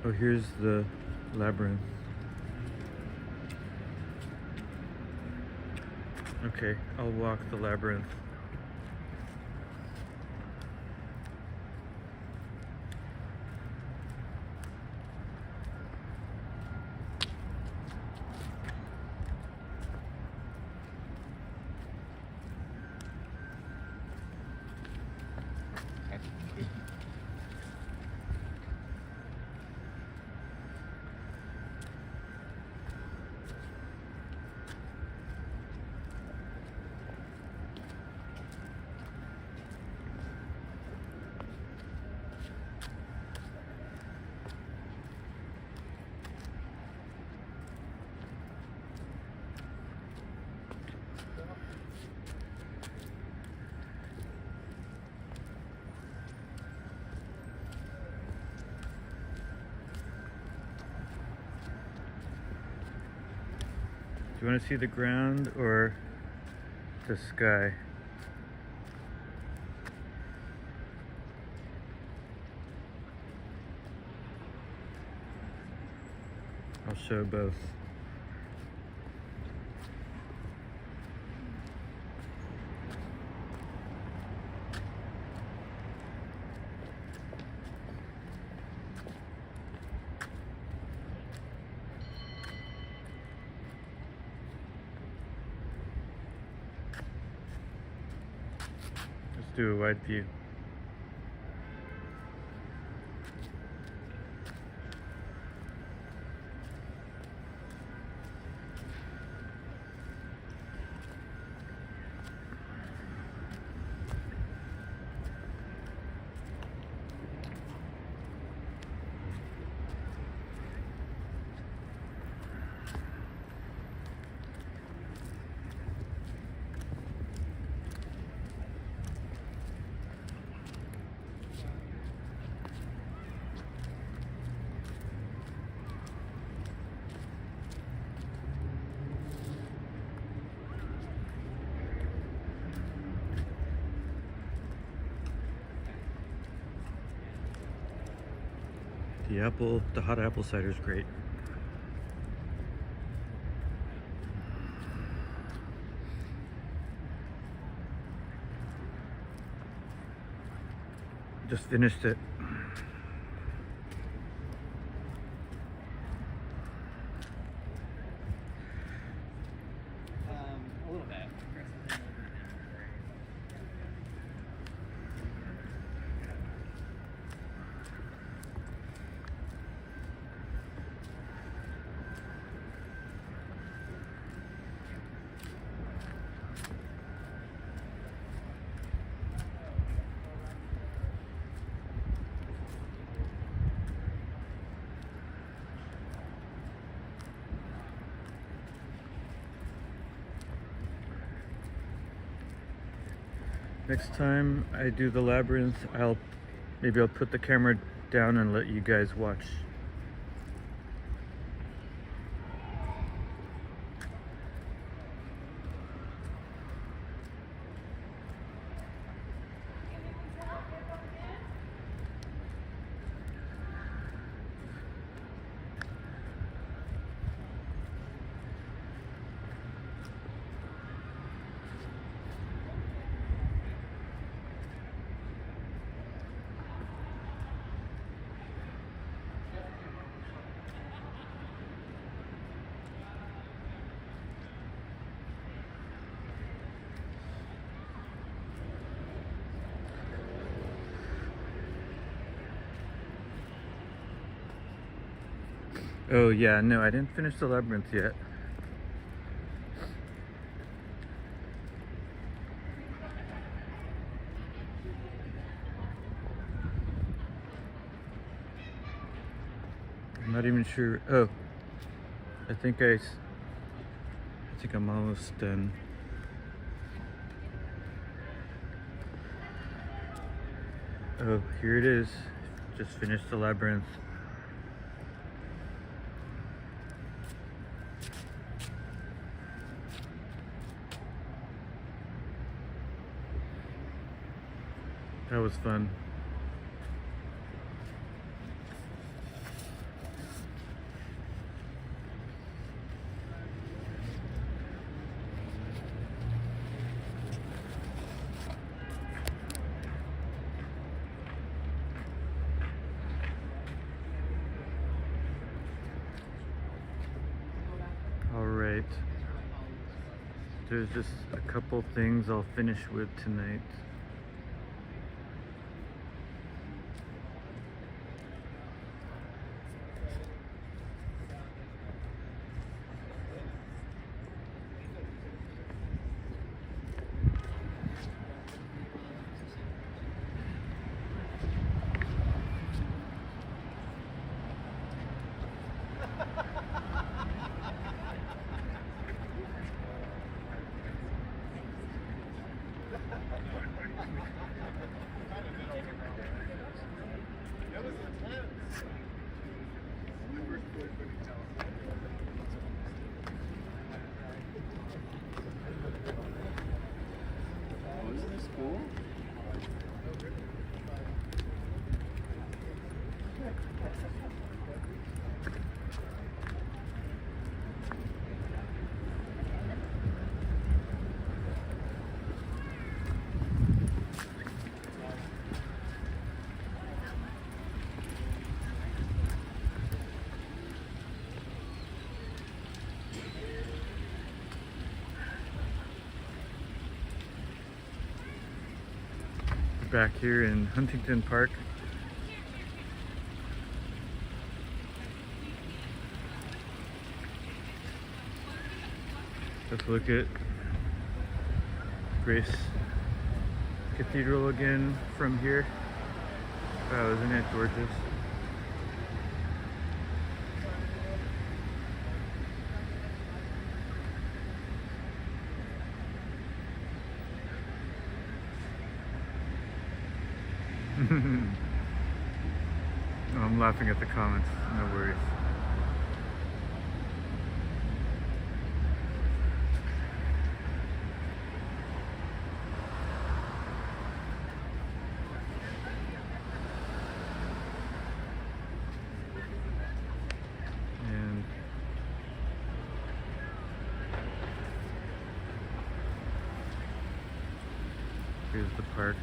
Oh, here's the labyrinth. Okay, I'll walk the labyrinth. Do you want to see the ground or the sky? I'll show both. Let's do a wide view. The hot apple cider is great. Just finished it. A little bit. Next time I do the Labyrinth, maybe I'll put the camera down and let you guys watch. Oh yeah, no, I didn't finish the Labyrinth yet. I'm not even sure. Oh, I think I'm almost done. Oh, here it is. Just finished the Labyrinth. That was fun. All right. There's just a couple things I'll finish with tonight. back here in Huntington Park. Let's look at Grace Cathedral again from here. Wow, isn't it gorgeous? I'm laughing at the comments, no worries. And here's the park.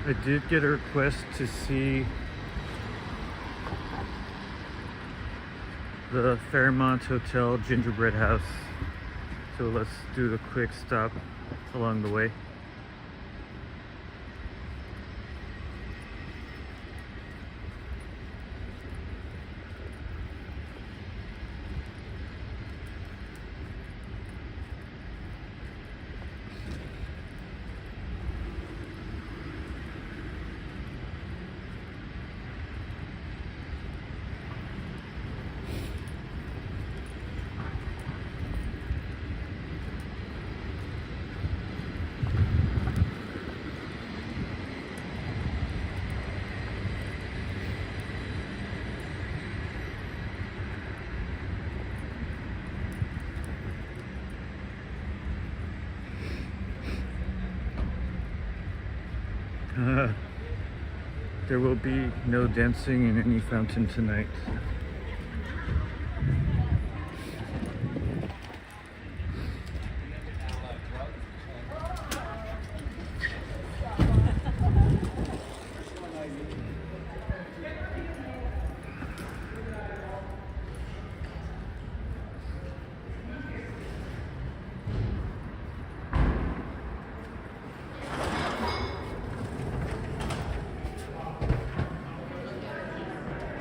I did get a request to see the Fairmont Hotel gingerbread house, so let's do a quick stop along the way. There will be no dancing in any fountain tonight.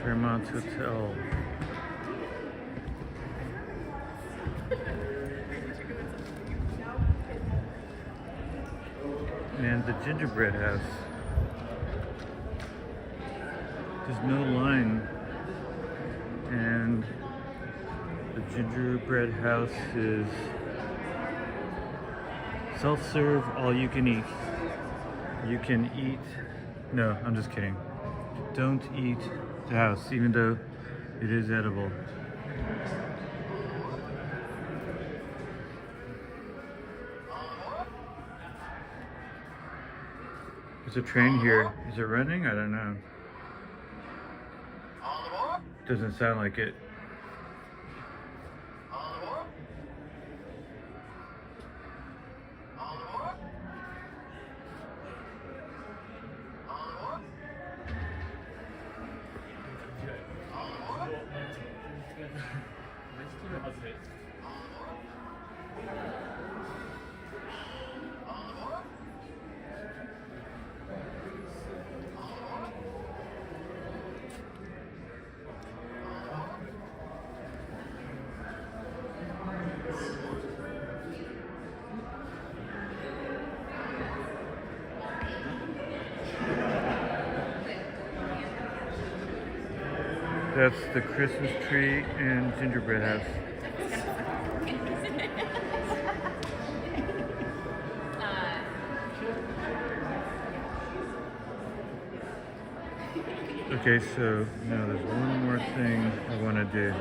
Fairmont Hotel. And the gingerbread house. There's no line. And the gingerbread house is self-serve, all you can eat. You can eat, no, I'm just kidding. Don't eat the house, even though it is edible. There's a train here. Is it running? I don't know. Doesn't sound like it. That's the Christmas tree and gingerbread house. Okay, so now there's one more thing I want to do.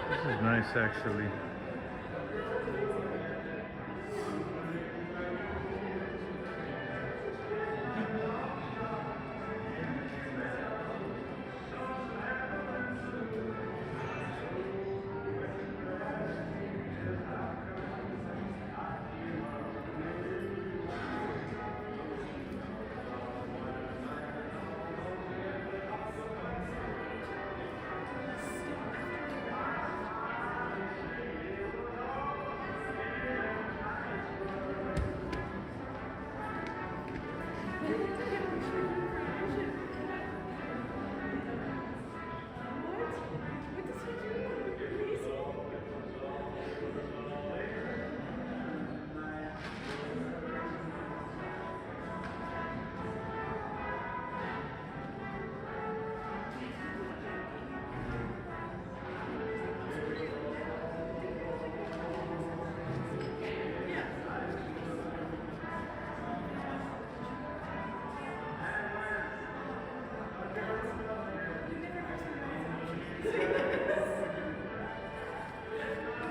This is nice, actually.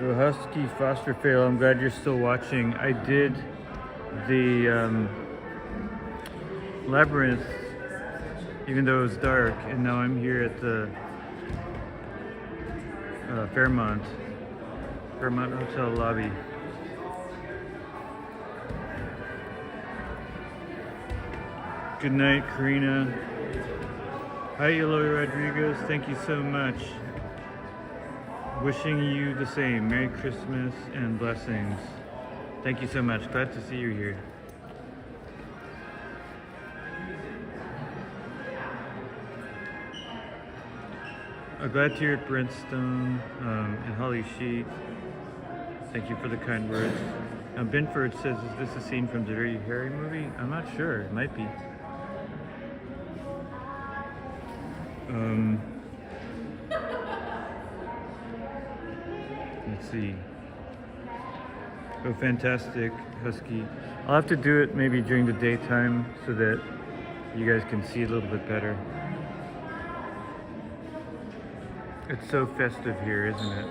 So Husky Foster Fail, I'm glad you're still watching. I did the Labyrinth, even though it was dark, and now I'm here at the Fairmont Hotel lobby. Good night, Karina. Hi, Eloy Rodriguez. Thank you so much. Wishing you the same. Merry Christmas and blessings. Thank you so much. Glad to see you here. Glad to hear it, Brentstone and Holly Sheet. Thank you for the kind words. Binford says, is this a scene from the Dirty Harry movie? I'm not sure. It might be. Let's see. Oh, fantastic, Husky. I'll have to do it maybe during the daytime so that you guys can see a little bit better. It's so festive here, isn't it?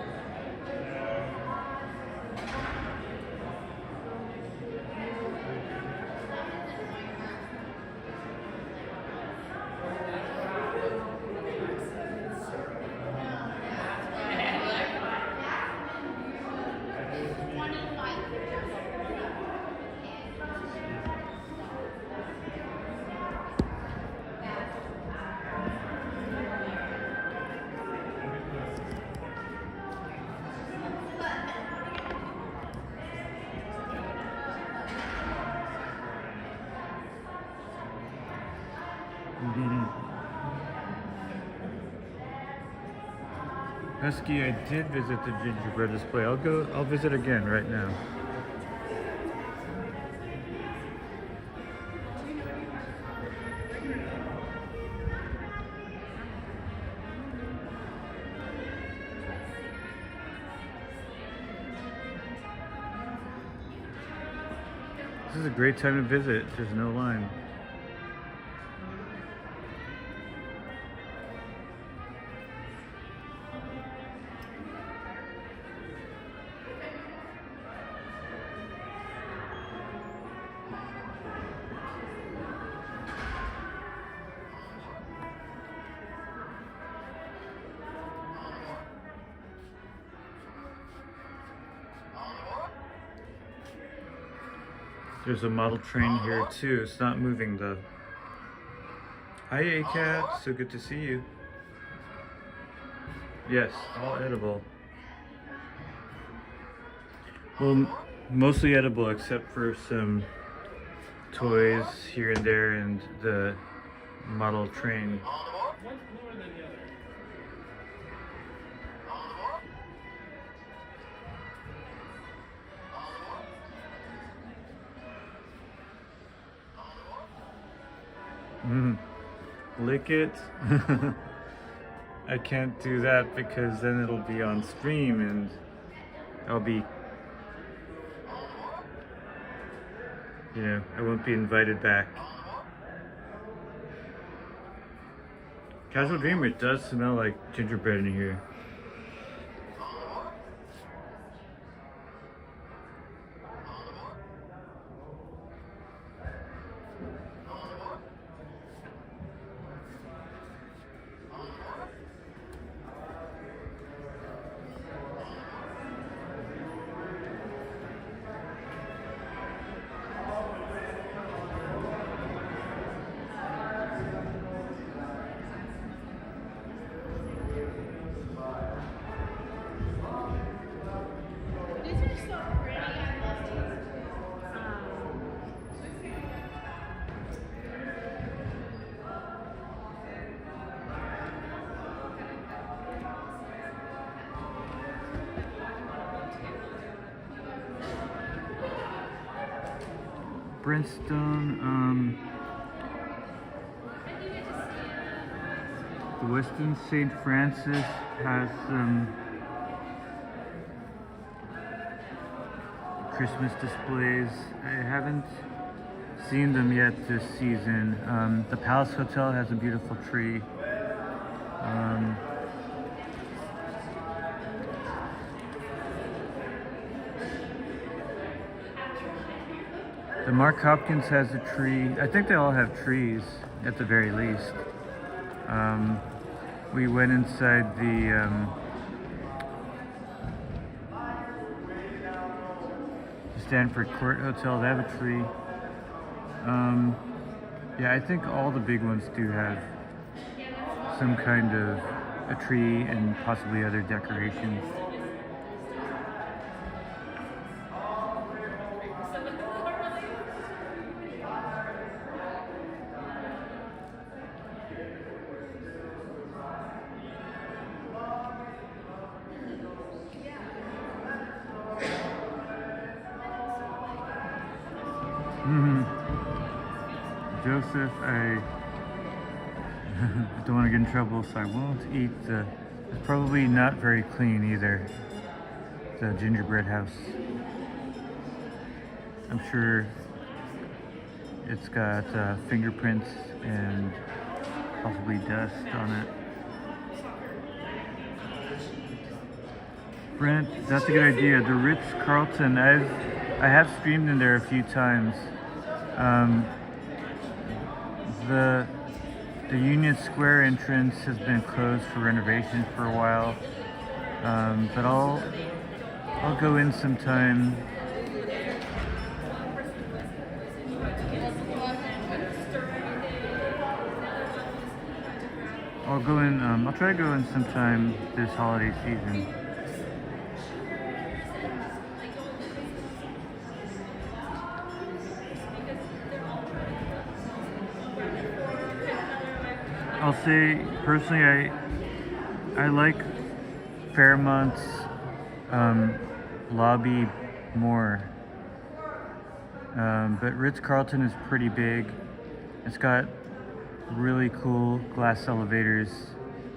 Husky, I did visit the gingerbread display. I'll visit again right now. This is a great time to visit. There's no line. There's a model train here too. It's not moving though. Hi ACAT, so good to see you. Yes, all edible. Well, mostly edible except for some toys here and there and the model train. Lick it. I can't do that because then it'll be on stream and I'll be, you know, I won't be invited back. Casual Dreamer, it does smell like gingerbread in here. Brimstone, the Westin St. Francis has some Christmas displays. I haven't seen them yet this season. The Palace Hotel has a beautiful tree. The Mark Hopkins has a tree. I think they all have trees at the very least. We went inside the Stanford Court Hotel. They have a tree. Yeah, I think all the big ones do have some kind of a tree and possibly other decorations. Joseph, I don't want to get in trouble, so I won't eat the, it's probably not very clean either, the gingerbread house. I'm sure it's got fingerprints and possibly dust on it. Brent, that's a good idea. The Ritz-Carlton, I have streamed in there a few times. The Union Square entrance has been closed for renovation for a while, but I'll go in sometime. I'll try to go in sometime this holiday season. I'll say personally, I like Fairmont's lobby more, but Ritz-Carlton is pretty big. It's got really cool glass elevators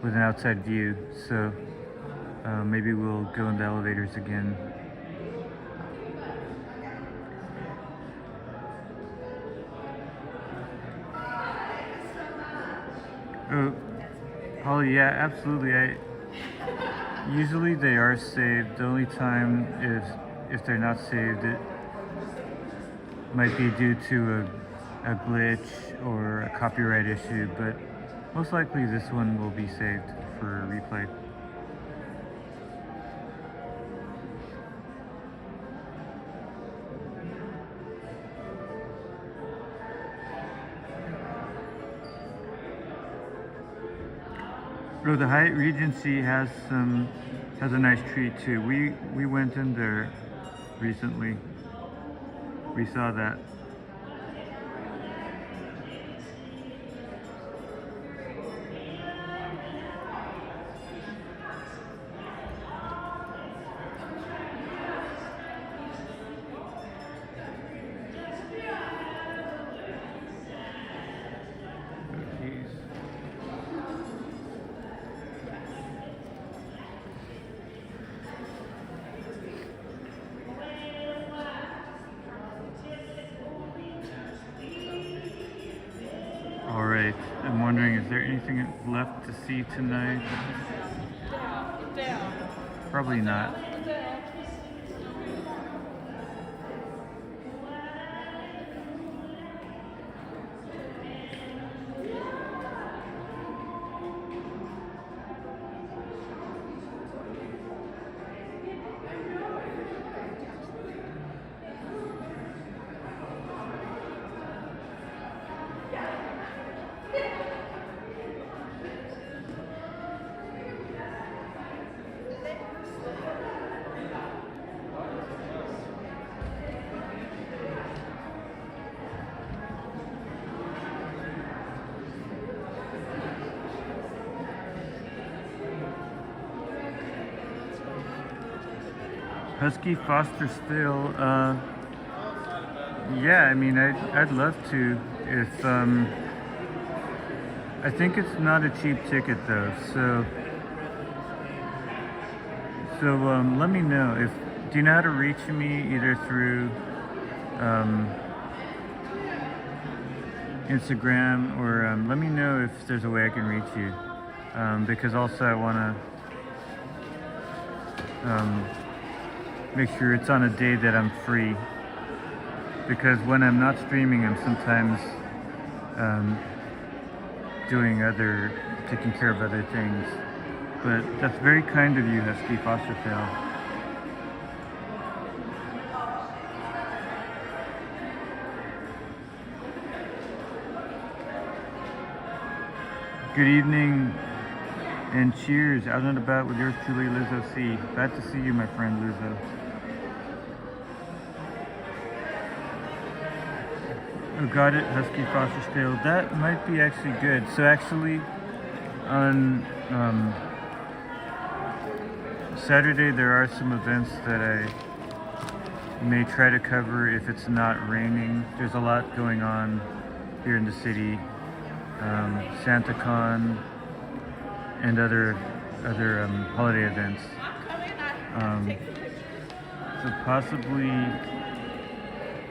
with an outside view, so maybe we'll go in the elevators again. Oh, Holly, yeah, absolutely. Usually they are saved. The only time if they're not saved, it might be due to a glitch or a copyright issue, but most likely this one will be saved for replay. Oh, the Hyatt Regency has a nice tree too. We went in there recently. We saw that. Alright, I'm wondering, is there anything left to see tonight? Probably not. Husky Foster Still, yeah, I mean, I'd love to if, I think it's not a cheap ticket though, so let me know do you know how to reach me either through, Instagram or, let me know if there's a way I can reach you, because also I want to, make sure it's on a day that I'm free, because when I'm not streaming, I'm sometimes taking care of other things. But that's very kind of you, Husky Fostertail. Good evening and cheers, out and about with yours truly, Lizzo C. Glad to see you, my friend Lizzo. Oh, got it, Husky Foster's Tale. That might be actually good. So actually, on Saturday there are some events that I may try to cover if it's not raining. There's a lot going on here in the city. SantaCon and other holiday events. So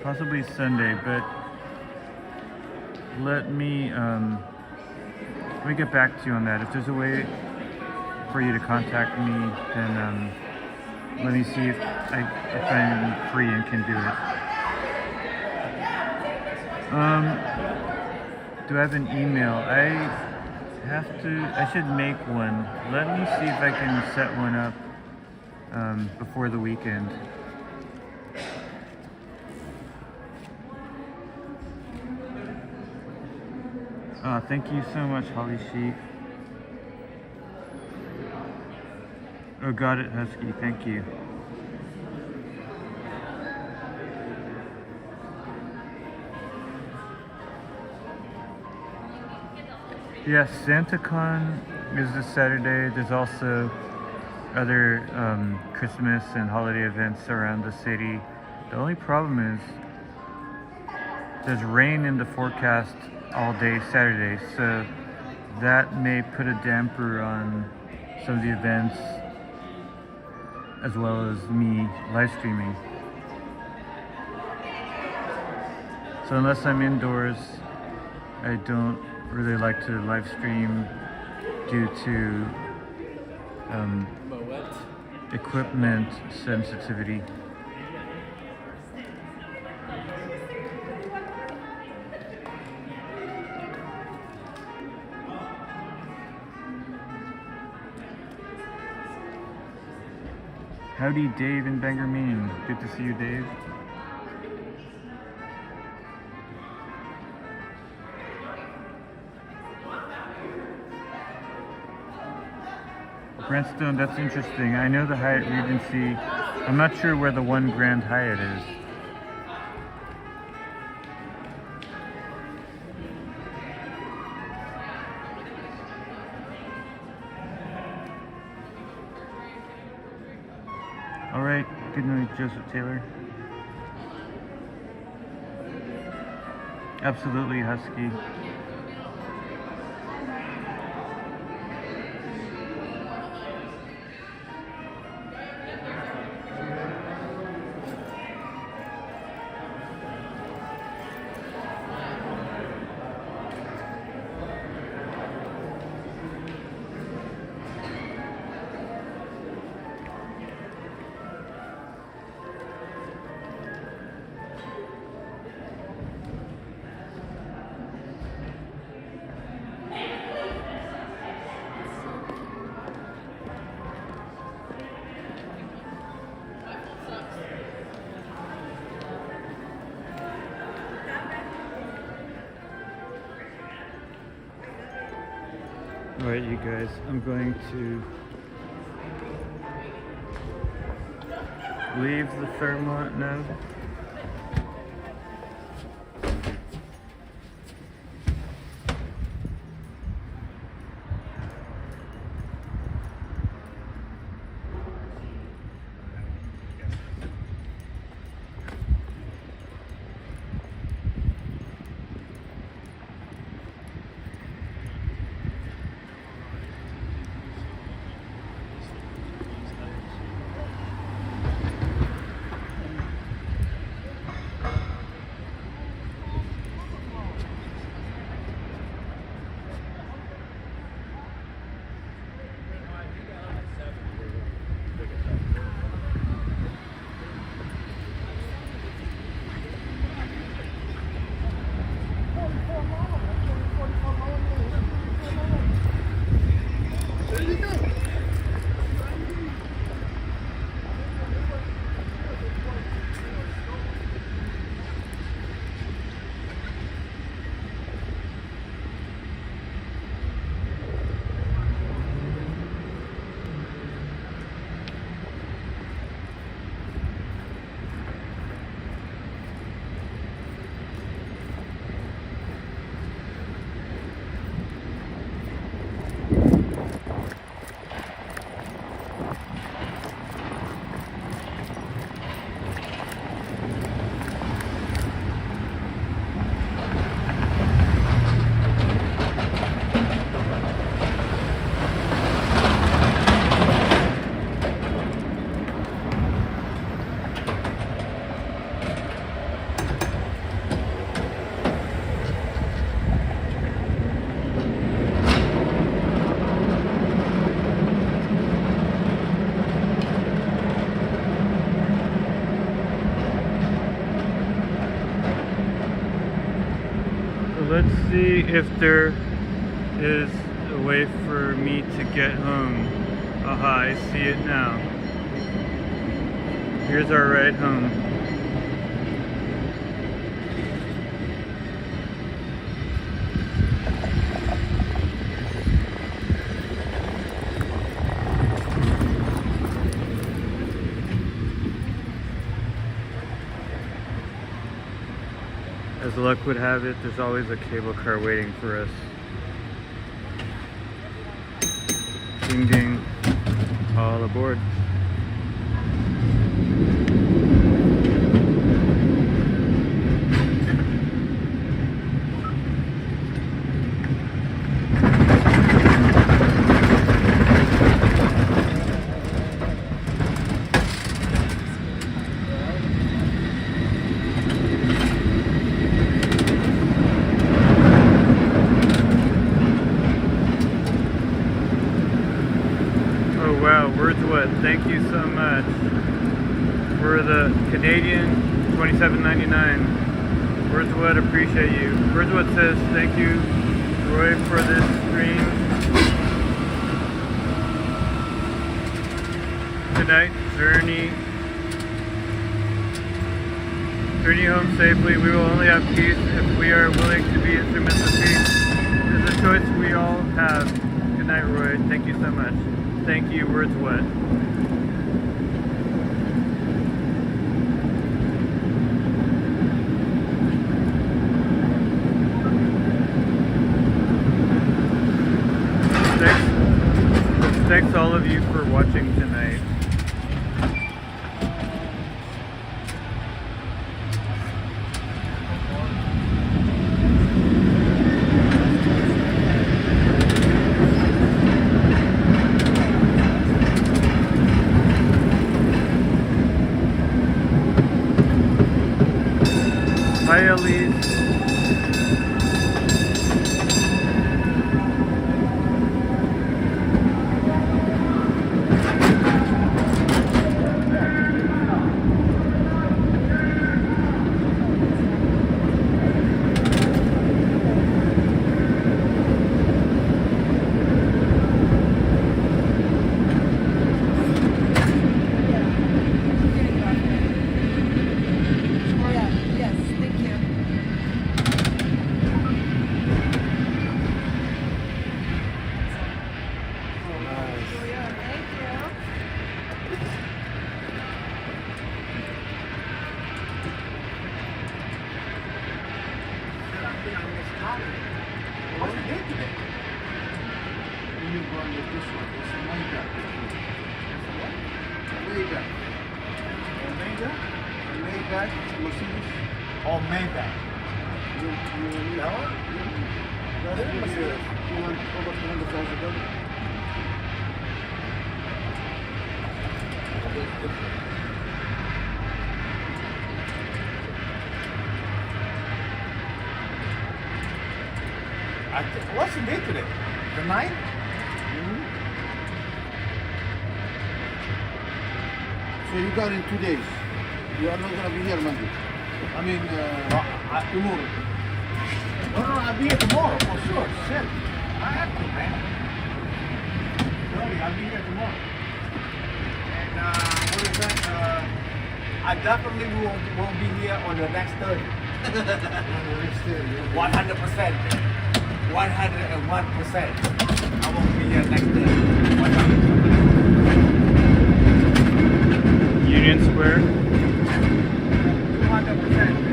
possibly Sunday, but let me get back to you on that. If there's a way for you to contact me, then let me see if I'm free and can do it. Do I have an email? I should make one. Let me see if I can set one up before the weekend. Thank you so much, Holly Sheep. Oh, got it, Husky. Thank you. Yes, SantaCon is this Saturday. There's also other Christmas and holiday events around the city. The only problem is there's rain in the forecast all day Saturday, so that may put a damper on some of the events as well as me live streaming. So unless I'm indoors, I don't really like to live stream due to equipment sensitivity. Howdy, Dave in Bangor, Maine. Good to see you, Dave. Brentstone, that's interesting. I know the Hyatt Regency. I'm not sure where the One Grand Hyatt is. All right, good night, Joseph Taylor. Absolutely, Husky. Alright, you guys, I'm going to leave the Fairmont now. Let's see if there is a way for me to get home. Aha, I see it now. Here's our ride home. As luck would have it, there's always a cable car waiting for us. Ding ding, all aboard. Thank you so much for the Canadian $27.99. Wordswood, appreciate you. Wordswood says thank you, Roy, for this stream. Tonight, journey home safely. We will only have peace if we are willing to be instruments of peace. It's a choice we all have. Good night, Roy. Thank you so much. Thank you. Words what? Thanks all of you for watching tonight. Hi, Elise. What's the date today? The 9th? So you got in 2 days. You are not going to be here Monday. I mean, tomorrow. No, I'll be here tomorrow for sure. Shit. I have to, man. Really, I'll be here tomorrow. And what is that? I definitely won't be here on the next 30. 100%. 101%. I won't be here next day. 100%. Union Square. 200%.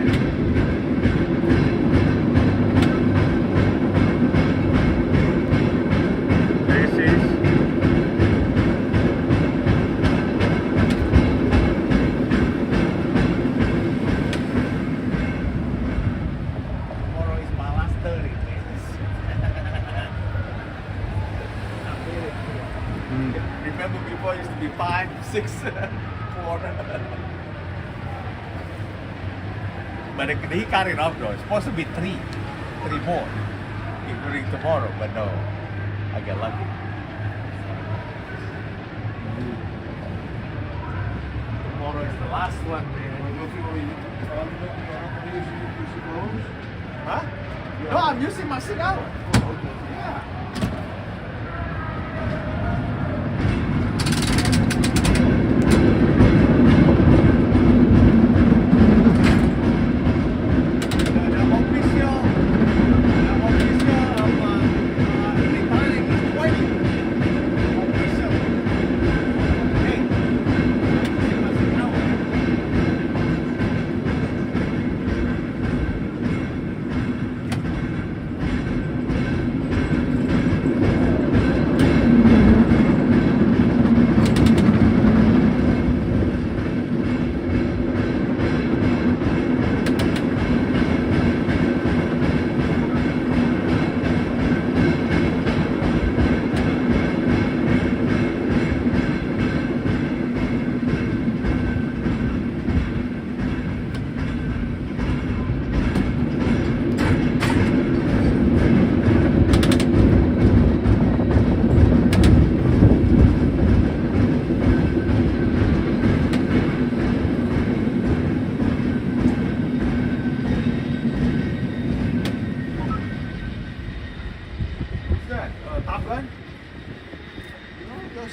Remember before it used to be 5, 6, 4. But he cut it off though. It's supposed to be 3 more, including tomorrow, but no, I got lucky. Tomorrow is the last one, man. Huh? No, I'm using my cigar. Yeah.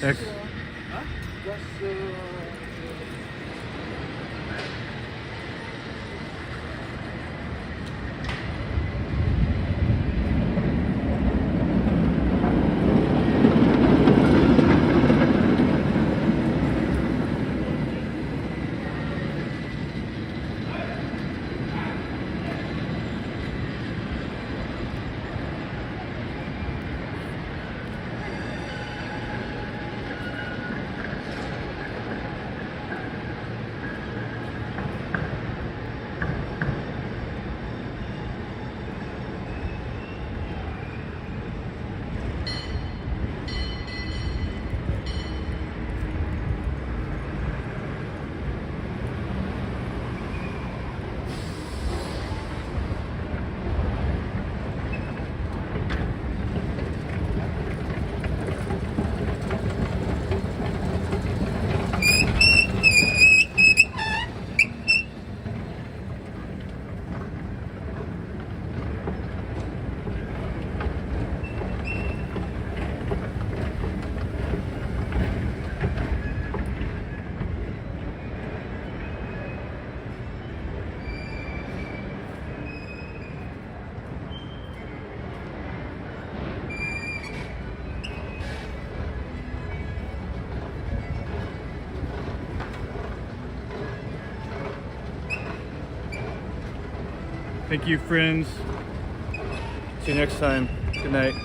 Ex- Thank you, friends. See you next time. Good night.